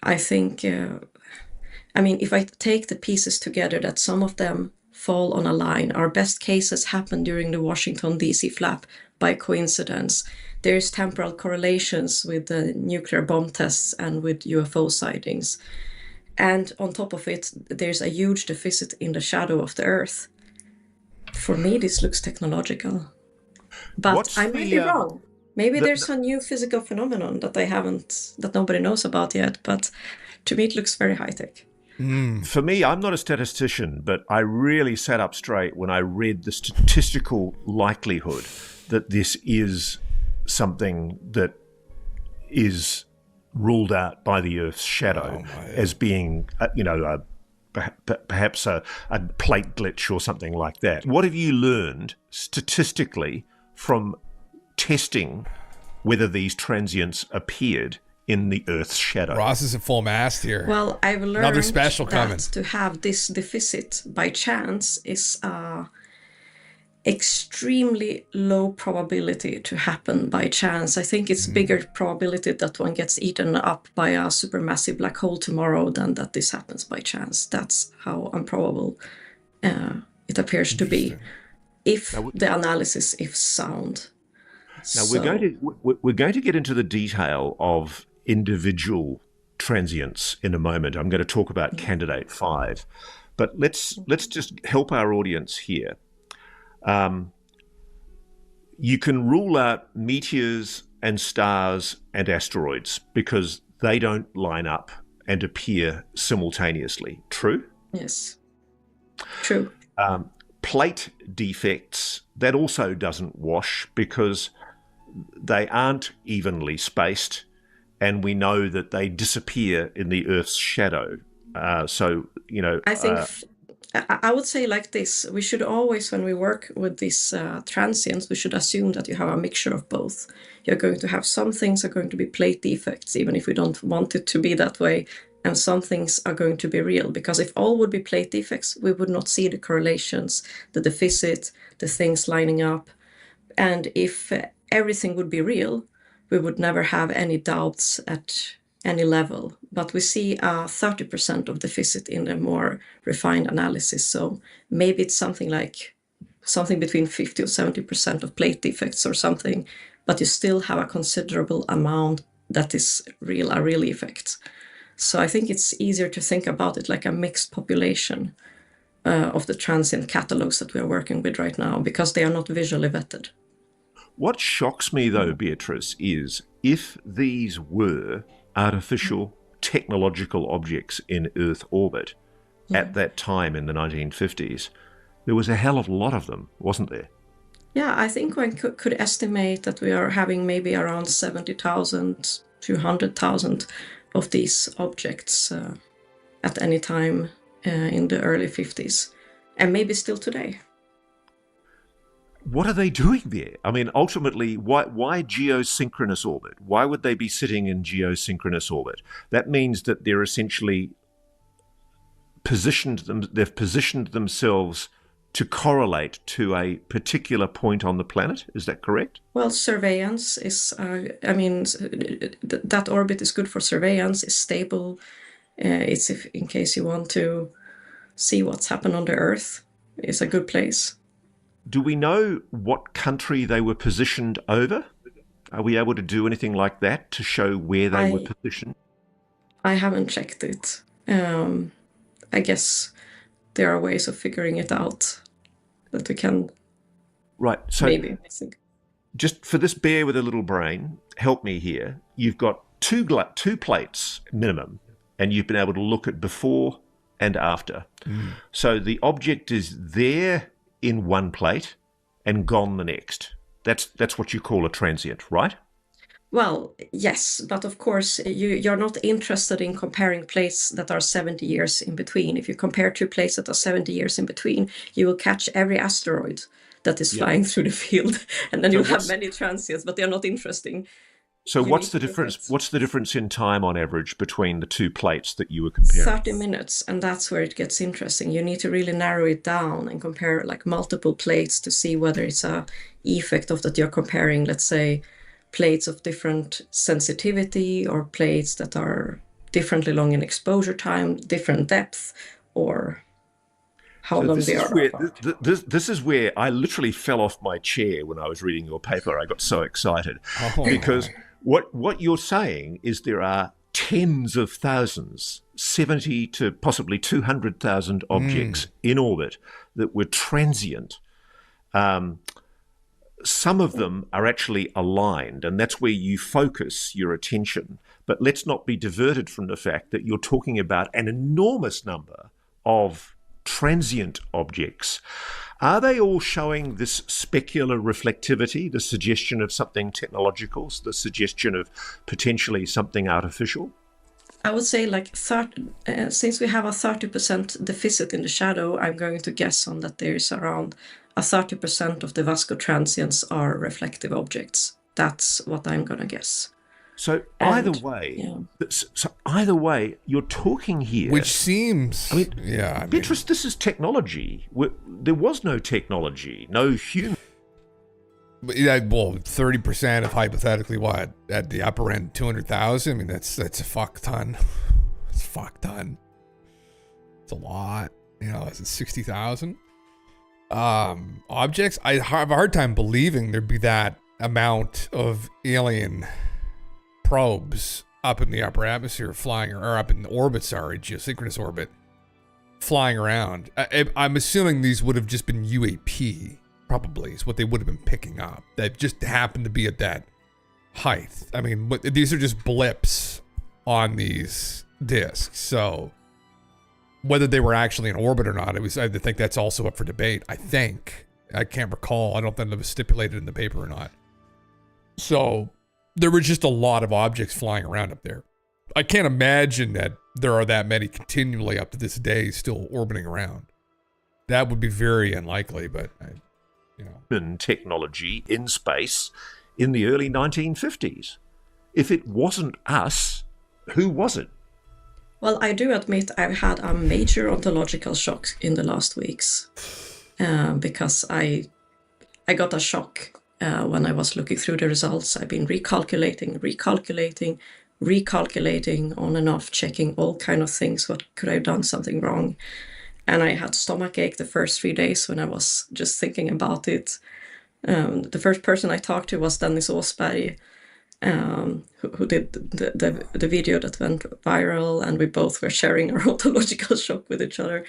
I think, if I take the pieces together, that some of them fall on a line. Our best cases happen during the Washington, D.C. flap by coincidence. There's temporal correlations with the nuclear bomb tests and with UFO sightings. And on top of it, there's a huge deficit in the shadow of the Earth. For me, this looks technological. But I might be wrong. Maybe there's a new physical phenomenon that nobody knows about yet. But to me, it looks very high-tech. For me, I'm not a statistician, but I really sat up straight when I read the statistical likelihood that this is something that is ruled out by the Earth's shadow as being, perhaps a plate glitch or something like that. What have you learned statistically from testing whether these transients appeared in the Earth's shadow? Ross is at full mast here. Well, I've learned another special that coming. To have this deficit by chance is extremely low probability to happen by chance. I think it's bigger probability that one gets eaten up by a supermassive black hole tomorrow than that this happens by chance. That's how improbable it appears to be, if the analysis is sound. Now we're going to get into the detail of individual transients in a moment. I'm going to talk about Candidate 5, but let's just help our audience here. You can rule out meteors and stars and asteroids because they don't line up and appear simultaneously. True? Yes. True. Plate defects, that also doesn't wash because they aren't evenly spaced, and we know that they disappear in the Earth's shadow. I I would say like this, we should always, when we work with these transients, we should assume that you have a mixture of both. You're going to have some things are going to be plate defects, even if we don't want it to be that way, and some things are going to be real, because if all would be plate defects, we would not see the correlations, the deficit, the things lining up. And if everything would be real, we would never have any doubts at any level. But we see a 30% of deficit in a more refined analysis. So maybe it's something between 50 or 70% of plate defects or something, but you still have a considerable amount that is a real effect. So I think it's easier to think about it like a mixed population of the transient catalogs that we are working with right now, because they are not visually vetted. What shocks me, though, Beatrice, is if these were artificial technological objects in Earth orbit at that time in the 1950s, there was a hell of a lot of them, wasn't there? Yeah, I think one could estimate that we are having maybe around 70,000 to 100,000 of these objects at any time in the early 50s, and maybe still today. What are they doing there? I mean, ultimately, why geosynchronous orbit? Why would they be sitting in geosynchronous orbit? That means that they're essentially they've positioned themselves to correlate to a particular point on the planet. Is that correct? Well, surveillance is, that orbit is good for surveillance, it's stable. It's in case you want to see what's happened on the Earth, it's a good place. Do we know what country they were positioned over? Are we able to do anything like that to show where they were positioned? I haven't checked it. I guess there are ways of figuring it out that we can. Right. So maybe. Just for this bear with a little brain, help me here. You've got two plates minimum, and you've been able to look at before and after. So the object is there in one plate and gone the next. That's what you call a transient, right? Well, yes, but of course you're not interested in comparing plates that are 70 years in between. If you compare two plates that are 70 years in between, you will catch every asteroid that is flying through the field, and then you'll have many transients, but they're not interesting. So what's the difference? What's the difference in time on average between the two plates that you were comparing? 30 minutes, and that's where it gets interesting. You need to really narrow it down and compare like multiple plates to see whether it's a effect of that you're comparing, let's say, plates of different sensitivity or plates that are differently long in exposure time, different depth, or how long they are apart. This is where I literally fell off my chair when I was reading your paper. I got so excited because what you're saying is there are tens of thousands, 70 to possibly 200,000 objects in orbit that were transient. Some of them are actually aligned, and that's where you focus your attention. But let's not be diverted from the fact that you're talking about an enormous number of transient objects. Are they all showing this specular reflectivity, the suggestion of something technological, the suggestion of potentially something artificial? I would say like since we have a 30% deficit in the shadow, I'm going to guess on that there's around a 30% of the Vasco transients are reflective objects. That's what I'm going to guess. So either way, you're talking here, which seems, Beatrice, this is technology. There was no technology, no human. Yeah, well, 30% of hypothetically what at the upper end 200,000. I mean, that's a fuck ton. It's a fuck ton. It's a lot. Is it 60,000 objects? I have a hard time believing there'd be that amount of alien probes up in the upper atmosphere flying, or up in the orbit, geosynchronous orbit, flying around. I'm assuming these would have just been UAP, probably, is what they would have been picking up. That just happened to be at that height. I mean, these are just blips on these disks. So whether they were actually in orbit or not, I think that's also up for debate. I can't recall. I don't think it was stipulated in the paper or not. So there were just a lot of objects flying around up there. I can't imagine that there are that many continually up to this day still orbiting around. that would be very unlikely, but human technology in space in the early 1950s. If it wasn't us, who was it? Well, I do admit I've had a major ontological shock in the last weeks because I got a shock when I was looking through the results. I've been recalculating on and off, checking all kind of things. What could I have done something wrong? And I had stomachache the first 3 days when I was just thinking about it. The first person I talked to was Dennis Åsberg, who did the video that went viral, and we both were sharing our ontological shock with each other.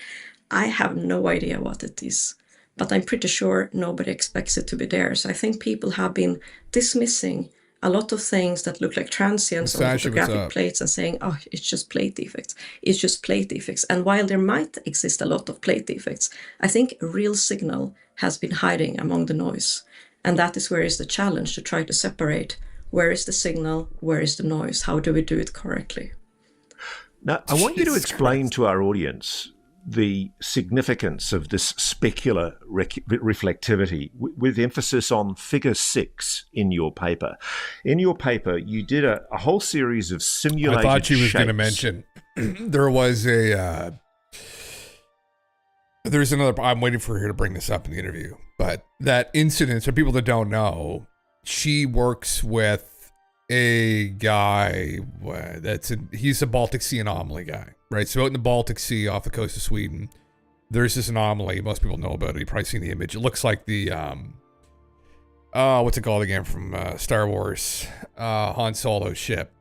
I have no idea what it is, but I'm pretty sure nobody expects it to be there. So I think people have been dismissing a lot of things that look like transients on photographic plates and saying, oh, it's just plate defects. It's just plate defects. And while there might exist a lot of plate defects, I think a real signal has been hiding among the noise. And that is where is the challenge, to try to separate where is the signal, where is the noise, how do we do it correctly? Now, I want you to explain to our audience the significance of this specular reflectivity, with emphasis on figure 6 in your paper. In your paper, you did a whole series of simulated I thought she was going to shapes. mention there was there's another, I'm waiting for her to bring this up in the interview, but that incident, so people that don't know, she works with a guy he's a Baltic Sea anomaly guy, right? So out in the Baltic Sea off the coast of Sweden, there's this anomaly. Most people know about it. You've probably seen the image. It looks like the what's it called again from Star Wars? Han Solo's ship.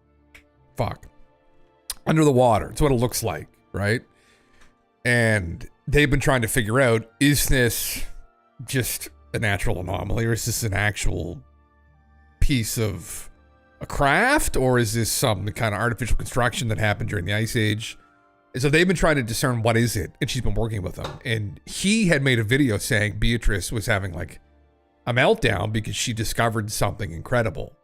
Under the water. It's what it looks like, right? And they've been trying to figure out, is this just a natural anomaly, or is this an actual piece of a craft, or is this some kind of artificial construction that happened during the Ice Age? And so they've been trying to discern what is it, and she's been working with them. And he had made a video saying Beatrice was having like a meltdown because she discovered something incredible.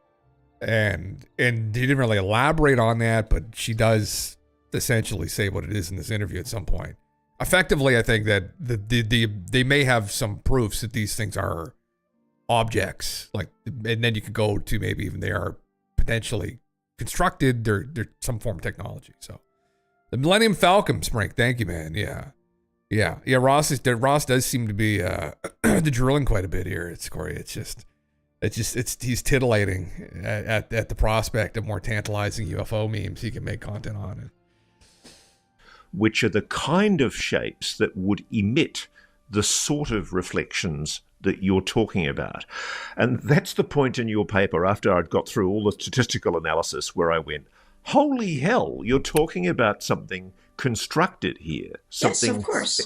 And he didn't really elaborate on that, but she does essentially say what it is in this interview at some point. Effectively, I think that they may have some proofs that these things are objects, like, and then you could go to maybe even they are potentially constructed. They're some form of technology. So the Millennium Falcon, Sprink, thank you, man. Yeah. Ross does seem to be the drilling quite a bit here. It's Corey. He's titillating at the prospect of more tantalizing UFO memes he can make content on it. Which are the kind of shapes that would emit the sort of reflections that you're talking about. And that's the point in your paper, after I'd got through all the statistical analysis, where I went, holy hell, you're talking about something constructed here. Something, yes, of course.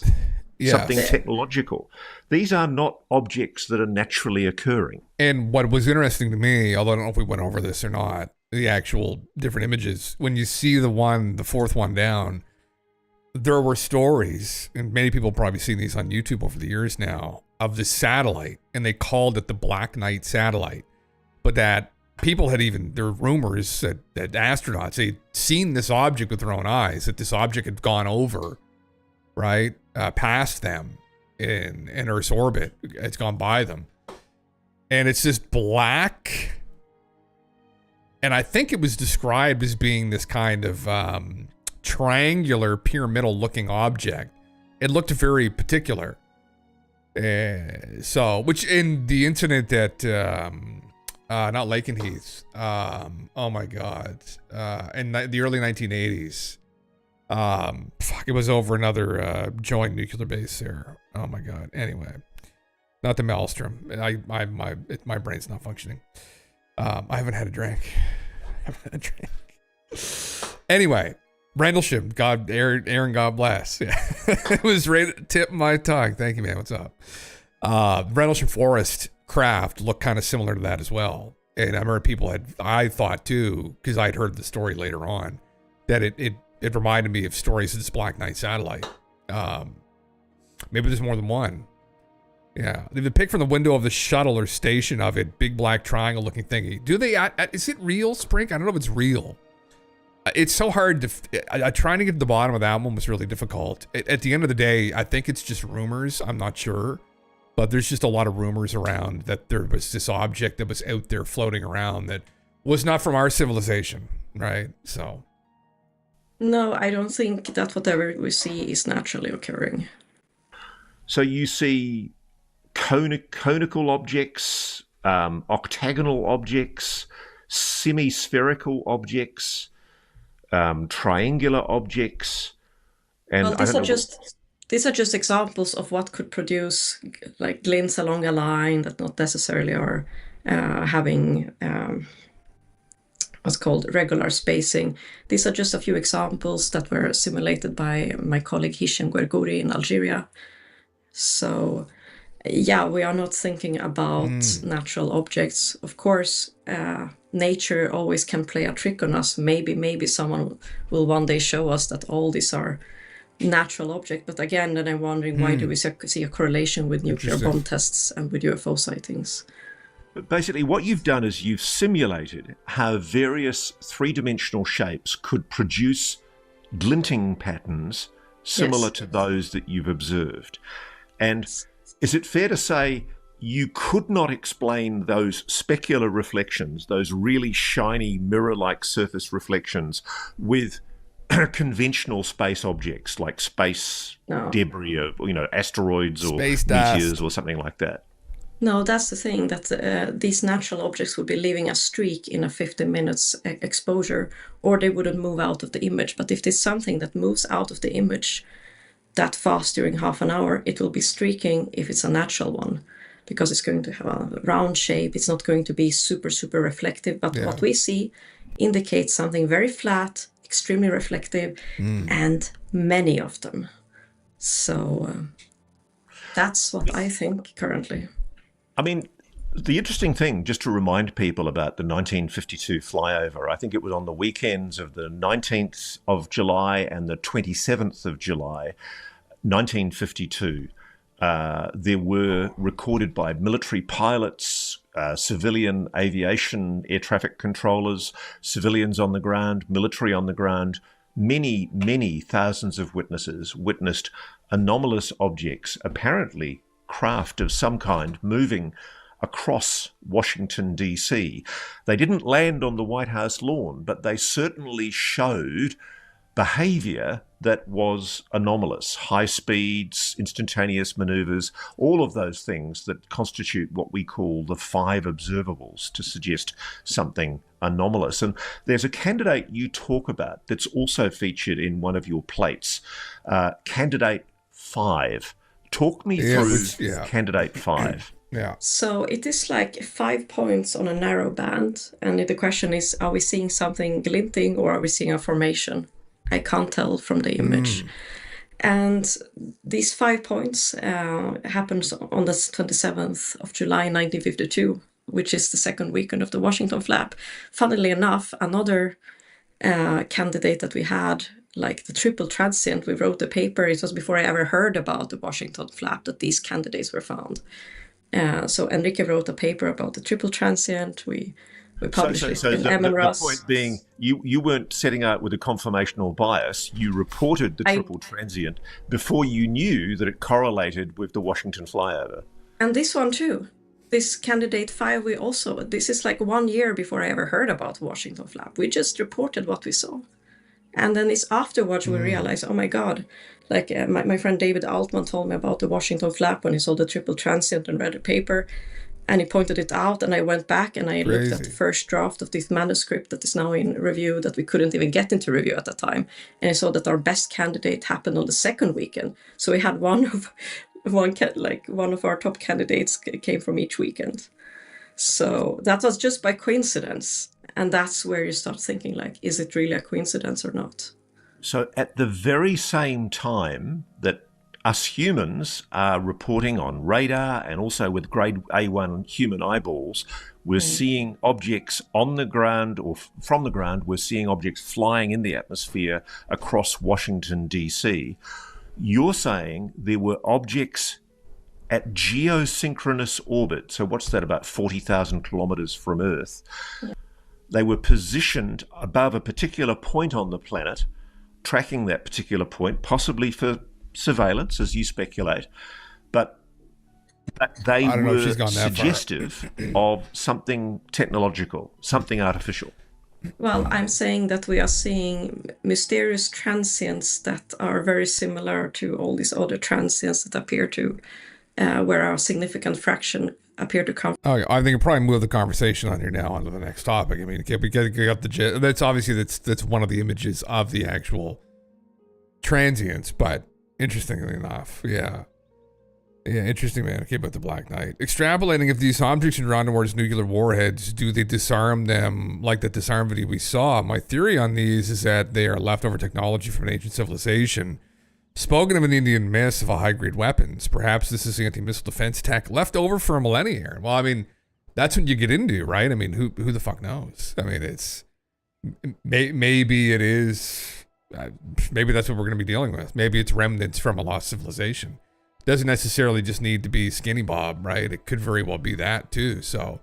Something technological. These are not objects that are naturally occurring. And what was interesting to me, although I don't know if we went over this or not, the actual different images, when you see the fourth one down, there were stories, and many people have probably seen these on YouTube over the years now, of the satellite, and they called it the Black Knight satellite. But that people had there were rumors that astronauts had seen this object with their own eyes, that this object had gone over, right, past them in Earth's orbit. It's gone by them. And it's this black, and I think it was described as being this kind of triangular pyramidal looking object. It looked very particular. Which in the incident at not Lakenheath, oh my god, in the early 1980s, it was over another joint nuclear base there. Oh my god. Anyway, not the Maelstrom. My brain's not functioning. I haven't had a drink. Anyway, Rendlesham, Aaron, God bless. Yeah. It was right at the tip of my tongue. Thank you, man. What's up? Rendlesham Forest craft looked kind of similar to that as well. And I remember I thought too, because I'd heard the story later on, that it reminded me of stories of this Black Knight satellite. Maybe there's more than one. Yeah. The pic from the window of the shuttle or station of it, big black triangle looking thingy. Is it real, Sprink? I don't know if it's real. it's so hard to. Trying to get to the bottom of that one was really difficult. At the end of the day, I think it's just rumors. I'm not sure, but there's just a lot of rumors around that there was this object that was out there floating around that was not from our civilization, right? So. No, I don't think that whatever we see is naturally occurring. So you see conical objects, octagonal objects, semi-spherical objects, triangular objects, and well, these are just examples of what could produce like glints along a line that not necessarily are having what's called regular spacing. These are just a few examples that were simulated by my colleague Hisham Guergouri in Algeria. So, yeah, we are not thinking about natural objects. Of course, nature always can play a trick on us. Maybe someone will one day show us that all these are natural objects. But again, then I'm wondering, why do we see a correlation with nuclear bomb tests and with UFO sightings? But basically, what you've done is you've simulated how various three-dimensional shapes could produce glinting patterns similar to those that you've observed. And is it fair to say you could not explain those specular reflections, those really shiny mirror-like surface reflections, with conventional space objects like space debris, or asteroids or meteors or something like that? No, that's the thing, that these natural objects would be leaving a streak in a 15 minutes exposure, or they wouldn't move out of the image. But if there's something that moves out of the image that fast during half an hour, it will be streaking if it's a natural one, because it's going to have a round shape. It's not going to be super, super reflective. But what we see indicates something very flat, extremely reflective, and many of them. So that's what I think currently. I mean, the interesting thing, just to remind people about the 1952 flyover, I think it was on the weekends of the 19th of July and the 27th of July, 1952. There were recorded by military pilots, civilian aviation air traffic controllers, civilians on the ground, military on the ground. Many, many thousands of witnesses witnessed anomalous objects, apparently craft of some kind, moving across Washington, D.C. They didn't land on the White House lawn, but they certainly showed behavior that was anomalous. High speeds, instantaneous maneuvers, all of those things that constitute what we call the 5 observables to suggest something anomalous. And there's a candidate you talk about that's also featured in one of your plates, Candidate 5. Talk me through Candidate 5. So it is like 5 points on a narrow band. And the question is, are we seeing something glinting or are we seeing a formation? I can't tell from the image. And these 5 points happens on the 27th of July, 1952, which is the second weekend of the Washington flap. Funnily enough, another candidate that we had, like the triple transient, we wrote the paper. It was before I ever heard about the Washington flap that these candidates were found. So Enrique wrote a paper about the triple transient. We published it in the point being, you weren't setting out with a confirmational bias. You reported the triple transient before you knew that it correlated with the Washington flyover. And this one too. This candidate 5, this is like 1 year before I ever heard about Washington flap. We just reported what we saw. And then it's afterwards we realize, oh my God, like my friend David Altman told me about the Washington flap when he saw the triple transient and read the paper. And he pointed it out, and I went back and I looked at the first draft of this manuscript that is now in review, that we couldn't even get into review at that time. And I saw that our best candidate happened on the second weekend. So we had one of our top candidates came from each weekend. So that was just by coincidence. And that's where you start thinking, like, is it really a coincidence or not? So at the very same time that us humans are reporting on radar and also with grade A1 human eyeballs, we're seeing objects on the ground or from the ground, we're seeing objects flying in the atmosphere across Washington, D.C. You're saying there were objects at geosynchronous orbit. So what's that, about 40,000 kilometers from Earth? They were positioned above a particular point on the planet, tracking that particular point, possibly for surveillance, as you speculate, but they were suggestive of something technological, something artificial. Well, I'm saying that we are seeing mysterious transients that are very similar to all these other transients that appear to, where a significant fraction appear to come. Oh, I think probably move the conversation on here now onto the next topic. I mean, we got the that's obviously that's one of the images of the actual transients, but interestingly enough, yeah, interesting, man. Okay, about the Black Knight. Extrapolating, if these objects are drawn towards nuclear warheads, do they disarm them like the disarm video we saw? My theory on these is that they are leftover technology from an ancient civilization. Spoken of an Indian myth of a high-grade weapons. Perhaps this is anti-missile defense tech left over for a millennia. Well, I mean, that's what you get into, right? I mean, who the fuck knows? I mean, it's maybe it is. Maybe that's what we're going to be dealing with. Maybe it's remnants from a lost civilization. Doesn't necessarily just need to be Skinny Bob, right? It could very well be that too. So,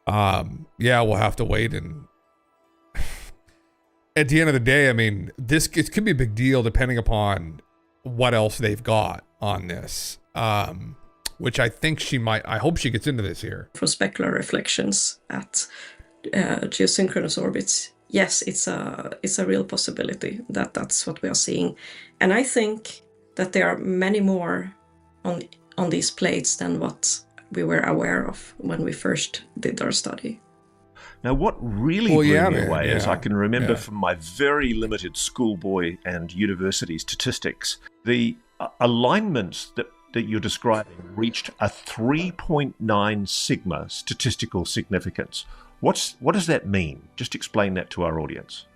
yeah, we'll have to wait. And at the end of the day, I mean, it could be a big deal depending upon what else they've got on this, which I think I hope she gets into this here. For specular reflections at geosynchronous orbits, yes, it's a real possibility that's what we are seeing. And I think that there are many more on these plates than what we were aware of when we first did our study. Now, what really blew me away is I can remember from my very limited schoolboy and university statistics, the alignments that you're describing reached a 3.9 sigma statistical significance. What does that mean? Just explain that to our audience.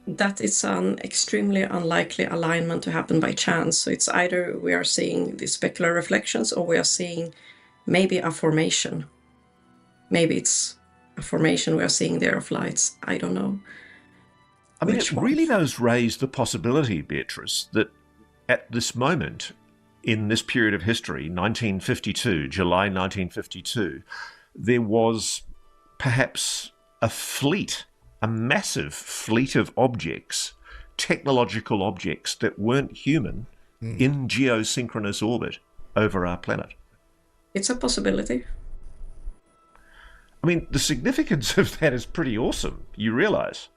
That it's an extremely unlikely alignment to happen by chance. So it's either we are seeing these specular reflections or we are seeing maybe a formation. Maybe it's a formation we are seeing there of lights. I don't know. I mean, it really does raise the possibility, Beatrice, that at this moment, in this period of history, 1952, July 1952, there was perhaps a massive fleet of objects, technological objects that weren't human in geosynchronous orbit over our planet. It's a possibility. I mean, the significance of that is pretty awesome. You realize?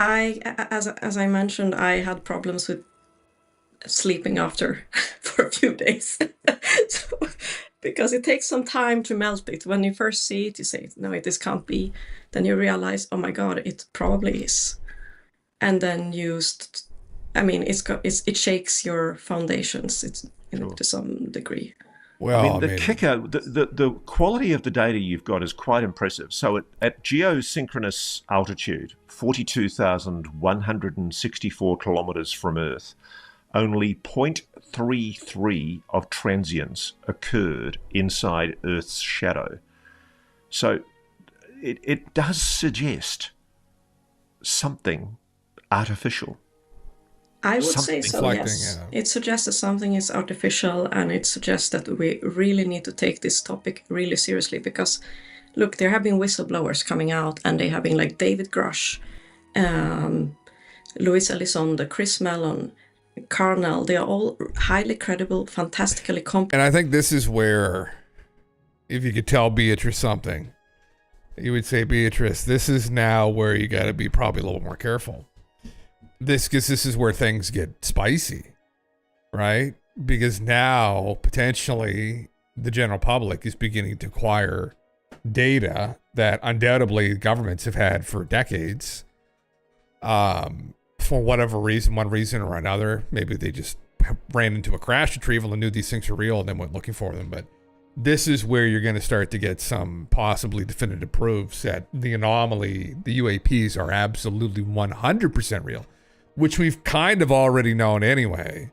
As I mentioned, I had problems with sleeping after for a few days. Because it takes some time to melt it. When you first see it, you say, no, this can't be. Then you realize, oh my God, it probably is. And then it shakes your foundations to some degree. Well, the kicker, the quality of the data you've got is quite impressive. So at geosynchronous altitude, 42,164 kilometers from Earth, only 0.33 of transients occurred inside Earth's shadow. So it does suggest something artificial. I would say so, yes. It suggests that something is artificial, and it suggests that we really need to take this topic really seriously because, look, there have been whistleblowers coming out, and they have been like David Grush, Luis Elizondo, Chris Mellon, Carnell. They are all highly credible, fantastically competent. And I think this is where, if you could tell Beatrice something, you would say, Beatrice, this is now where you got to be probably a little more careful. This is where things get spicy, right? Because now potentially the general public is beginning to acquire data that undoubtedly governments have had for decades. For whatever reason, one reason or another, maybe they just ran into a crash retrieval and knew these things were real and then went looking for them. But this is where you're going to start to get some possibly definitive proofs that the anomaly, the UAPs, are absolutely 100% real, which we've kind of already known anyway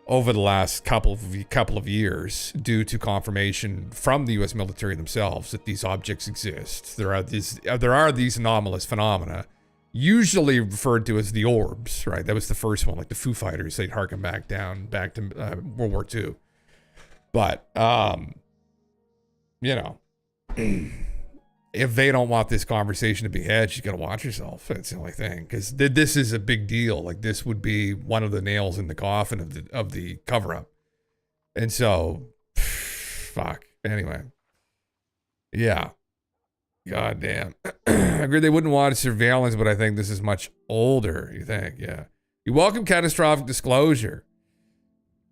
over the last couple of years due to confirmation from the U.S. military themselves that these objects exist. There are these anomalous phenomena, usually referred to as the orbs, right? That was the first one, like the Foo Fighters. They'd harken back to World War II. But, if they don't want this conversation to be had, you got to watch yourself. That's the only thing, because this is a big deal. Like, this would be one of the nails in the coffin of the cover up. And so, fuck. Anyway, yeah. God damn. I agree they wouldn't want surveillance, but I think this is much older. You think? Yeah. You welcome catastrophic disclosure.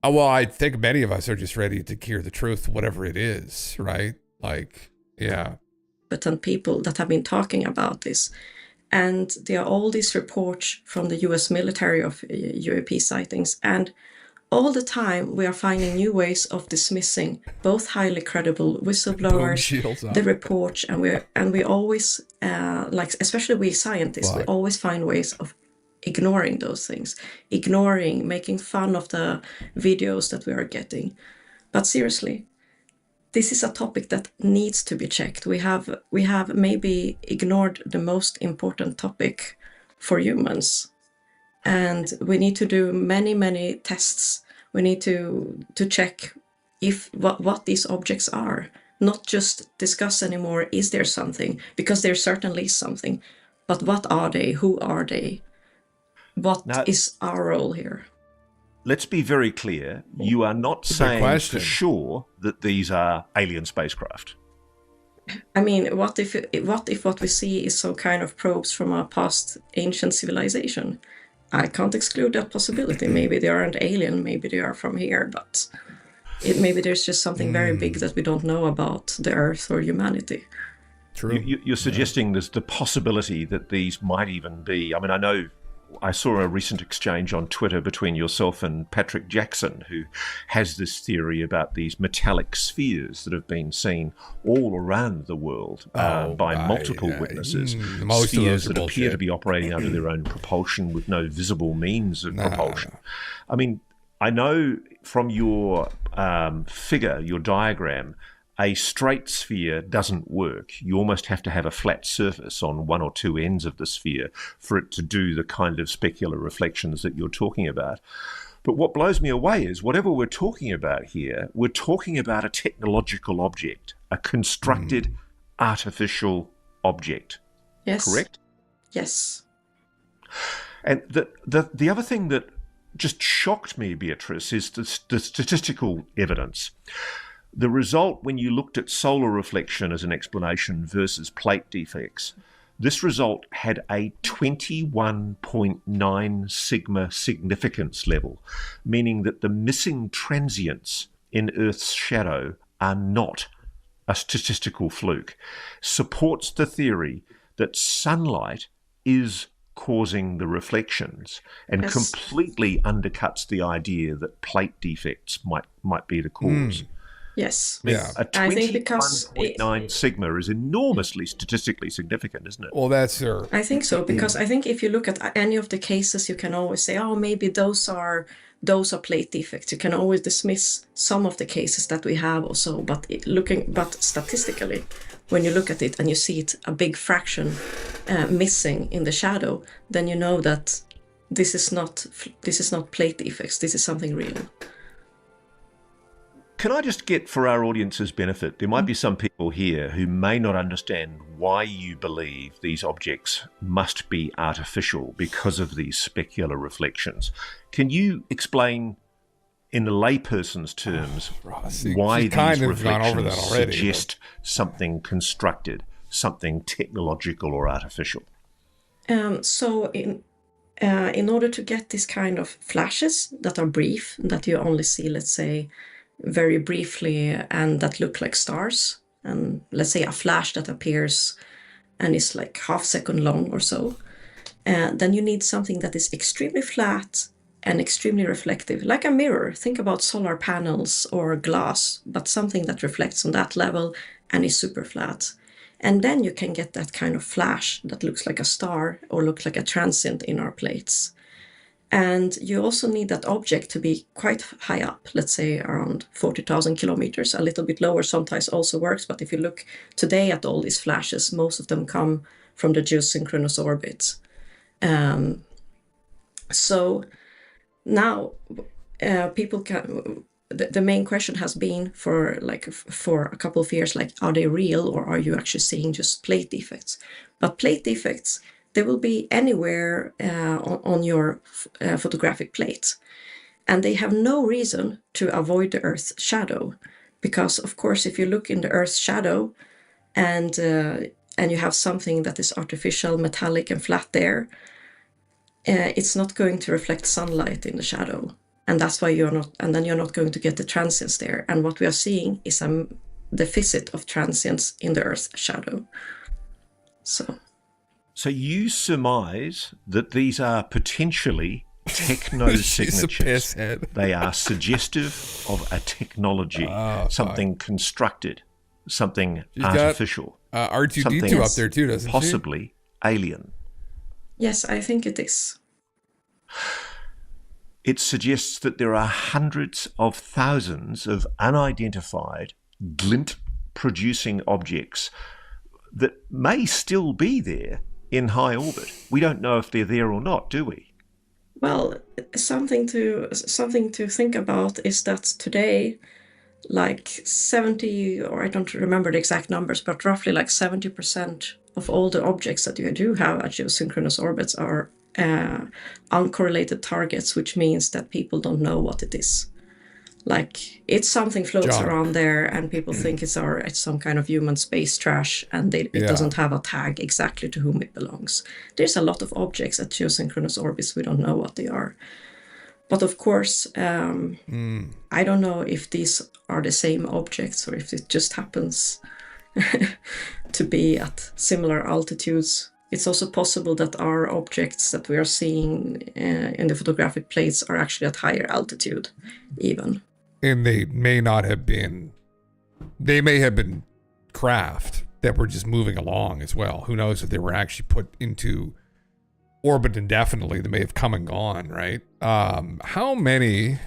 Oh, well, I think many of us are just ready to hear the truth, whatever it is, right? Like, yeah. Competent people that have been talking about this. And there are all these reports from the US military of UAP sightings. And all the time we are finding new ways of dismissing both highly credible whistleblowers, the reports, and we always, like, especially we scientists, we always find ways of ignoring those things, making fun of the videos that we are getting. But seriously, this is a topic that needs to be checked. We have maybe ignored the most important topic for humans, and we need to do many tests. We need to check if what these objects are, not just discuss anymore. Is there something? Because there certainly is something, but what are they? Who are they? What is our role here? Let's be very clear. You are not saying for sure that these are alien spacecraft. I mean, what if what we see is some kind of probes from a past ancient civilization? I can't exclude that possibility. Maybe they aren't alien, maybe they are from here, but maybe there's just something very big that we don't know about the Earth or humanity. True. You're suggesting there's the possibility that these might even be, I mean, I know I saw a recent exchange on Twitter between yourself and Patrick Jackson, who has this theory about these metallic spheres that have been seen all around the world by multiple witnesses. Spheres that appear to be operating under their own propulsion with no visible means of propulsion. I mean, I know from your figure, your diagram, a straight sphere doesn't work. You almost have to have a flat surface on one or two ends of the sphere for it to do the kind of specular reflections that you're talking about. But what blows me away is whatever we're talking about here, we're talking about a technological object, a constructed artificial object. Yes. Correct? Yes. And the other thing that just shocked me, Beatrice, is the statistical evidence. The result, when you looked at solar reflection as an explanation versus plate defects, this result had a 21.9 sigma significance level, meaning that the missing transients in Earth's shadow are not a statistical fluke. Supports the theory that sunlight is causing the reflections and completely undercuts the idea that plate defects might be the cause. Yes. Yeah. A 21.9 sigma is enormously statistically significant, isn't it? Well, that's her. I think so, because I think if you look at any of the cases, you can always say, oh, maybe those are plate defects. You can always dismiss some of the cases that we have or so, but statistically, when you look at it and you see it a big fraction missing in the shadow, then you know that this is not plate defects. This is something real. Can I just get, for our audience's benefit, there might be some people here who may not understand why you believe these objects must be artificial because of these specular reflections. Can you explain, in a layperson's terms, why these reflections suggest something constructed, something technological or artificial? So in order to get this kind of flashes that are brief, that you only see, let's say, very briefly, and that look like stars, and let's say a flash that appears and is like half-second long or so, then you need something that is extremely flat and extremely reflective, like a mirror. Think about solar panels or glass, but something that reflects on that level and is super flat. And then you can get that kind of flash that looks like a star or looks like a transient in our plates. And you also need that object to be quite high up, let's say around 40,000 kilometers. A little bit lower sometimes also works, but if you look today at all these flashes, most of them come from the geosynchronous orbit. So now people can, the main question has been for a couple of years, like, are they real or are you actually seeing just plate defects? But plate defects, they will be anywhere on your photographic plate. And they have no reason to avoid the Earth's shadow. Because, of course, if you look in the Earth's shadow and you have something that is artificial, metallic and flat there, it's not going to reflect sunlight in the shadow. And that's why you're not going to get the transients there. And what we are seeing is a deficit of transients in the Earth's shadow. So you surmise that these are potentially techno-signatures. They are suggestive of a technology, something constructed, something artificial. Got R2-D2 up there too, doesn't possibly alien. Yes, I think it is. It suggests that there are hundreds of thousands of unidentified glint-producing objects that may still be there in high orbit. We don't know if they're there or not, do we? Well, something to think about is that today, like 70, or I don't remember the exact numbers, but roughly like 70% of all the objects that you do have at geosynchronous orbits are uncorrelated targets, which means that people don't know what it is. Like, it's something floats around there and people think it's some kind of human space trash, and it doesn't have a tag exactly to whom it belongs. There's a lot of objects at geosynchronous orbits, we don't know what they are. But of course, I don't know if these are the same objects or if it just happens to be at similar altitudes. It's also possible that our objects that we are seeing in the photographic plates are actually at higher altitude even. And they may have been craft that were just moving along as well. Who knows if they were actually put into orbit indefinitely? They may have come and gone, right? How many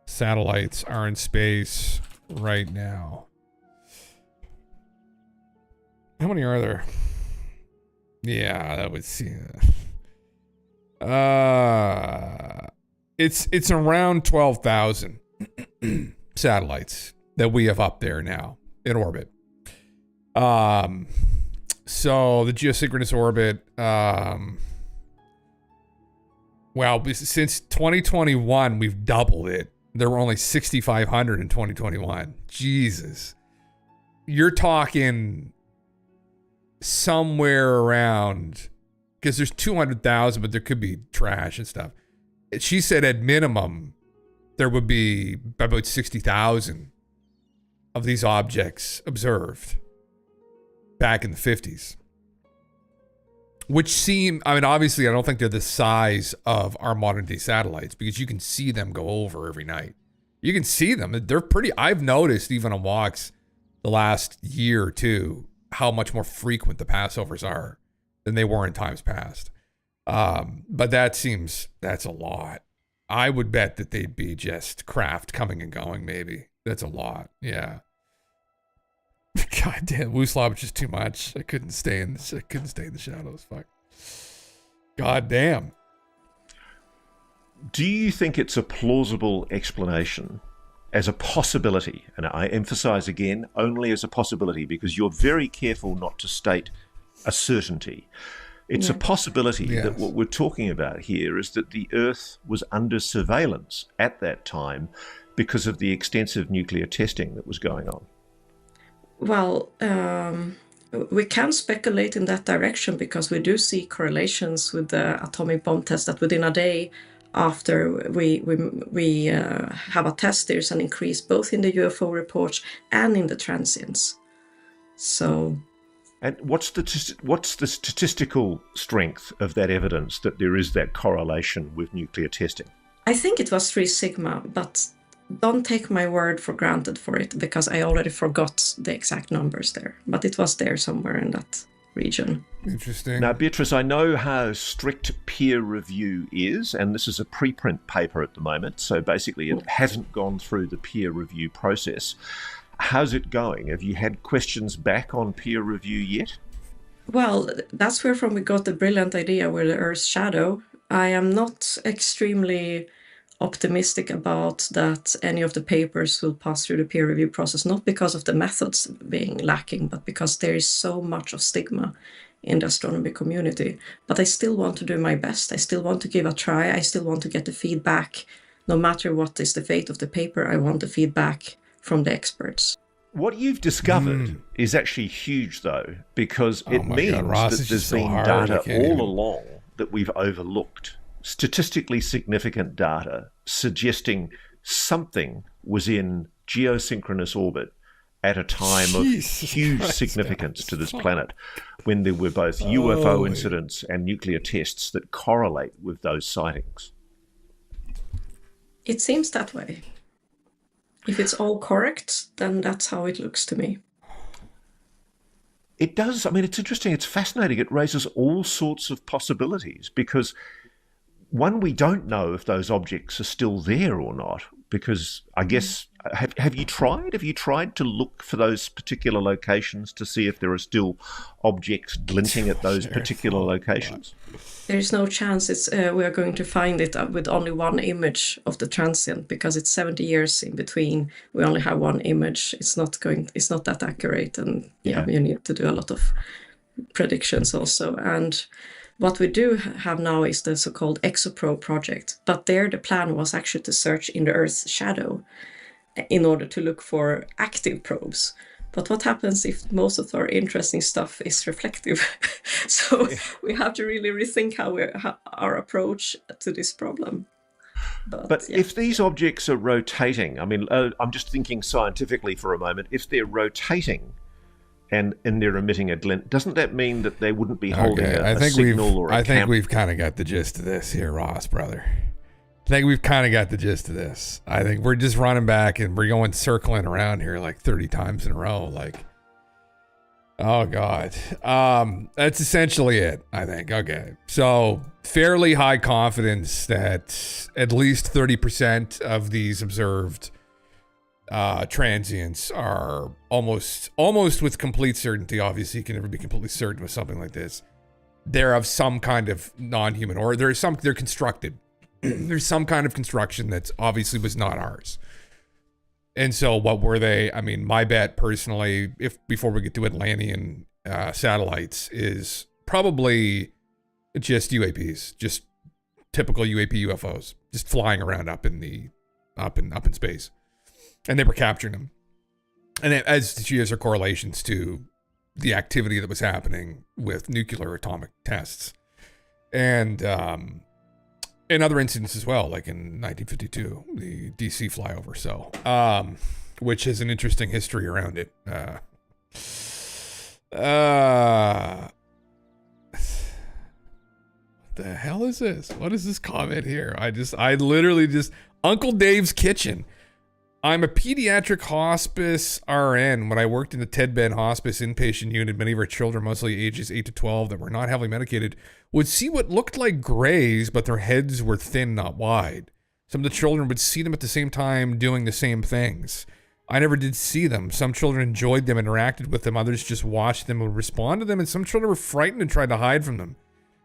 satellites are in space right now? How many are there? Yeah, that would see. It's around 12,000 satellites that we have up there now in orbit. So the geosynchronous orbit, well, since 2021, we've doubled it. There were only 6,500 in 2021. Jesus. You're talking somewhere around, because there's 200,000, but there could be trash and stuff. She said at minimum, there would be about 60,000 of these objects observed back in the 50s. Which seem, I mean, obviously, I don't think they're the size of our modern day satellites, because you can see them go over every night. You can see them. They're pretty, I've noticed even on walks the last year or two, how much more frequent the passovers are than they were in times past. But that's a lot. I would bet that they'd be just craft coming and going, maybe. That's a lot. Yeah. God damn, Wooslop is just too much. I couldn't stay in the shadows. Fuck. God damn. Do you think it's a plausible explanation as a possibility? And I emphasize again, only as a possibility, because you're very careful not to state a certainty. It's a possibility that what we're talking about here is that the Earth was under surveillance at that time because of the extensive nuclear testing that was going on. Well, we can speculate in that direction because we do see correlations with the atomic bomb test that within a day after we have a test, there's an increase both in the UFO reports and in the transients. So. And what's the statistical strength of that evidence that there is that correlation with nuclear testing? I think it was 3 sigma, but don't take my word for granted for it because I already forgot the exact numbers there. But it was there somewhere in that region. Interesting. Now, Beatrice, I know how strict peer review is, and this is a preprint paper at the moment, so basically it hasn't gone through the peer review process. How's it going? Have you had questions back on peer review yet? Well, that's where we got the brilliant idea with the Earth's shadow. I am not extremely optimistic about that any of the papers will pass through the peer review process, not because of the methods being lacking, but because there is so much of stigma in the astronomy community. But I still want to do my best. I still want to give a try. I still want to get the feedback. No matter what is the fate of the paper, I want the feedback from the experts. What you've discovered is actually huge, though, because it means that there's been data all along that we've overlooked. Statistically significant data suggesting something was in geosynchronous orbit at a time of huge significance to this planet, when there were both UFO incidents and nuclear tests that correlate with those sightings. It seems that way. If it's all correct, then that's how it looks to me. It does. I mean, it's interesting. It's fascinating. It raises all sorts of possibilities because, one, we don't know if those objects are still there or not, because I guess, have you tried? Have you tried to look for those particular locations to see if there are still objects glinting at those particular locations? There is no chance we are going to find it with only one image of the transient, because it's 70 years in between. We only have one image. It's not that accurate, and you need to do a lot of predictions also. And what we do have now is the so-called ExoProbe project, but there the plan was actually to search in the Earth's shadow in order to look for active probes. But what happens if most of our interesting stuff is reflective? So we have to really rethink how our approach to this problem. But if these objects are rotating, I mean, I'm just thinking scientifically for a moment, if they're rotating and they're emitting a glint, doesn't that mean that they wouldn't be holding a signal or a I think we've kind of got the gist of this here, Ross, brother. I think we've kind of got the gist of this. I think we're just running back and we're going circling around here like 30 times in a row. Like, oh God. That's essentially it, I think. Okay. So fairly high confidence that at least 30% of these observed transients are almost with complete certainty. Obviously, you can never be completely certain with something like this. They're of some kind of non-human, or they're constructed. There's some kind of construction that obviously was not ours. And so what were they? I mean, my bet personally, before we get to Atlantean satellites, is probably just UAPs, just typical UAP UFOs, just flying around up in space. And they were capturing them. And as she has her correlations to the activity that was happening with nuclear atomic tests. And in other incidents as well, like in 1952, the DC flyover. So, which has an interesting history around it. What the hell is this? What is this comment here? I literally just, Uncle Dave's Kitchen. I'm a pediatric hospice RN. When I worked in the Ted Ben Hospice inpatient unit, many of our children, mostly ages 8 to 12, that were not heavily medicated, would see what looked like grays, but their heads were thin, not wide. Some of the children would see them at the same time doing the same things. I never did see them. Some children enjoyed them, interacted with them. Others just watched them and responded to them, and some children were frightened and tried to hide from them.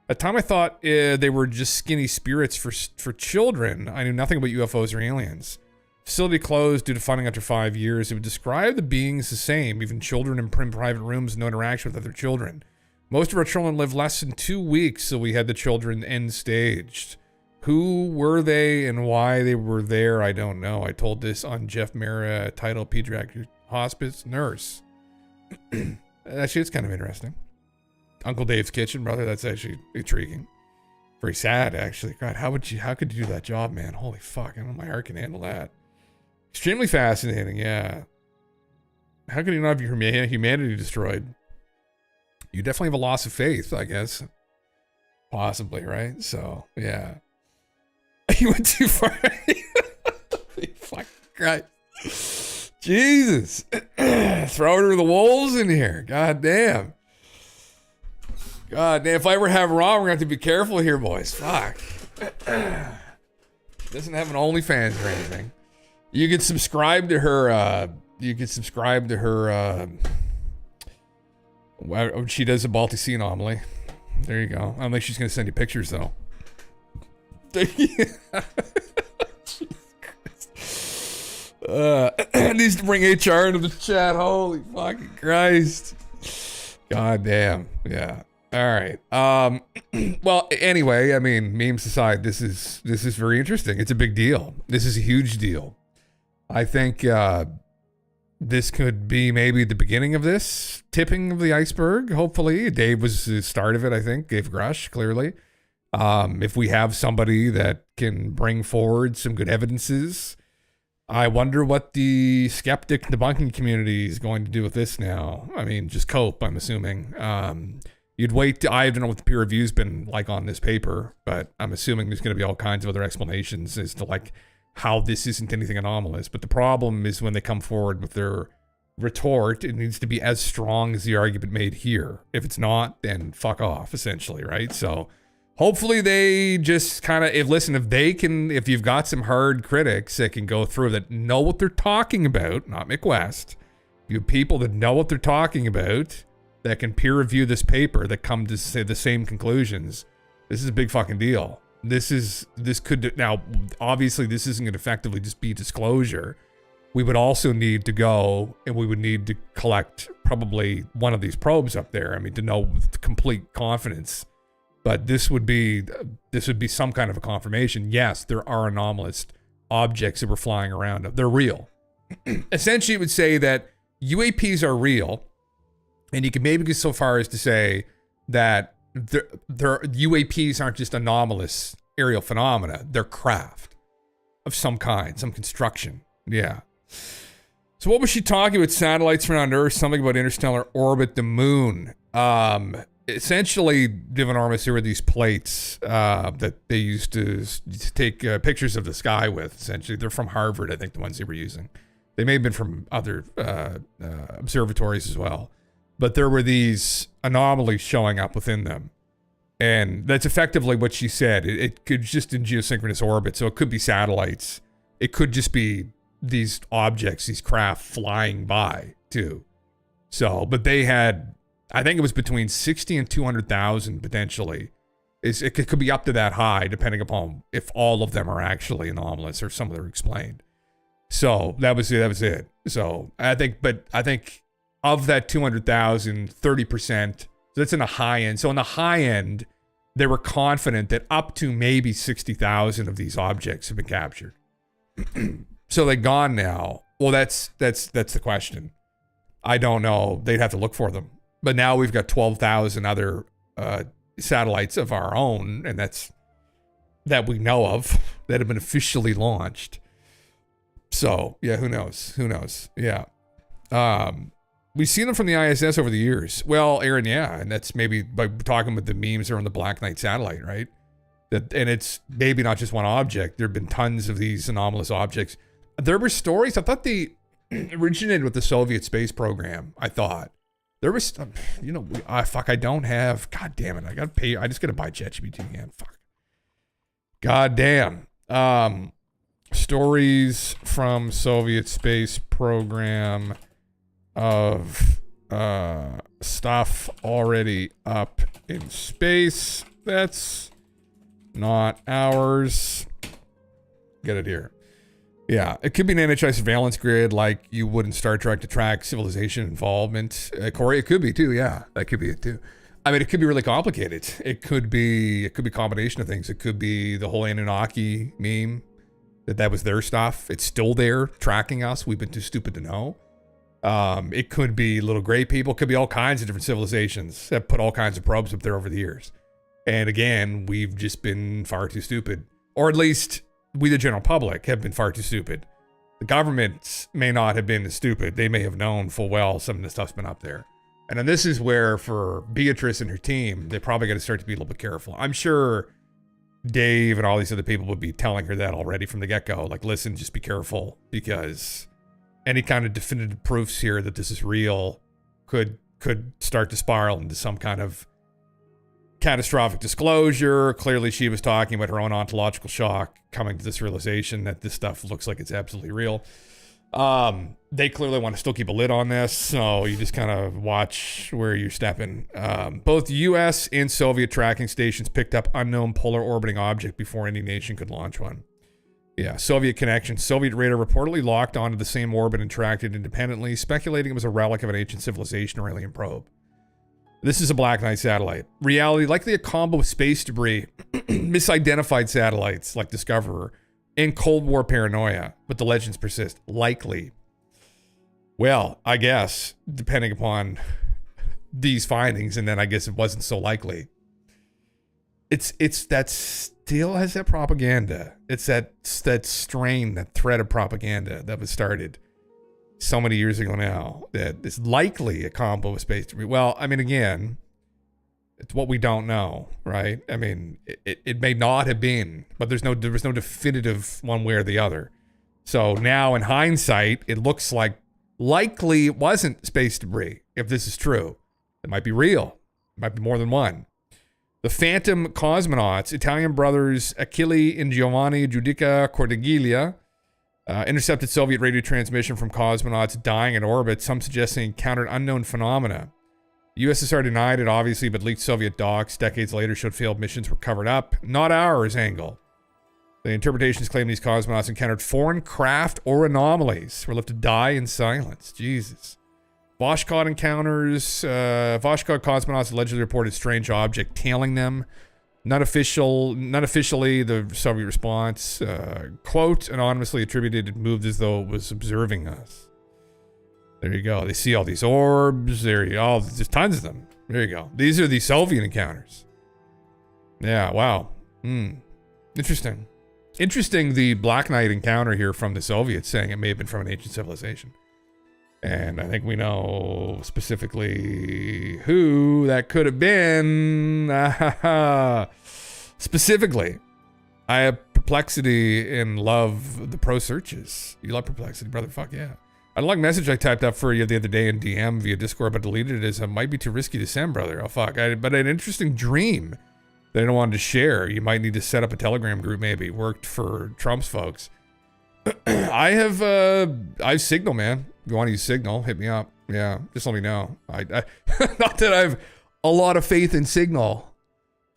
At the time, I thought they were just skinny spirits for children. I knew nothing about UFOs or aliens. Facility closed due to funding after 5 years. It would describe the beings the same, even children in private rooms, no interaction with other children. Most of our children lived less than 2 weeks, so we had the children end staged. Who were they and why they were there, I don't know. I told this on Jeff Mara, title Pediatric Hospice Nurse. Actually, it's kind of interesting. Uncle Dave's Kitchen, brother, that's actually intriguing. Very sad, actually. God, how could you do that job, man? Holy fuck, I don't know if my heart can handle that. Extremely fascinating, yeah. How could you not have your humanity destroyed? You definitely have a loss of faith, I guess. Possibly, right? So, yeah. You went too far. Fuck Christ. Jesus. Throw her to the wolves in here. God damn. God damn. If I ever have wrong, we're going to have to be careful here, boys. Fuck. Doesn't have an OnlyFans or anything. You can subscribe to her. She does a Baltic Sea anomaly. There you go. I don't think she's gonna send you pictures though. Needs to bring HR into the chat. Holy fucking Christ. God damn. Yeah. All right. Well, anyway, I mean, memes aside, this is very interesting. It's a big deal. This is a huge deal. I think this could be maybe the beginning of this tipping of the iceberg. Hopefully, Dave was the start of it. I think Dave Grush, clearly. If we have somebody that can bring forward some good evidences, I wonder what the skeptic debunking community is going to do with this now. I mean, just cope, I'm assuming. You'd wait. I don't know what the peer review's been like on this paper, but I'm assuming there's going to be all kinds of other explanations as to like how this isn't anything anomalous. But the problem is when they come forward with their retort, it needs to be as strong as the argument made here. If it's not, then fuck off, essentially, right? So hopefully they just kind of, if you've got some hard critics that can go through that know what they're talking about, not McWest, you have people that know what they're talking about that can peer review this paper that come to say the same conclusions. This is a big fucking deal. This could, now, obviously this isn't going to effectively just be disclosure. We would also need to go and we would need to collect probably one of these probes up there. I mean, to know with complete confidence. But this would be some kind of a confirmation. Yes, there are anomalous objects that were flying around. They're real. Essentially, it would say that UAPs are real. And you can maybe go so far as to say that UAPs aren't just anomalous aerial phenomena. They're craft of some kind, some construction. Yeah. So what was she talking about? Satellites around Earth, something about interstellar orbit, the moon. Essentially, Divinormis, here were these plates that they used to take pictures of the sky with, essentially. They're from Harvard, I think, the ones they were using. They may have been from other observatories as well. But there were these anomalies showing up within them. And that's effectively what she said. It could just in geosynchronous orbit, so it could be satellites. It could just be these objects, these craft flying by, too. So, but they had, I think it was between 60 and 200,000, potentially. It could be up to that high, depending upon if all of them are actually anomalous or some of them are explained. So, that was it. So, I think of that 200,000, 30%, so that's in the high end. So in the high end, they were confident that up to maybe 60,000 of these objects have been captured. So they're gone now. Well, that's the question. I don't know. They'd have to look for them. But now we've got 12,000 other satellites of our own, and that we know of, that have been officially launched. So yeah, who knows? Yeah. We've seen them from the ISS over the years. Well, Aaron, yeah, and that's maybe by talking about the memes that are on the Black Knight satellite, right? And it's maybe not just one object. There have been tons of these anomalous objects. There were stories. I thought they originated with the Soviet space program. I thought there was, I don't have. God damn it! I gotta pay. I just gotta buy ChatGPT again. Fuck. God damn. Stories from Soviet space program of stuff already up in space. That's not ours. Get it here. Yeah, it could be an NHI surveillance grid like you would in Star Trek to track civilization involvement. Corey, it could be too. Yeah, that could be it too. I mean, it could be really complicated. It could be a combination of things. It could be the whole Anunnaki meme, that was their stuff. It's still there tracking us. We've been too stupid to know. It could be little gray people. It could be all kinds of different civilizations that put all kinds of probes up there over the years. And again, we've just been far too stupid. Or at least we, the general public, have been far too stupid. The governments may not have been as stupid. They may have known full well some of the stuff's been up there. And then this is where, for Beatrice and her team, they probably got to start to be a little bit careful. I'm sure Dave and all these other people would be telling her that already from the get-go. Like, listen, just be careful, because any kind of definitive proofs here that this is real could start to spiral into some kind of catastrophic disclosure. Clearly, she was talking about her own ontological shock, coming to this realization that this stuff looks like it's absolutely real. They clearly want to still keep a lid on this, so you just kind of watch where you're stepping. Both U.S. and Soviet tracking stations picked up unknown polar orbiting object before any nation could launch one. Yeah, Soviet connection. Soviet radar reportedly locked onto the same orbit and tracked it independently, speculating it was a relic of an ancient civilization or alien probe. This is a Black Knight satellite. Reality, likely a combo of space debris, misidentified satellites like Discoverer, and Cold War paranoia, but the legends persist. Likely. Well, I guess, depending upon these findings, and then I guess it wasn't so likely. It's that still has that propaganda. It's that strain, that thread of propaganda that was started so many years ago now, that is likely a combo of space debris. Well, I mean, again, it's what we don't know, right? I mean, it may not have been, but there was no definitive one way or the other. So now in hindsight, it looks like likely it wasn't space debris. If this is true, it might be real. It might be more than one. The Phantom cosmonauts, Italian brothers Achille and Giovanni Giudica Cordiglia, intercepted Soviet radio transmission from cosmonauts dying in orbit, some suggesting encountered unknown phenomena. The USSR denied it, obviously, but leaked Soviet docs decades later showed failed missions were covered up. Not ours, Angle. The interpretations claim these cosmonauts encountered foreign craft or anomalies, were left to die in silence. Jesus. Voshkod encounters. Voshkod cosmonauts allegedly reported strange object tailing them. Not officially, the Soviet response, quote, anonymously attributed, it moved as though it was observing us. There you go. They see all these orbs. There you go. There's tons of them. There you go. These are the Soviet encounters. Yeah, wow. Interesting. Interesting, the Black Knight encounter here from the Soviets saying it may have been from an ancient civilization. And I think we know specifically who that could have been. Specifically, I have perplexity and love the pro searches. You love perplexity, brother? Fuck yeah. I like message I typed up for you the other day in DM via Discord, but deleted it as it might be too risky to send, brother. Oh, fuck. But an interesting dream that I don't want to share. You might need to set up a Telegram group, maybe. Worked for Trump's folks. I have Signal, man. If you want to use Signal, hit me up. Yeah, just let me know. I not that I have a lot of faith in Signal.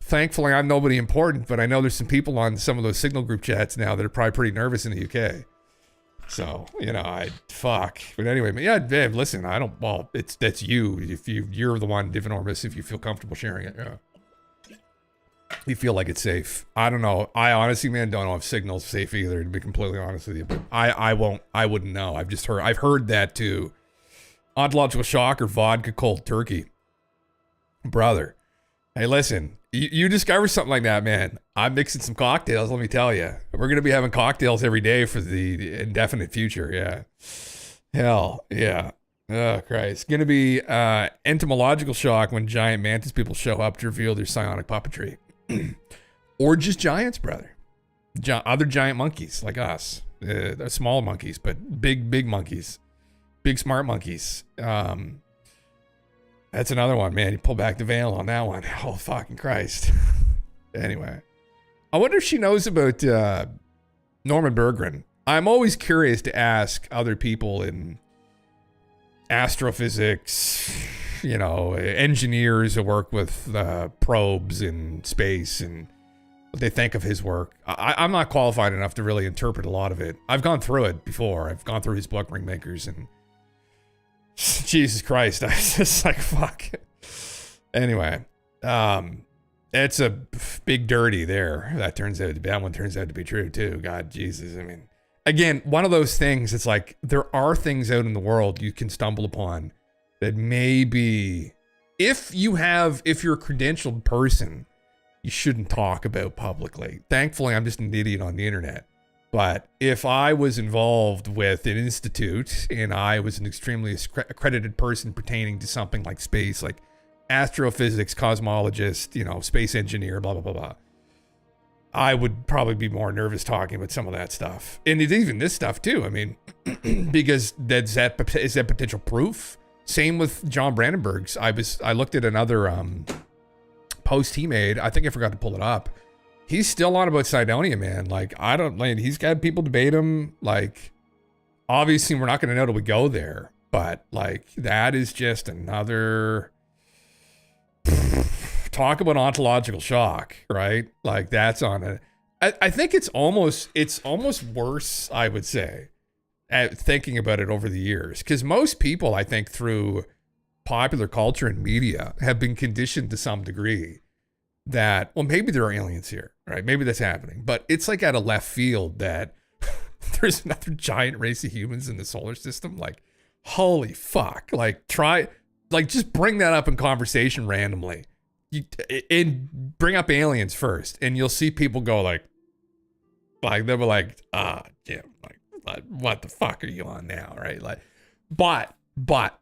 Thankfully, I'm nobody important, but I know there's some people on some of those Signal group chats now that are probably pretty nervous in the UK. So, you know, fuck. But anyway, yeah, Dave, listen, that's you. If you're the one, Div Enormous, if you feel comfortable sharing it, yeah. You feel like it's safe. I don't know. I honestly, man, don't know if Signal's safe either, to be completely honest with you. But I wouldn't know. I've heard that too. Ontological shock or vodka cold turkey. Brother. Hey, listen, you discover something like that, man. I'm mixing some cocktails, let me tell you. We're going to be having cocktails every day for the indefinite future, yeah. Hell, yeah. Oh, Christ. Going to be entomological shock when giant mantis people show up to reveal their psionic puppetry. Or just giants, brother. Other giant monkeys like us. They're small monkeys, but big monkeys. Big smart monkeys. That's another one, man. You pull back the veil on that one. Oh, fucking Christ. Anyway. I wonder if she knows about Norman Berggren. I'm always curious to ask other people in astrophysics, you know, engineers who work with probes in space and what they think of his work. I'm not qualified enough to really interpret a lot of it. I've gone through it before. I've gone through his book, Ringmakers, and Jesus Christ, I was just like, fuck. Anyway, it's a big dirty there. That one turns out to be true too. God, Jesus. I mean, again, one of those things, it's like there are things out in the world you can stumble upon that maybe if you're a credentialed person, you shouldn't talk about publicly. Thankfully, I'm just an idiot on the internet. But if I was involved with an institute and I was an extremely accredited person pertaining to something like space, like astrophysics, cosmologist, you know, space engineer, blah, blah, blah, blah, I would probably be more nervous talking about some of that stuff. And it's even this stuff too. I mean, because is that potential proof? Same with John Brandenburg's. I looked at another post he made. I think I forgot to pull it up. He's still on about Cydonia, man. Like, he's got people debate him. Like, obviously we're not going to know till we go there, but like, that is just another talk about ontological shock, right? Like, that's on I think it's almost worse, I would say, at thinking about it over the years, because most people, I think, through popular culture and media have been conditioned to some degree that, well, maybe there are aliens here, right? Maybe that's happening, but it's like out of left field that there's another giant race of humans in the solar system. Like, holy fuck! Like, just bring that up in conversation randomly. And bring up aliens first, and you'll see people go like they'll be like, Jim, like what the fuck are you on now, right? Like, but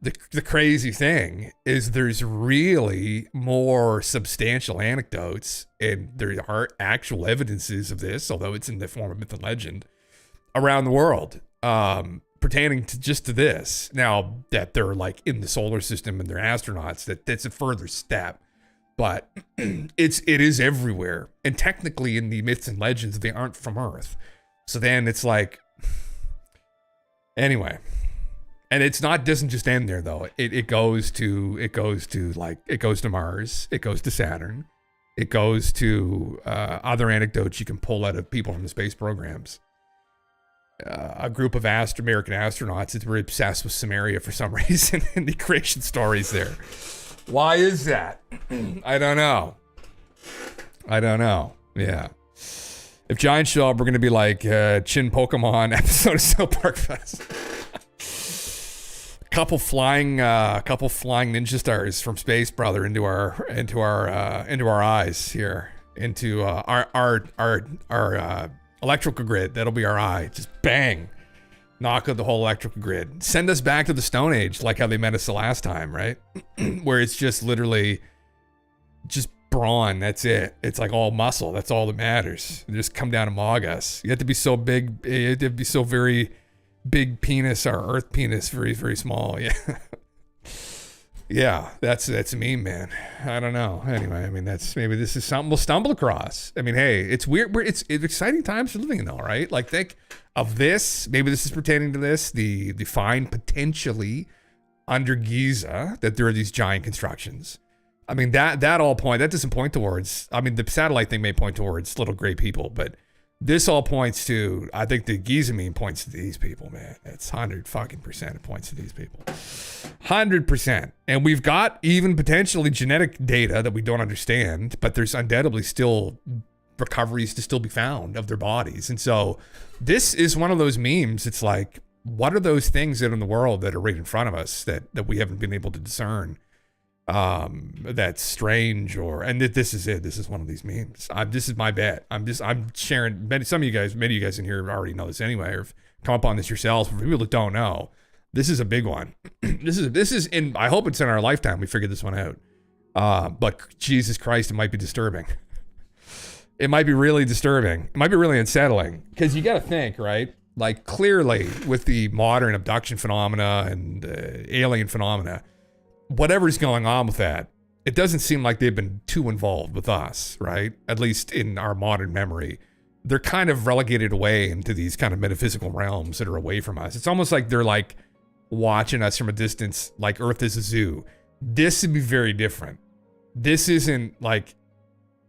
the crazy thing is there's really more substantial anecdotes, and there are actual evidences of this, although it's in the form of myth and legend, around the world, pertaining to this. Now that they're like in the solar system and they're astronauts, that's a further step. But it is everywhere. And technically in the myths and legends, they aren't from Earth. So then it's like, anyway. And doesn't just end there though. It goes to Mars, it goes to Saturn, it goes to other anecdotes you can pull out of people from the space programs. A group of American astronauts that were obsessed with Samaria for some reason, and the creation stories there. Why is that? I don't know. Yeah. If giants show up, we're gonna be like Chin Pokemon episode of South Park Fest. Couple flying ninja stars from space, brother, into our eyes here, into our electrical grid. That'll be our eye. Just bang. Knock out the whole electrical grid. Send us back to the Stone Age, like how they met us the last time, right? Where it's just literally just brawn. That's it. It's like all muscle. That's all that matters. They just come down and mog us. You have to be so big. You have to be so very big penis, or Earth penis, very, very small. Yeah. Yeah, that's a meme, man. I don't know. Anyway, I mean, maybe this is something we'll stumble across. I mean, hey, it's weird. It's exciting times for living in, though, right? Like, think of this. Maybe this is pertaining to this. The find potentially under Giza that there are these giant constructions. I mean, that doesn't point towards. I mean, the satellite thing may point towards little gray people, but this all points to, I think the Giza meme points to these people, man. It's 100% it points to these people. 100%. And we've got even potentially genetic data that we don't understand, but there's undoubtedly still recoveries to still be found of their bodies. And so this is one of those memes. It's like, what are those things out in the world that are right in front of us that we haven't been able to discern? That's strange, and this is it. This is one of these memes. This is my bet. I'm sharing. Many of you guys in here already know this anyway, or have come up on this yourselves. For people that don't know, this is a big one. This is in. I hope it's in our lifetime we figured this one out. But Jesus Christ, it might be disturbing. It might be really disturbing. It might be really unsettling, because you got to think, right? Like, clearly with the modern abduction phenomena and alien phenomena, whatever's going on with that, it doesn't seem like they've been too involved with us, right? At least in our modern memory. They're kind of relegated away into these kind of metaphysical realms that are away from us. It's almost like they're like watching us from a distance, like Earth is a zoo. This would be very different. This isn't like,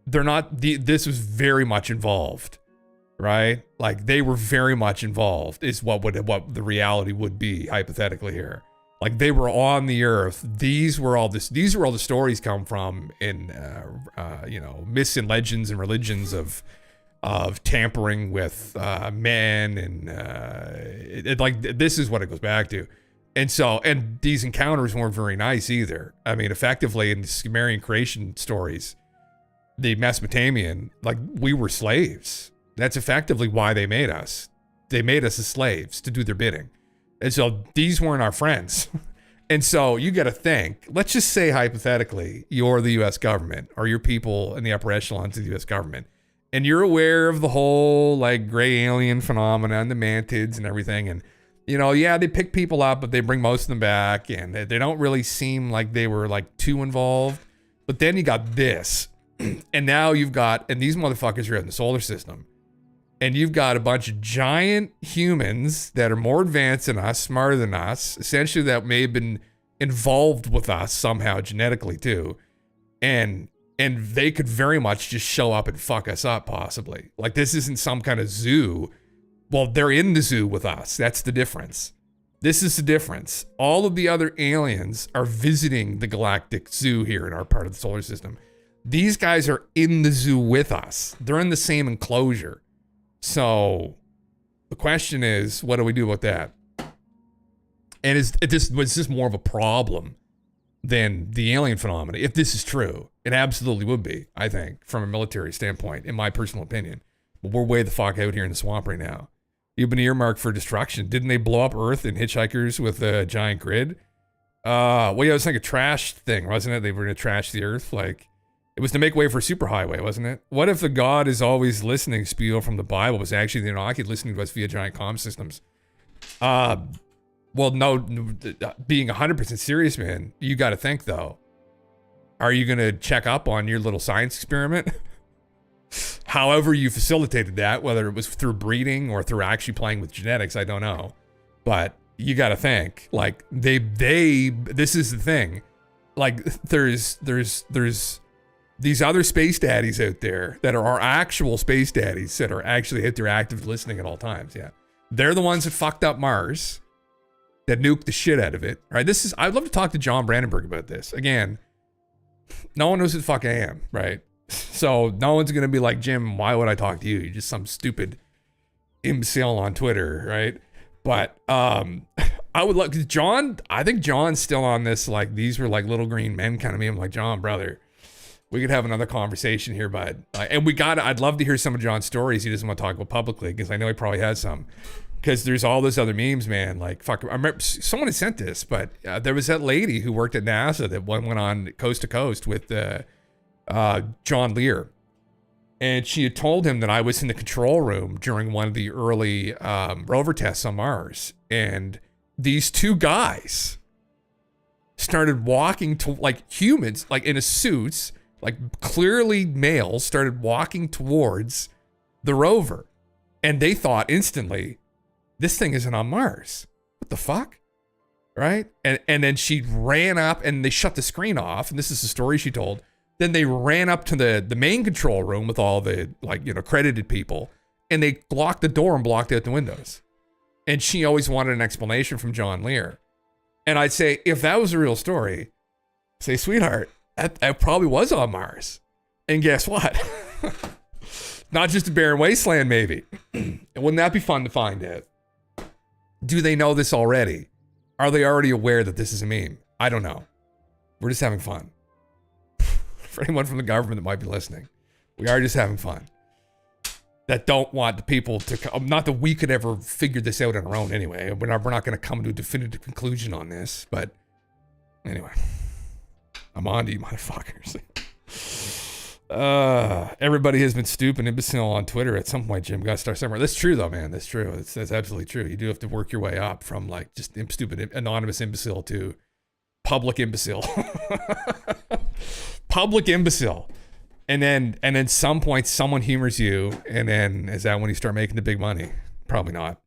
this was very much involved, right? Like, they were very much involved is what the reality would be, hypothetically here. Like, they were on the Earth. These were all the stories come from in myths and legends and religions of tampering with men, and this is what it goes back to. And these encounters weren't very nice either. I mean, effectively in the Sumerian creation stories, the Mesopotamian, like, we were slaves. That's effectively why they made us. They made us as slaves to do their bidding. And so these weren't our friends. And so you got to think, let's just say hypothetically, you're the U.S. government, or your people in the upper echelons of the U.S. government, and you're aware of the whole like gray alien phenomena and the mantids and everything. And, they pick people up, but they bring most of them back, and they don't really seem like they were like too involved. But then you got this, and now and these motherfuckers are in the solar system. And you've got a bunch of giant humans that are more advanced than us, smarter than us, essentially that may have been involved with us somehow genetically too. And And they could very much just show up and fuck us up, possibly. Like, this isn't some kind of zoo. Well, they're in the zoo with us. That's the difference. This is the difference. All of the other aliens are visiting the galactic zoo here in our part of the solar system. These guys are in the zoo with us. They're in the same enclosure. So the question is, what do we do about that? And was this more of a problem than the alien phenomena? If this is true, it absolutely would be, I think, from a military standpoint, in my personal opinion. But we're way the fuck out here in the swamp right now. You've been earmarked for destruction. Didn't they blow up Earth in Hitchhikers with a giant grid? Well, yeah, it was like a trash thing, wasn't it? They were going to trash the Earth. Like, it was to make way for a superhighway, wasn't it? What if the God is always listening spiel from the Bible was actually the Anunnaki listening to us via giant comm systems? Well, no, being 100% serious, man, you got to think, though. Are you going to check up on your little science experiment? However you facilitated that, whether it was through breeding or through actually playing with genetics, I don't know. But you got to think, like, this is the thing. Like, there's these other space daddies out there that are our actual space daddies that are actually out there active listening at all times. Yeah. They're the ones that fucked up Mars, that nuked the shit out of it. Right. I'd love to talk to John Brandenburg about this. Again, no one knows who the fuck I am, right? So no one's going to be like, Jim, why would I talk to you? You're just some stupid imbecile on Twitter, right? But I would like, John, I think John's still on this, like, these were like little green men kind of meme. I'm like, John, brother, we could have another conversation here, bud. And I'd love to hear some of John's stories. He doesn't want to talk about publicly because I know he probably has some. Because there's all those other memes, man. Like, fuck, I remember someone had sent this, but there was that lady who worked at NASA that went on Coast to Coast with John Lear. And she had told him that I was in the control room during one of the early rover tests on Mars. And these two guys started walking to, like, humans, like in a suits, like clearly males, started walking towards the rover. And they thought instantly, this thing isn't on Mars. What the fuck? Right? And then she ran up and they shut the screen off. And this is the story she told. Then they ran up to the main control room with all the, like, you know, credited people. And they blocked the door and blocked out the windows. And she always wanted an explanation from John Lear. And I'd say, if that was a real story, say, sweetheart, that probably was on Mars. And guess what? Not just a barren wasteland, maybe. Wouldn't that be fun to find out? Do they know this already? Are they already aware that this is a meme? I don't know. We're just having fun. For anyone from the government that might be listening, we are just having fun. That don't want the people to, not that we could ever figure this out on our own anyway. We're not going to come to a definitive conclusion on this, but anyway. I'm on to you, motherfuckers. Everybody has been stupid imbecile on Twitter at some point, Jim. Got to start somewhere. That's true, though, man. That's true. That's absolutely true. You do have to work your way up from, like, just stupid anonymous imbecile to public imbecile. Public imbecile. And then some point someone humors you, and then is that when you start making the big money? Probably not.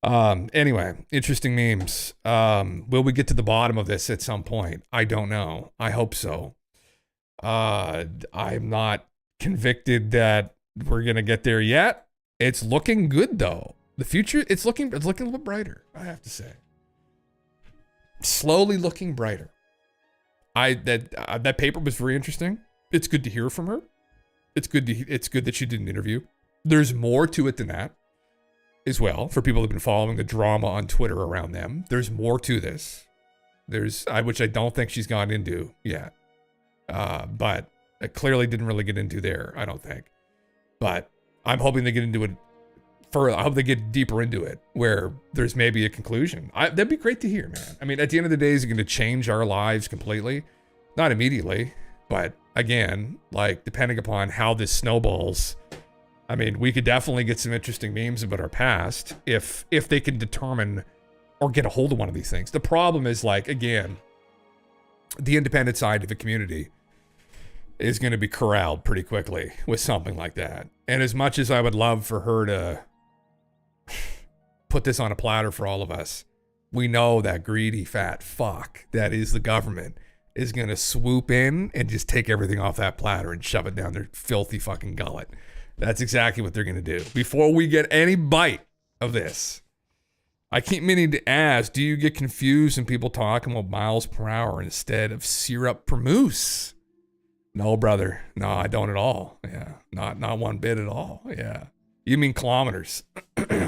Anyway, interesting memes. Will we get to the bottom of this at some point? I don't know. I hope so. I'm not convicted that we're gonna get there yet. It's looking good, though. The future, it's looking a little brighter, I have to say. Slowly looking brighter. That paper was very interesting. It's good to hear from her. It's good that she did an interview. There's more to it than that as well. For people who've been following the drama on Twitter around them, there's more to this. Which I don't think she's gone into yet. But I clearly didn't really get into there, I don't think. But I'm hoping they get into it further. I hope they get deeper into it where there's maybe a conclusion. That'd be great to hear, man. I mean, at the end of the day, is it going to change our lives completely? Not immediately, but again, like, depending upon how this snowballs, I mean, we could definitely get some interesting memes about our past if they can determine or get a hold of one of these things. The problem is, like, again, the independent side of the community is going to be corralled pretty quickly with something like that. And as much as I would love for her to put this on a platter for all of us, we know that greedy fat fuck that is the government is going to swoop in and just take everything off that platter and shove it down their filthy fucking gullet. That's exactly what they're going to do. Before we get any bite of this, I keep meaning to ask, do you get confused when people talking about miles per hour instead of syrup per moose? No, brother. No, I don't at all. Yeah, not one bit at all. Yeah. You mean kilometers.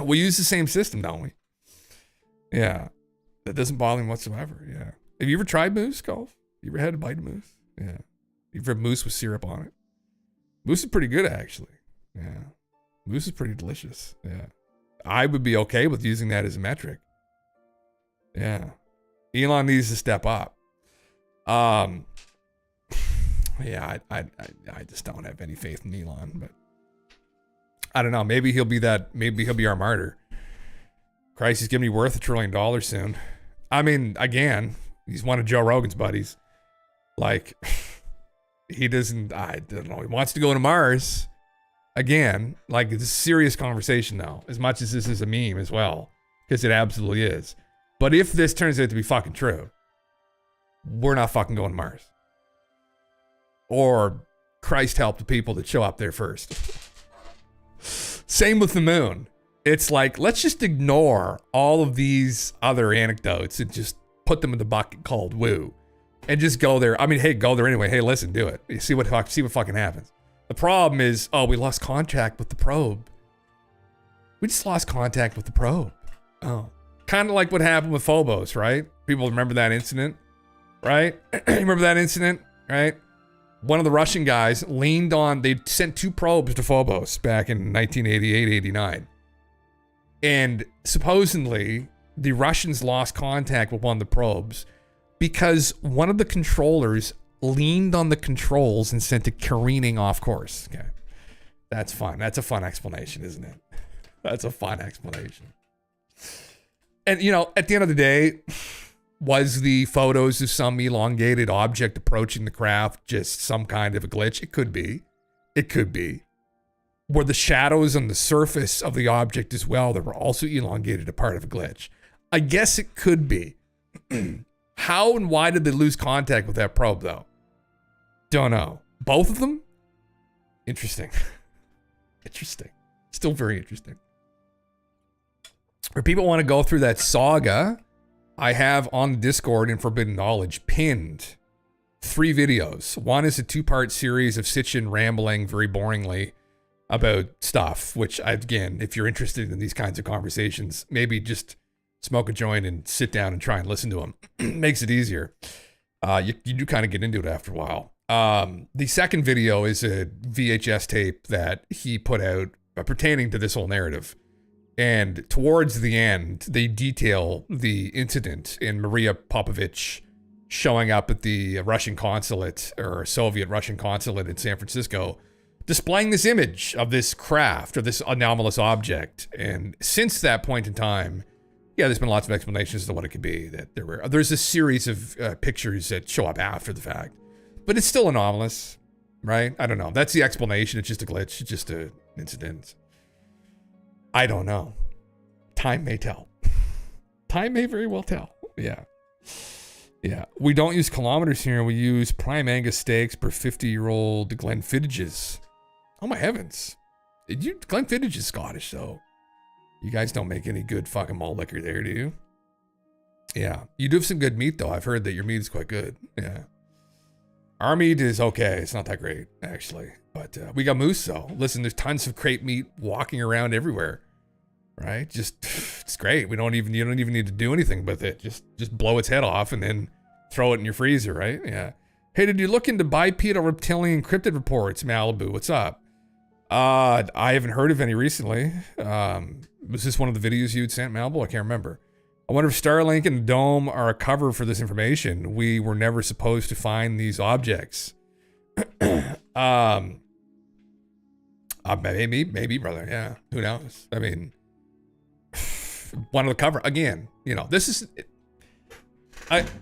We use the same system, don't we? Yeah. That doesn't bother me whatsoever. Yeah. Have you ever tried moose, Golf? You ever had a bite of moose? Yeah. You ever had moose with syrup on it? Moose is pretty good, actually. Yeah. Moose is pretty delicious. Yeah. I would be okay with using that as a metric. Yeah. Elon needs to step up. Yeah, I just don't have any faith in Elon, but I don't know. Maybe he'll be our martyr. Christ, he's going to be worth $1 trillion soon. I mean, again, he's one of Joe Rogan's buddies. Like, he doesn't, I don't know, he wants to go to Mars. Again, like, it's a serious conversation now, as much as this is a meme as well, because it absolutely is. But if this turns out to be fucking true, we're not fucking going to Mars. Or Christ help the people that show up there first. Same with the moon. It's like, let's just ignore all of these other anecdotes and just put them in the bucket called woo. And just go there. I mean, hey, go there anyway. Hey, listen, do it. You see what fucking happens. The problem is, oh, we lost contact with the probe. We just lost contact with the probe. Oh. Kind of like what happened with Phobos, right? People remember that incident, right? Remember that incident, right? One of the Russian guys leaned on, they sent 2 probes to Phobos back in 1988, 89. And supposedly, the Russians lost contact with one of the probes because one of the controllers leaned on the controls and sent it careening off course. Okay. That's fun. That's a fun explanation, isn't it? That's a fun explanation. And, you know, at the end of the day, was the photos of some elongated object approaching the craft just some kind of a glitch? It could be. It could be. Were the shadows on the surface of the object as well that were also elongated a part of a glitch? I guess it could be. How and why did they lose contact with that probe, though? Don't know. Both of them? Interesting. Interesting. Still very interesting. If people want to go through that saga, I have on the Discord in Forbidden Knowledge pinned 3 videos. One is a 2-part series of Sitchin rambling very boringly about stuff, which, again, if you're interested in these kinds of conversations, maybe just smoke a joint and sit down and try and listen to them. Makes it easier. You do kind of get into it after a while. The second video is a VHS tape that he put out pertaining to this whole narrative. And towards the end, they detail the incident in Maria Popovich showing up at the Russian consulate, or Soviet Russian consulate in San Francisco, displaying this image of this craft or this anomalous object. And since that point in time, yeah, there's been lots of explanations as to what it could be. That there's a series of pictures that show up after the fact, but it's still anomalous, right? I don't know. That's the explanation. It's just a glitch. It's just an incident. I don't know. Time may tell. Time may very well tell. Yeah. Yeah. We don't use kilometers here. We use prime Angus steaks per 50-year-old Glenfiddich's. Oh my heavens. Glenfiddich is Scottish, though. You guys don't make any good fucking malt liquor there, do you? Yeah. You do have some good meat, though. I've heard that your meat is quite good. Yeah. Our meat is okay. It's not that great, actually. But we got moose, though. Listen, there's tons of crepe meat walking around everywhere, right? Just, it's great. You don't even need to do anything with it. Just blow its head off and then throw it in your freezer, right? Yeah. Hey, did you look into bipedal reptilian cryptid reports, Malibu? What's up? I haven't heard of any recently. Was this one of the videos you'd sent, Malibu? I can't remember. I wonder if Starlink and the Dome are a cover for this information. We were never supposed to find these objects. Maybe, brother. Yeah, who knows? I mean, one of the cover again. You know, this is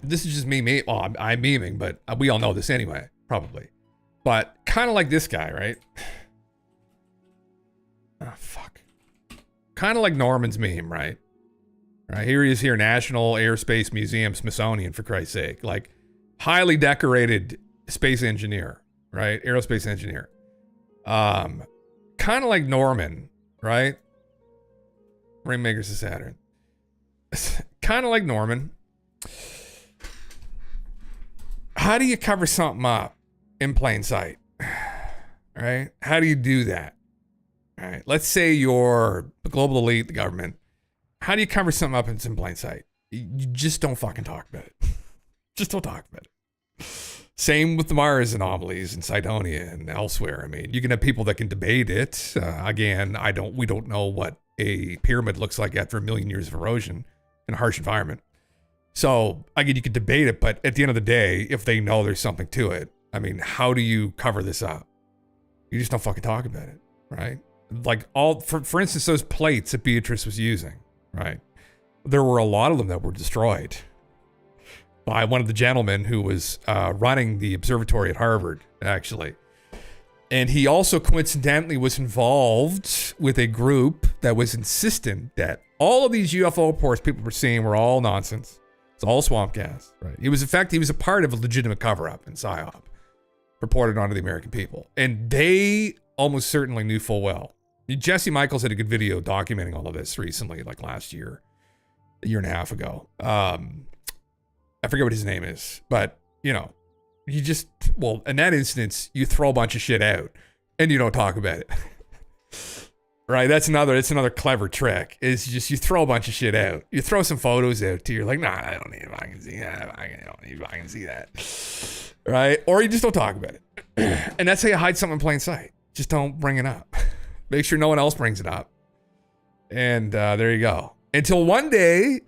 just me. Well, I'm memeing, but we all know this anyway, probably. But kind of like this guy, right? Oh fuck. Kind of like Norman's meme, right? Right, here he is here, National Airspace Museum, Smithsonian, for Christ's sake. Like, highly decorated space engineer, right? Aerospace engineer. Kind of like Norman, right? Rainmakers of Saturn. Kind of like Norman. How do you cover something up in plain sight? Right? How do you do that? All right. Let's say you're the global elite, the government. How do you cover something up in plain sight? You just don't fucking talk about it. Just don't talk about it. Same with the Mars anomalies in Cydonia and elsewhere. I mean, you can have people that can debate it. Again, we don't know what a pyramid looks like after 1 million years of erosion in a harsh environment. So again, you can debate it, but at the end of the day, if they know there's something to it, I mean, how do you cover this up? You just don't fucking talk about it, right? Like for instance, those plates that Beatrice was using, right? There were a lot of them that were destroyed by one of the gentlemen who was running the observatory at Harvard, actually. And he also coincidentally was involved with a group that was insistent that all of these UFO reports people were seeing were all nonsense. It's all swamp gas, right? He was a part of a legitimate cover-up in PSYOP, reported onto the American people. And they almost certainly knew full well. Jesse Michaels had a good video documenting all of this recently, like last year, a year and a half ago. I forget what his name is, but you know, in that instance, you throw a bunch of shit out and you don't talk about it. Right? It's another clever trick. Is just you throw a bunch of shit out. You throw some photos out too. You're like, nah, I don't need if I can see that. I can see that. Right? Or you just don't talk about it. And that's how you hide something in plain sight. Just don't bring it up. Make sure no one else brings it up. And there you go. Until one day,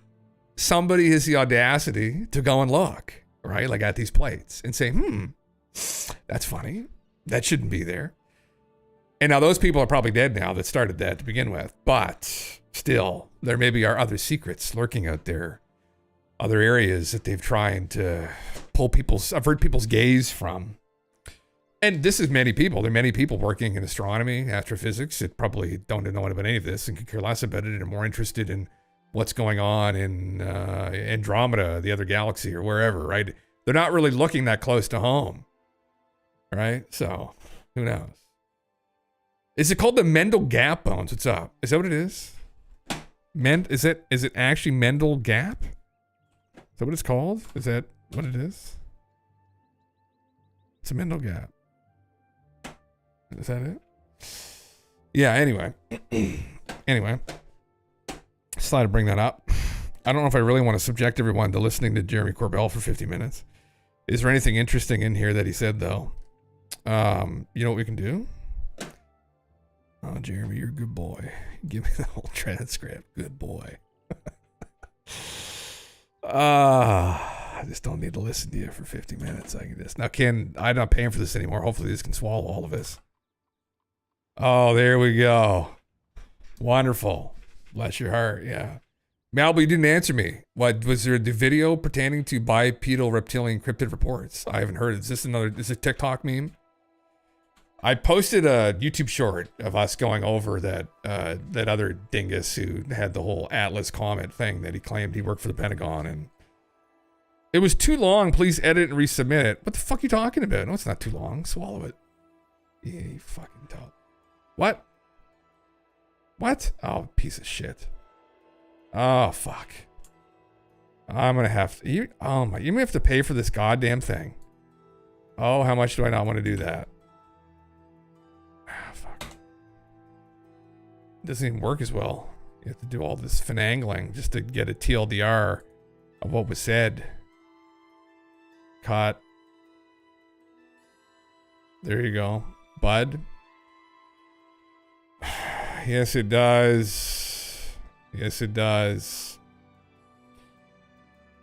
somebody has the audacity to go and look, right? Like at these plates and say, that's funny. That shouldn't be there. And now those people are probably dead now that started that to begin with. But still, there maybe are other secrets lurking out there. Other areas that they've tried to avert people's gaze from. And this is many people. There are many people working in astronomy, astrophysics that probably don't know about any of this and could care less about it and are more interested in what's going on in Andromeda, the other galaxy, or wherever, right? They're not really looking that close to home, right? So, who knows? Is it called the Mendel Gap bones? What's up? Is that what it is? Is it actually Mendel Gap? Is that what it's called? Is that what it is? It's a Mendel Gap. Is that it? Yeah, anyway. Anyway. Just thought I'd bring that up. I don't know if I really want to subject everyone to listening to Jeremy Corbell for 50 minutes. Is there anything interesting in here that he said, though? You know what we can do? Oh, Jeremy, you're a good boy. Give me the whole transcript. Good boy. I just don't need to listen to you for 50 minutes. I can just... Now, I'm not paying for this anymore. Hopefully this can swallow all of this. Oh, there we go. Wonderful. Bless your heart, yeah. Malby, you didn't answer me. What was there the video pertaining to bipedal reptilian cryptid reports? I haven't heard. Is this a TikTok meme? I posted a YouTube short of us going over that other dingus who had the whole Atlas Comet thing that he claimed he worked for the Pentagon, and it was too long. Please edit and resubmit it. What the fuck are you talking about? No, it's not too long. Swallow it. Yeah, you fucking dope. What? What? Oh, piece of shit. Oh, fuck. I'm gonna have to... You may have to pay for this goddamn thing. Oh, how much do I not want to do that? Ah, fuck. It doesn't even work as well. You have to do all this finagling just to get a TLDR of what was said. Cut. There you go. Bud. Yes, it does. Yes, it does.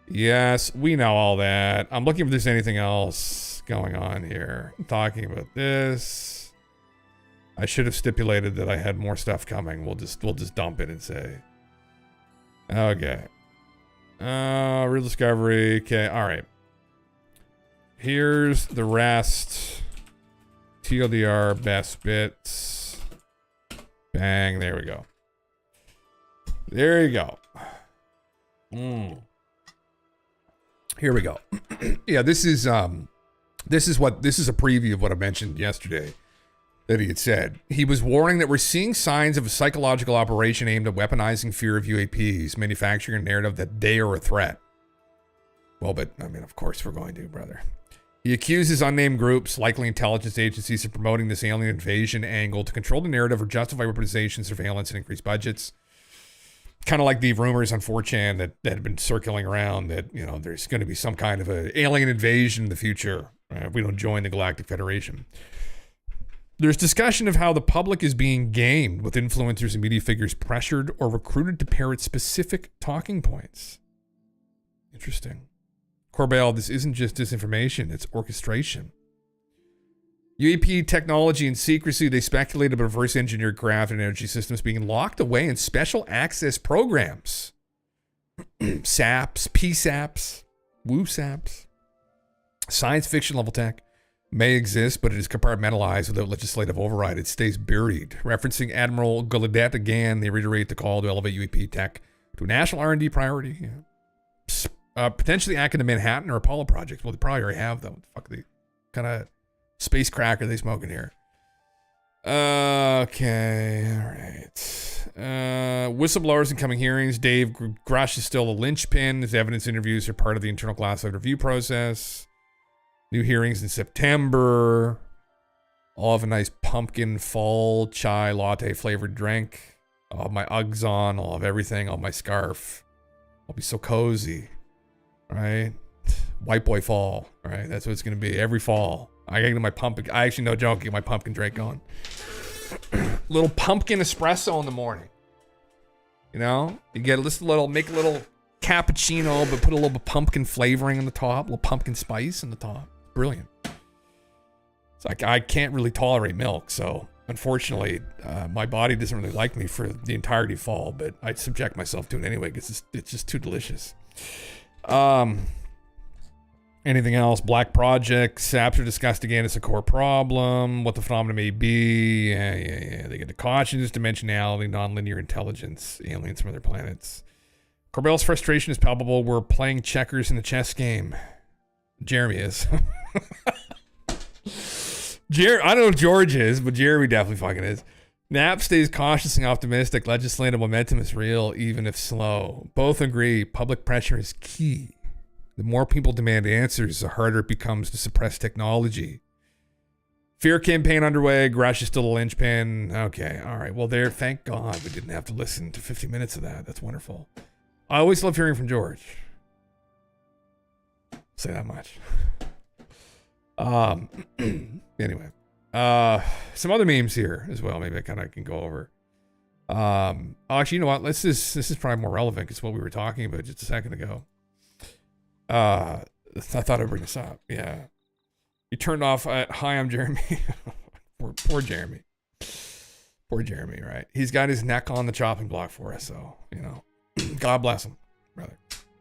Yes, we know all that. I'm looking if there's anything else going on here. I'm talking about this. I should have stipulated that I had more stuff coming. We'll just dump it and say. Okay. Real discovery. Okay, alright. Here's the rest. TLDR best bits. Bang, there we go. There you go. Here we go. Yeah, this is a preview of what I mentioned yesterday that he had said. He was warning that we're seeing signs of a psychological operation aimed at weaponizing fear of UAPs, manufacturing a narrative that they are a threat. Well, but I mean, of course we're going to, brother. He accuses unnamed groups, likely intelligence agencies, of promoting this alien invasion angle to control the narrative or justify weaponization, surveillance, and increase budgets. Kind of like the rumors on 4chan that had been circulating around that, you know, there's going to be some kind of an alien invasion in the future if we don't join the Galactic Federation. There's discussion of how the public is being gamed with influencers and media figures pressured or recruited to parrot specific talking points. Interesting. Corbell, this isn't just disinformation, it's orchestration. UAP technology and secrecy, they speculated about reverse engineered craft and energy systems being locked away in special access programs. SAPs, PSAPs, WooSAPs. Science fiction level tech may exist, but it is compartmentalized without legislative override. It stays buried. Referencing Admiral Gallaudet again, they reiterate the call to elevate UAP tech to a national R&D priority. Yeah. Potentially acting to Manhattan or Apollo projects. Well, they probably already have, though. What the fuck, kind of space crack are they smoking here? Okay, all right. Whistleblowers in coming hearings. Dave Grush is still a linchpin. His evidence interviews are part of the internal classified review process. New hearings in September. I'll have a nice pumpkin fall chai latte flavored drink. I'll have my Uggs on. I'll have everything. I'll have my scarf. I'll be so cozy. Right? White boy fall. Right? That's what it's going to be every fall. I gotta get my pumpkin. I actually, no joke, get my pumpkin drink on. Little pumpkin espresso in the morning. You know? You get make a little cappuccino, but put a little bit of pumpkin flavoring on the top. A little pumpkin spice on the top. Brilliant. It's like I can't really tolerate milk, so unfortunately, my body doesn't really like me for the entirety of fall, but I subject myself to it anyway because it's just too delicious. Anything else? Black Project. SAPs are discussed again as a core problem. What the phenomenon may be. Yeah. They get to cautions, dimensionality, nonlinear intelligence, aliens from other planets. Corbell's frustration is palpable. We're playing checkers in the chess game. Jeremy is. I don't know if George is, but Jeremy definitely fucking is. Knapp stays cautiously optimistic. Legislative momentum is real, even if slow. Both agree public pressure is key. The more people demand answers, the harder it becomes to suppress technology. Fear campaign underway. Grush is still a linchpin. Okay, all right. Well, thank God we didn't have to listen to 50 minutes of that. That's wonderful. I always love hearing from George. Say that much. Anyway. Some other memes here as well. Maybe I kind of can go over. Actually, you know what? This is probably more relevant because what we were talking about just a second ago. I thought I'd bring this up. Yeah. You turned off at, hi, I'm Jeremy. Poor Jeremy. Poor Jeremy, right? He's got his neck on the chopping block for us, so, you know. God bless him, brother.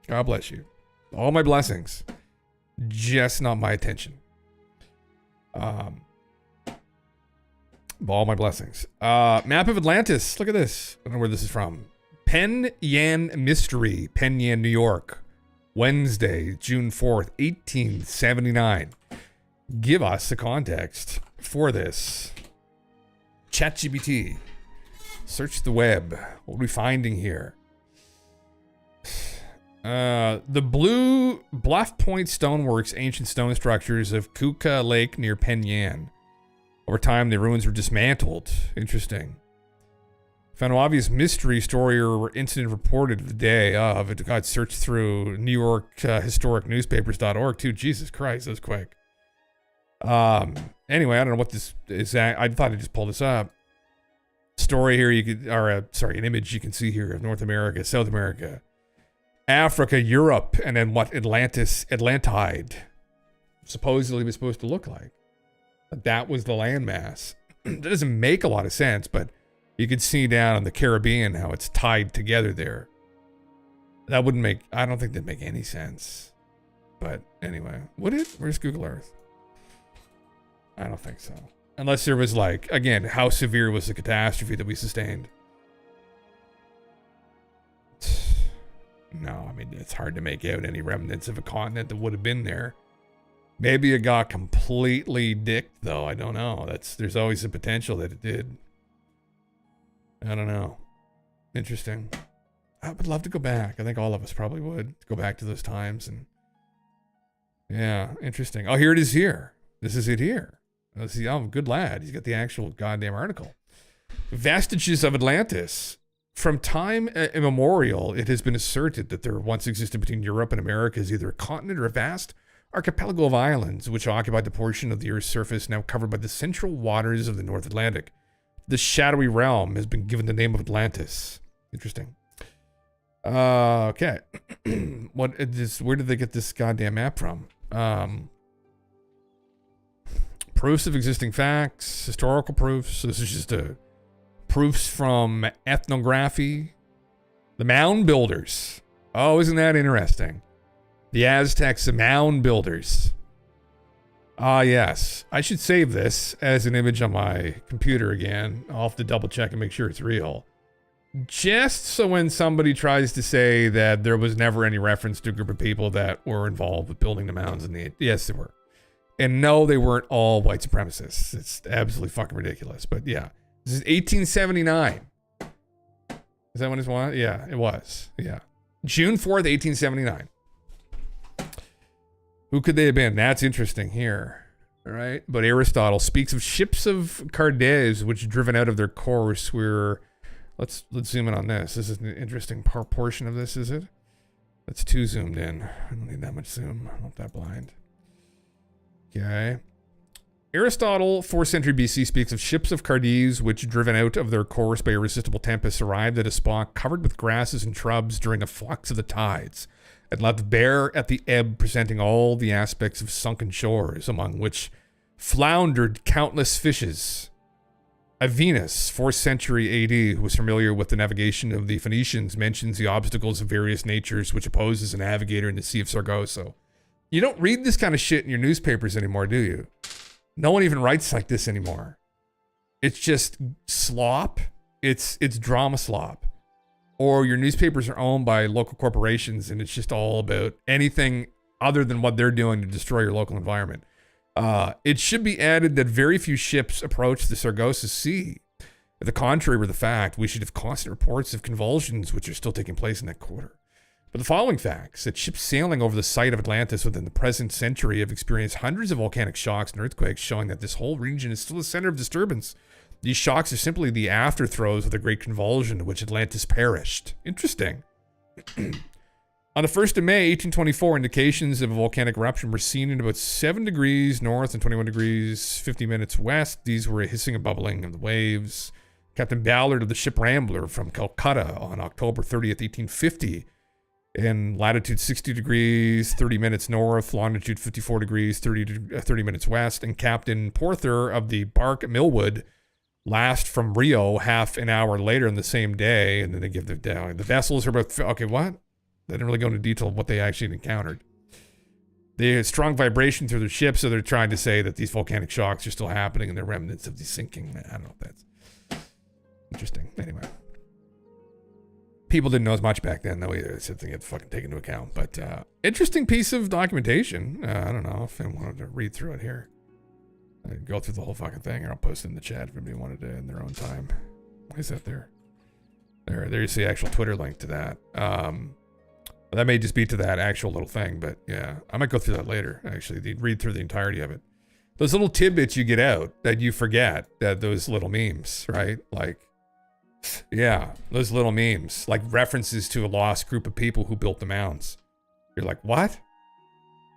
God bless you. All my blessings. Just not my attention. All my blessings. Map of Atlantis. Look at this. I don't know where this is from. Penn Yan Mystery. Penn Yan, New York. Wednesday, June 4th, 1879. Give us the context for this. ChatGPT. Search the web. What are we finding here? The Blue Bluff Point Stoneworks, ancient stone structures of Kuka Lake near Penn Yan. Over time, the ruins were dismantled. Interesting. Found an obvious mystery story or incident reported the day of. It got searched through New York historic newspapers.org too. Jesus Christ, that was quick. Anyway, I don't know what this is. I thought I'd just pull this up. Story here, an image you can see here of North America, South America, Africa, Europe, and then what Atlantide supposedly was supposed to look like. That was the landmass. That doesn't make a lot of sense, but you can see down in the Caribbean how it's tied together there. That wouldn't make, I don't think that'd make any sense. But anyway, where's Google Earth? I don't think so. Unless there was like, again, how severe was the catastrophe that we sustained? No, I mean, it's hard to make out any remnants of a continent that would have been there. Maybe it got completely dicked, though. I don't know. There's always the potential that it did. I don't know. Interesting. I would love to go back. I think all of us probably would go back to those times. And yeah, interesting. Oh, here it is here. This is it here. Oh, see, oh, good lad. He's got the actual goddamn article. Vestiges of Atlantis. From time immemorial, it has been asserted that there once existed between Europe and America as either a continent or a vast archipelago of islands, which occupied the portion of the Earth's surface now covered by the central waters of the North Atlantic. This shadowy realm has been given the name of Atlantis. Interesting. Okay. Where did they get this goddamn map from? Proofs of existing facts, historical proofs. So this is just proofs from ethnography. The mound builders. Oh, isn't that interesting? The Aztecs, the mound builders. Ah, yes. I should save this as an image on my computer again. I'll have to double check and make sure it's real. Just so when somebody tries to say that there was never any reference to a group of people that were involved with building the mounds yes, there were. And no, they weren't all white supremacists. It's absolutely fucking ridiculous. But yeah, this is 1879. Is that when it was? Yeah, it was. Yeah. June 4th, 1879. Who could they have been? That's interesting here. All right. But Aristotle speaks of ships of Cardes, which driven out of their course were... Let's zoom in on this. This is an interesting portion of this, is it? That's too zoomed in. I don't need that much zoom. I'm not that blind. Okay. Aristotle, 4th century BC, speaks of ships of Cardes, which, driven out of their course by irresistible tempests, arrived at a spot covered with grasses and shrubs during a flux of the tides, and left bare at the ebb, presenting all the aspects of sunken shores, among which floundered countless fishes. Avienus, 4th century AD, who was familiar with the navigation of the Phoenicians, mentions the obstacles of various natures which opposes a navigator in the Sea of Sargasso. You don't read this kind of shit in your newspapers anymore, do you? No one even writes like this anymore. It's just slop. It's drama slop. Or your newspapers are owned by local corporations and it's just all about anything other than what they're doing to destroy your local environment. It should be added that very few ships approach the Sargasso Sea. The contrary were the fact, we should have constant reports of convulsions which are still taking place in that quarter. But the following facts, that ships sailing over the site of Atlantis within the present century have experienced hundreds of volcanic shocks and earthquakes, showing that this whole region is still a center of disturbance. These shocks are simply the afterthrows of the great convulsion in which Atlantis perished. Interesting. On the 1st of May, 1824, indications of a volcanic eruption were seen in about 7 degrees north and 21 degrees 50 minutes west. These were a hissing and bubbling of the waves. Captain Ballard of the ship Rambler from Calcutta on October 30th, 1850, in latitude 60 degrees 30 minutes north, longitude 54 degrees 30 minutes west, and Captain Porther of the bark Millwood, last from Rio half an hour later in the same day. And then they give the vessels are about... Okay, what? They didn't really go into detail of what they actually encountered. They had strong vibration through their ship, so they're trying to say that these volcanic shocks are still happening and they're remnants of the sinking. I don't know if that's interesting. Anyway. People didn't know as much back then, though, either. It's something you have to fucking take into account. But interesting piece of documentation. I don't know if I wanted to read through it here. I'd go through the whole fucking thing, or I'll post it in the chat if anybody wanted to in their own time. Why is that there? There's the actual Twitter link to that. That may just be to that actual little thing, but yeah, I might go through that later, actually. Read through the entirety of it. Those little tidbits you get out that you forget, that those little memes, right? Like, yeah, those little memes, like references to a lost group of people who built the mounds. You're like, what?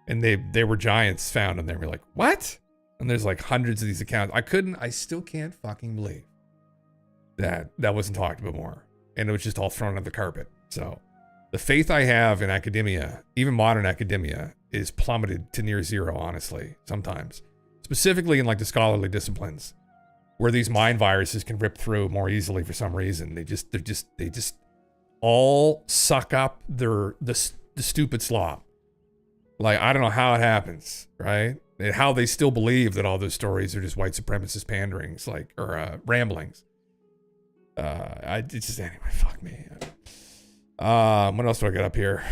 And they were giants found in there. You're like, what? And there's like hundreds of these accounts. I still can't fucking believe that wasn't talked about more. And it was just all thrown on the carpet. So the faith I have in academia, even modern academia, is plummeted to near zero, honestly, sometimes. Specifically in like the scholarly disciplines, where these mind viruses can rip through more easily for some reason. They just all suck up the stupid slop. Like, I don't know how it happens, right? And how they still believe that all those stories are just white supremacist panderings, or ramblings. Anyway, fuck me. What else do I got up here?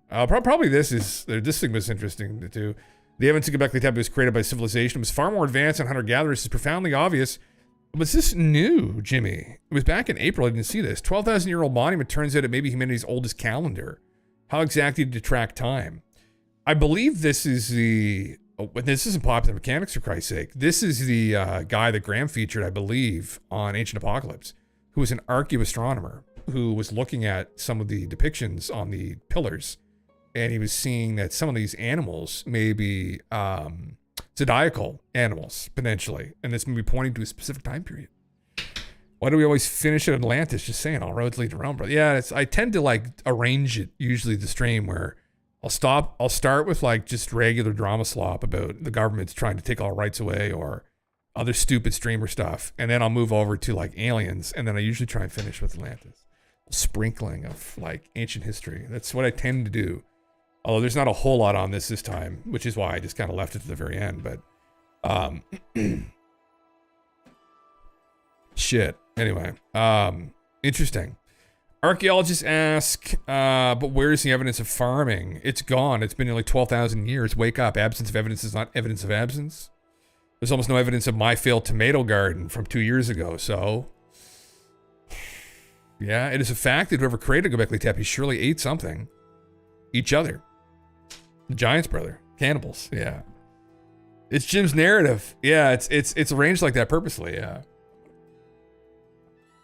Probably this thing was interesting too. The evidence of Göbekli Tepe was created by civilization. It was far more advanced than hunter-gatherers. It's profoundly obvious. Was this new, Jimmy? It was back in April. I didn't see this. 12,000-year-old monument. Turns out it may be humanity's oldest calendar. How exactly to track time? I believe this is the... Oh, this isn't Popular Mechanics, for Christ's sake. This is the guy that Graham featured, I believe, on Ancient Apocalypse, who was an archaeoastronomer who was looking at some of the depictions on the pillars, and he was seeing that some of these animals may be zodiacal animals, potentially, and this may be pointing to a specific time period. Why do we always finish at Atlantis? Just saying, all roads lead to Rome, brother. Yeah, I tend to like arrange it, usually the stream, where I'll start with like just regular drama slop about the government's trying to take all rights away or other stupid streamer stuff. And then I'll move over to like aliens. And then I usually try and finish with Atlantis. Sprinkling of like ancient history. That's what I tend to do. Although there's not a whole lot on this time, which is why I just kind of left it to the very end. But shit. Anyway, interesting. Archaeologists ask, but where's the evidence of farming? It's gone. It's been nearly 12,000 years. Wake up. Absence of evidence is not evidence of absence. There's almost no evidence of my failed tomato garden from 2 years ago. So, yeah, it is a fact that whoever created Göbekli Tepe surely ate something. Each other. The Giants, brother. Cannibals. Yeah. It's Jim's narrative. Yeah, it's arranged like that purposely. Yeah.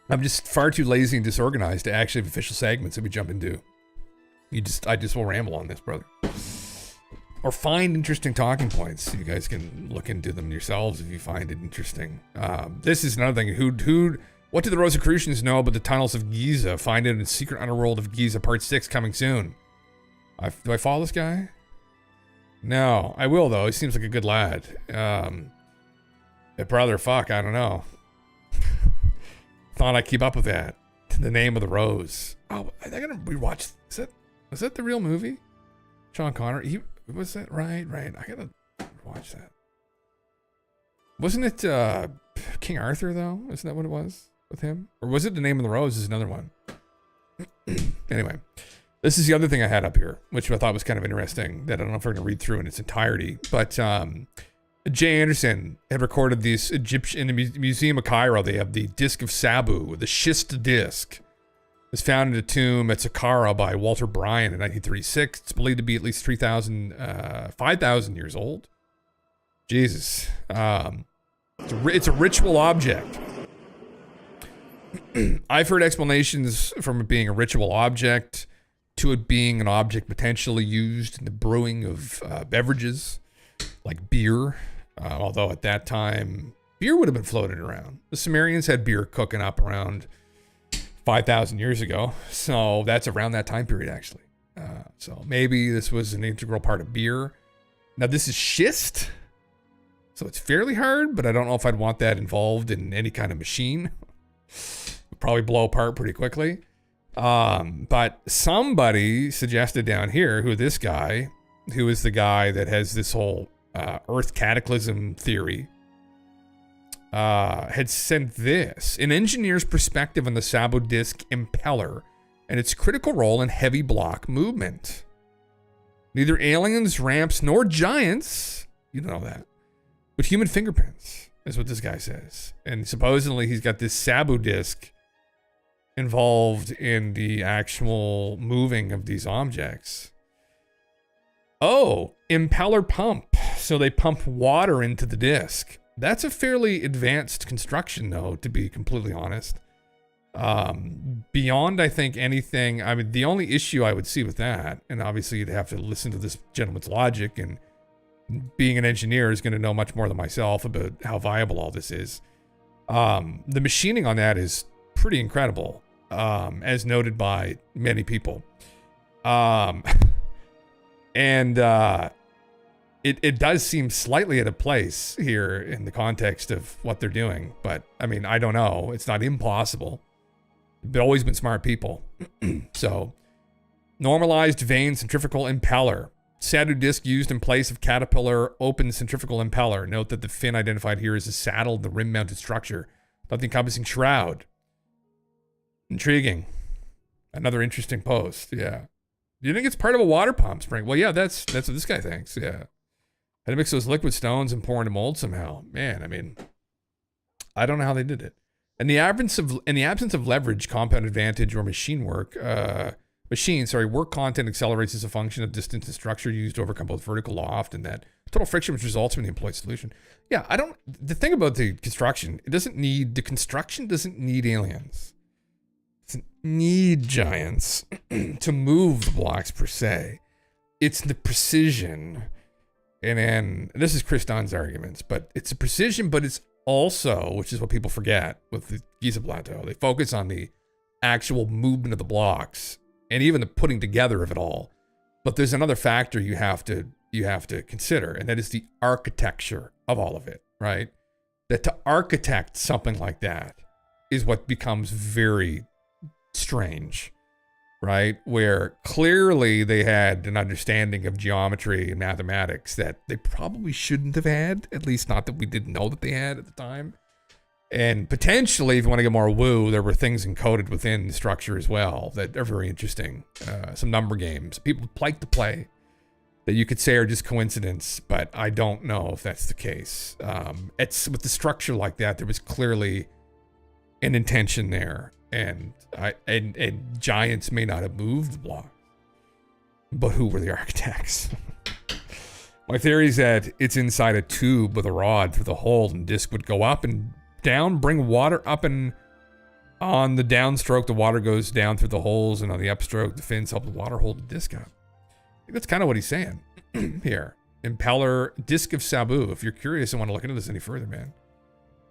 I'm just far too lazy and disorganized to actually have official segments that we jump into. I just will ramble on this, brother. Or find interesting talking points. You guys can look into them yourselves if you find it interesting. This is another thing. What do the Rosicrucians know about the tunnels of Giza? Find it in the Secret Underworld of Giza, Part 6, coming soon. Do I follow this guy? No, I will though. He seems like a good lad. Brother, fuck, I don't know. Thought I'd keep up with that. The Name of the Rose. Oh, I gotta rewatch. Was that the real movie? Sean Connery. Was that right? Right. I gotta watch that. Wasn't it King Arthur though? Isn't that what it was with him? Or was it The Name of the Rose? Is another one. Anyway, this is the other thing I had up here, which I thought was kind of interesting. That I don't know if we're gonna read through in its entirety, but Jay Anderson had recorded these Egyptian in the Museum of Cairo. They have the disc of Sabu, the schist disc. It was found in a tomb at Saqqara by Walter Bryan in 1936. It's believed to be at least 5,000 years old. Jesus. It's a ritual object. I've heard explanations from it being a ritual object to it being an object potentially used in the brewing of beverages like beer. Although at that time, beer would have been floated around. The Sumerians had beer cooking up around 5,000 years ago. So that's around that time period, actually. So maybe this was an integral part of beer. Now, this is schist. So it's fairly hard, but I don't know if I'd want that involved in any kind of machine. Would probably blow apart pretty quickly. But somebody suggested down here who is the guy that has this whole Earth cataclysm theory, had sent this: an engineer's perspective on the Sabu disk impeller and its critical role in heavy block movement. Neither aliens, ramps, nor giants, you know that, but human fingerprints, is what this guy says. And supposedly he's got this Sabu disk involved in the actual moving of these objects. Oh, impeller pump. So they pump water into the disc. That's a fairly advanced construction, though, to be completely honest. Beyond, I think, anything, I mean, the only issue I would see with that, and obviously you'd have to listen to this gentleman's logic, and being an engineer is going to know much more than myself about how viable all this is. The machining on that is pretty incredible, as noted by many people. It does seem slightly out of place here in the context of what they're doing. But, I mean, I don't know. It's not impossible. They've always been smart people. So, normalized vein centrifugal impeller. Sabu disc used in place of caterpillar open centrifugal impeller. Note that the fin identified here is a saddle, the rim-mounted structure, not the encompassing shroud. Intriguing. Another interesting post. Yeah. Do you think it's part of a water pump, Spring? Well, yeah, that's what this guy thinks. Yeah. Had to mix those liquid stones and pour into mold somehow. Man, I mean, I don't know how they did it. In the absence of leverage, compound advantage, or work content accelerates as a function of distance and structure used to overcome both vertical loft and that total friction, which results from the employed solution. Yeah, the thing about the construction, the construction doesn't need aliens. It doesn't need giants to move the blocks per se. It's the precision. And then, this is Chris Dunn's arguments, but it's a precision, but it's also, which is what people forget with the Giza Plateau, they focus on the actual movement of the blocks and even the putting together of it all. But there's another factor you have to consider, and that is the architecture of all of it, right? That to architect something like that is what becomes very strange, right? Where clearly they had an understanding of geometry and mathematics that they probably shouldn't have had, at least not that we didn't know that they had at the time. And potentially, if you want to get more woo, there were things encoded within the structure as well that are very interesting. Some number games people like to play that you could say are just coincidence, but I don't know if that's the case. It's with the structure like that, there was clearly an intention there. And giants may not have moved the block, but who were the architects? My theory is that it's inside a tube with a rod through the hole, and disc would go up and down, bring water up, and on the downstroke, the water goes down through the holes, and on the upstroke, the fins help the water hold the disc up. I think that's kind of what he's saying here. Impeller disc of Sabu. If you're curious and want to look into this any further, man,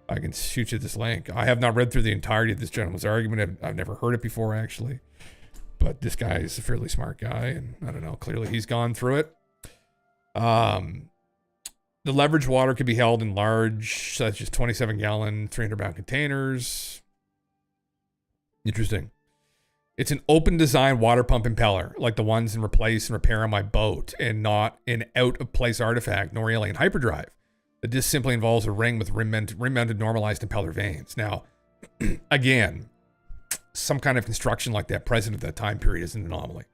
I can shoot you this link. I have not read through the entirety of this gentleman's argument. I've never heard it before, actually. But this guy is a fairly smart guy, and I don't know, clearly he's gone through it. The leverage water could be held in large, such as 27-gallon, 300-pound containers. Interesting. It's an open design water pump impeller, like the ones in replace and repair on my boat, and not an out-of-place artifact nor alien hyperdrive. The disc simply involves a ring with rim-mounted normalized impeller vanes. Now, again, some kind of construction like that present at that time period is an anomaly.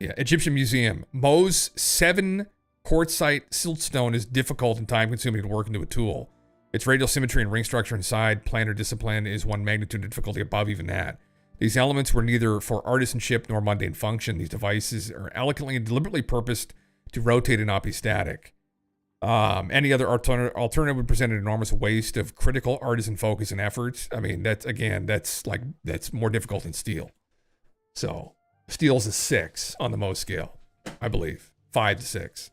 Yeah, Egyptian Museum. Mohs 7 quartzite siltstone is difficult and time-consuming to work into a tool. Its radial symmetry and ring structure inside planar discipline is one magnitude of difficulty above even that. These elements were neither for artisanship nor mundane function. These devices are elegantly and deliberately purposed to rotate and not be static. Any other alternative would present an enormous waste of critical artisan focus and efforts. I mean, that's more difficult than steel. So steel's a 6 on the Mohs scale, I believe, 5 to 6.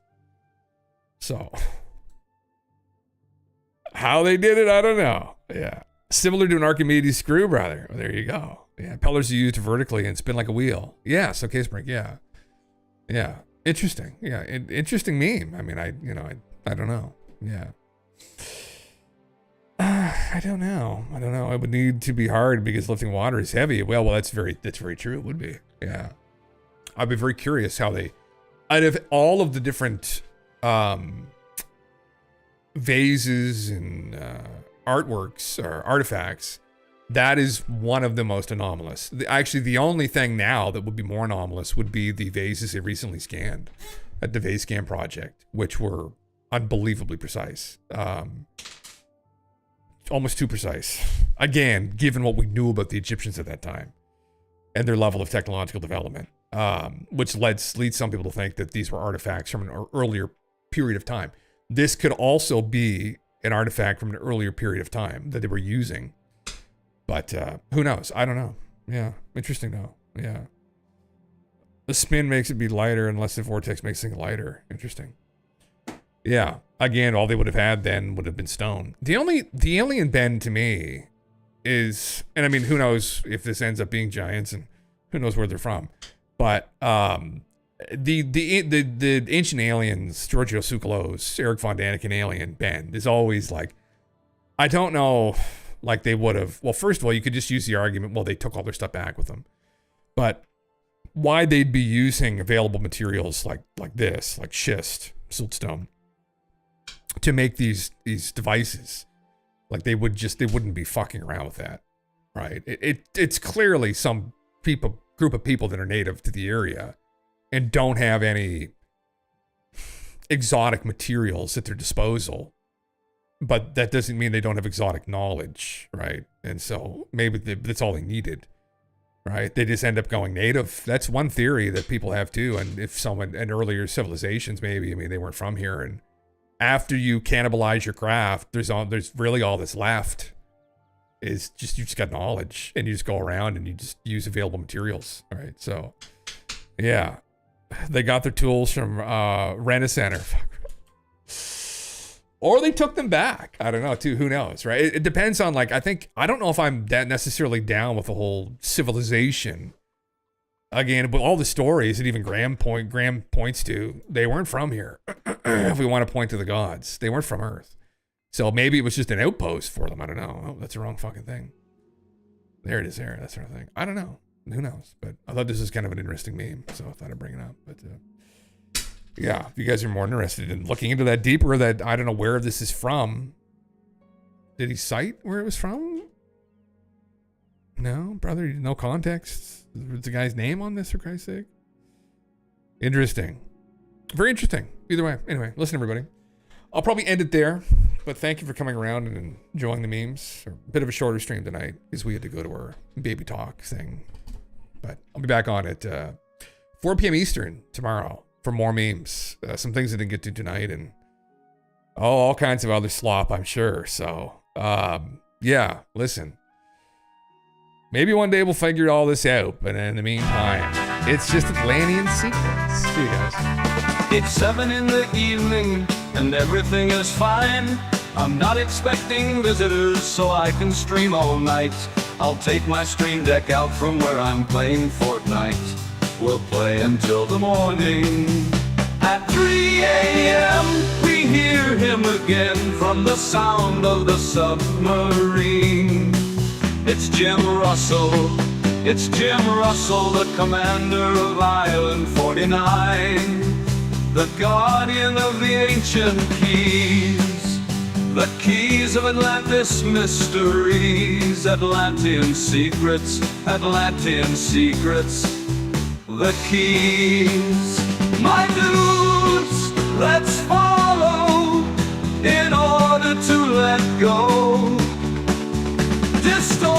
So how they did it, I don't know. Yeah, similar to an Archimedes screw, brother. Well, there you go. Yeah, impellers are used vertically and spin like a wheel. Yes, okay, Spring. Yeah. Interesting. Yeah, interesting meme. I mean, I don't know. Yeah. I don't know. It would need to be hard because lifting water is heavy. Well, that's very true. It would be. Yeah. I'd be very curious how they, out of all of the different vases and artworks or artifacts, that is one of the most anomalous. Actually, the only thing now that would be more anomalous would be the vases they recently scanned at the Vase Scan Project, which were unbelievably precise. Almost too precise. Again, given what we knew about the Egyptians at that time and their level of technological development, which leads some people to think that these were artifacts from an earlier period of time. This could also be an artifact from an earlier period of time that they were using. But who knows? I don't know. Yeah, interesting though. Yeah. The spin makes it be lighter unless the vortex makes things lighter. Interesting. Yeah. Again, all they would have had then would have been stone. The alien bend to me is, and I mean, who knows if this ends up being giants and who knows where they're from. But the ancient aliens, Giorgio Tsoukalos, Eric Von Daniken alien bend is always like, I don't know, like they would have. Well, first of all, you could just use the argument, well, they took all their stuff back with them. But why they'd be using available materials like this, like schist, siltstone, to make these devices, like they wouldn't be fucking around with that, right? It's clearly some group of people that are native to the area and don't have any exotic materials at their disposal. But that doesn't mean they don't have exotic knowledge, right? And so maybe that's all they needed, right? They just end up going native. That's one theory that people have too. And if someone in earlier civilizations, maybe, I mean, they weren't from here. And after you cannibalize your craft, there's really all that's left is just, you just got knowledge and you just go around and you just use available materials, right? So, yeah, they got their tools from Rent-A-Center. Or they took them back. I don't know, too. Who knows, right? It depends on, like, I don't know if I'm that necessarily down with the whole civilization. Again, but all the stories that even Graham points to, they weren't from here. If we want to point to the gods, they weren't from Earth. So maybe it was just an outpost for them. I don't know. Oh, that's the wrong fucking thing. There it is there. That sort of thing. I don't know. Who knows? But I thought this was kind of an interesting meme, so I thought I'd bring it up. But yeah, if you guys are more interested in looking into that deeper, that I don't know where this is from. Did he cite where it was from? No, brother, no context. Is the guy's name on this, for Christ's sake? Interesting. Very interesting. Either way. Anyway, listen, everybody. I'll probably end it there, but thank you for coming around and enjoying the memes. A bit of a shorter stream tonight because we had to go to our baby talk thing. But I'll be back on at 4 p.m. Eastern tomorrow for more memes. Some things I didn't get to tonight and all kinds of other slop, I'm sure. So, yeah, listen. Maybe one day we'll figure all this out, but in the meantime, it's just Atlantean secrets. See you guys. It's 7 in the evening and everything is fine. I'm not expecting visitors, so I can stream all night. I'll take my stream deck out from where I'm playing Fortnite. We'll play until the morning. At 3 a.m. we hear him again from the sound of the submarine. It's Jim Russell, it's Jim Russell, the commander of Island 49, the guardian of the ancient keys, the keys of Atlantis mysteries, Atlantean secrets, Atlantean secrets, the keys. My dudes, let's follow in order to let go. Distorted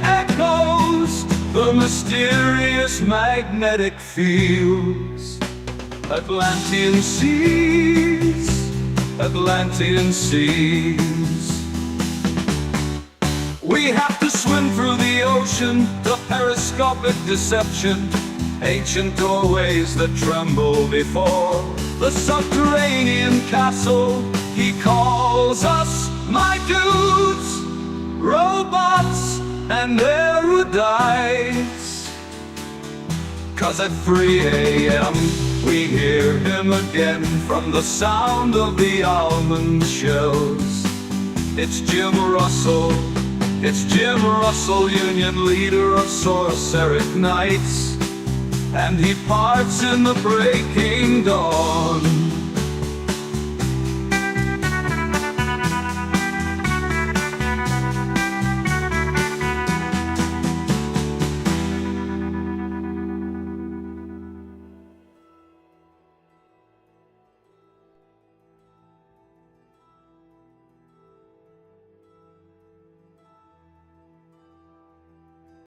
echoes, the mysterious magnetic fields. Atlantean seas, Atlantean seas. We have to swim through the ocean, the periscopic deception, ancient doorways that tremble before the subterranean castle. He calls us, my dudes, robots and erudites. 'Cause at 3 a.m. we hear him again from the sound of the almond shells. It's Jim Russell, it's Jim Russell, Union leader of Sorceric Knights. And he parts in the breaking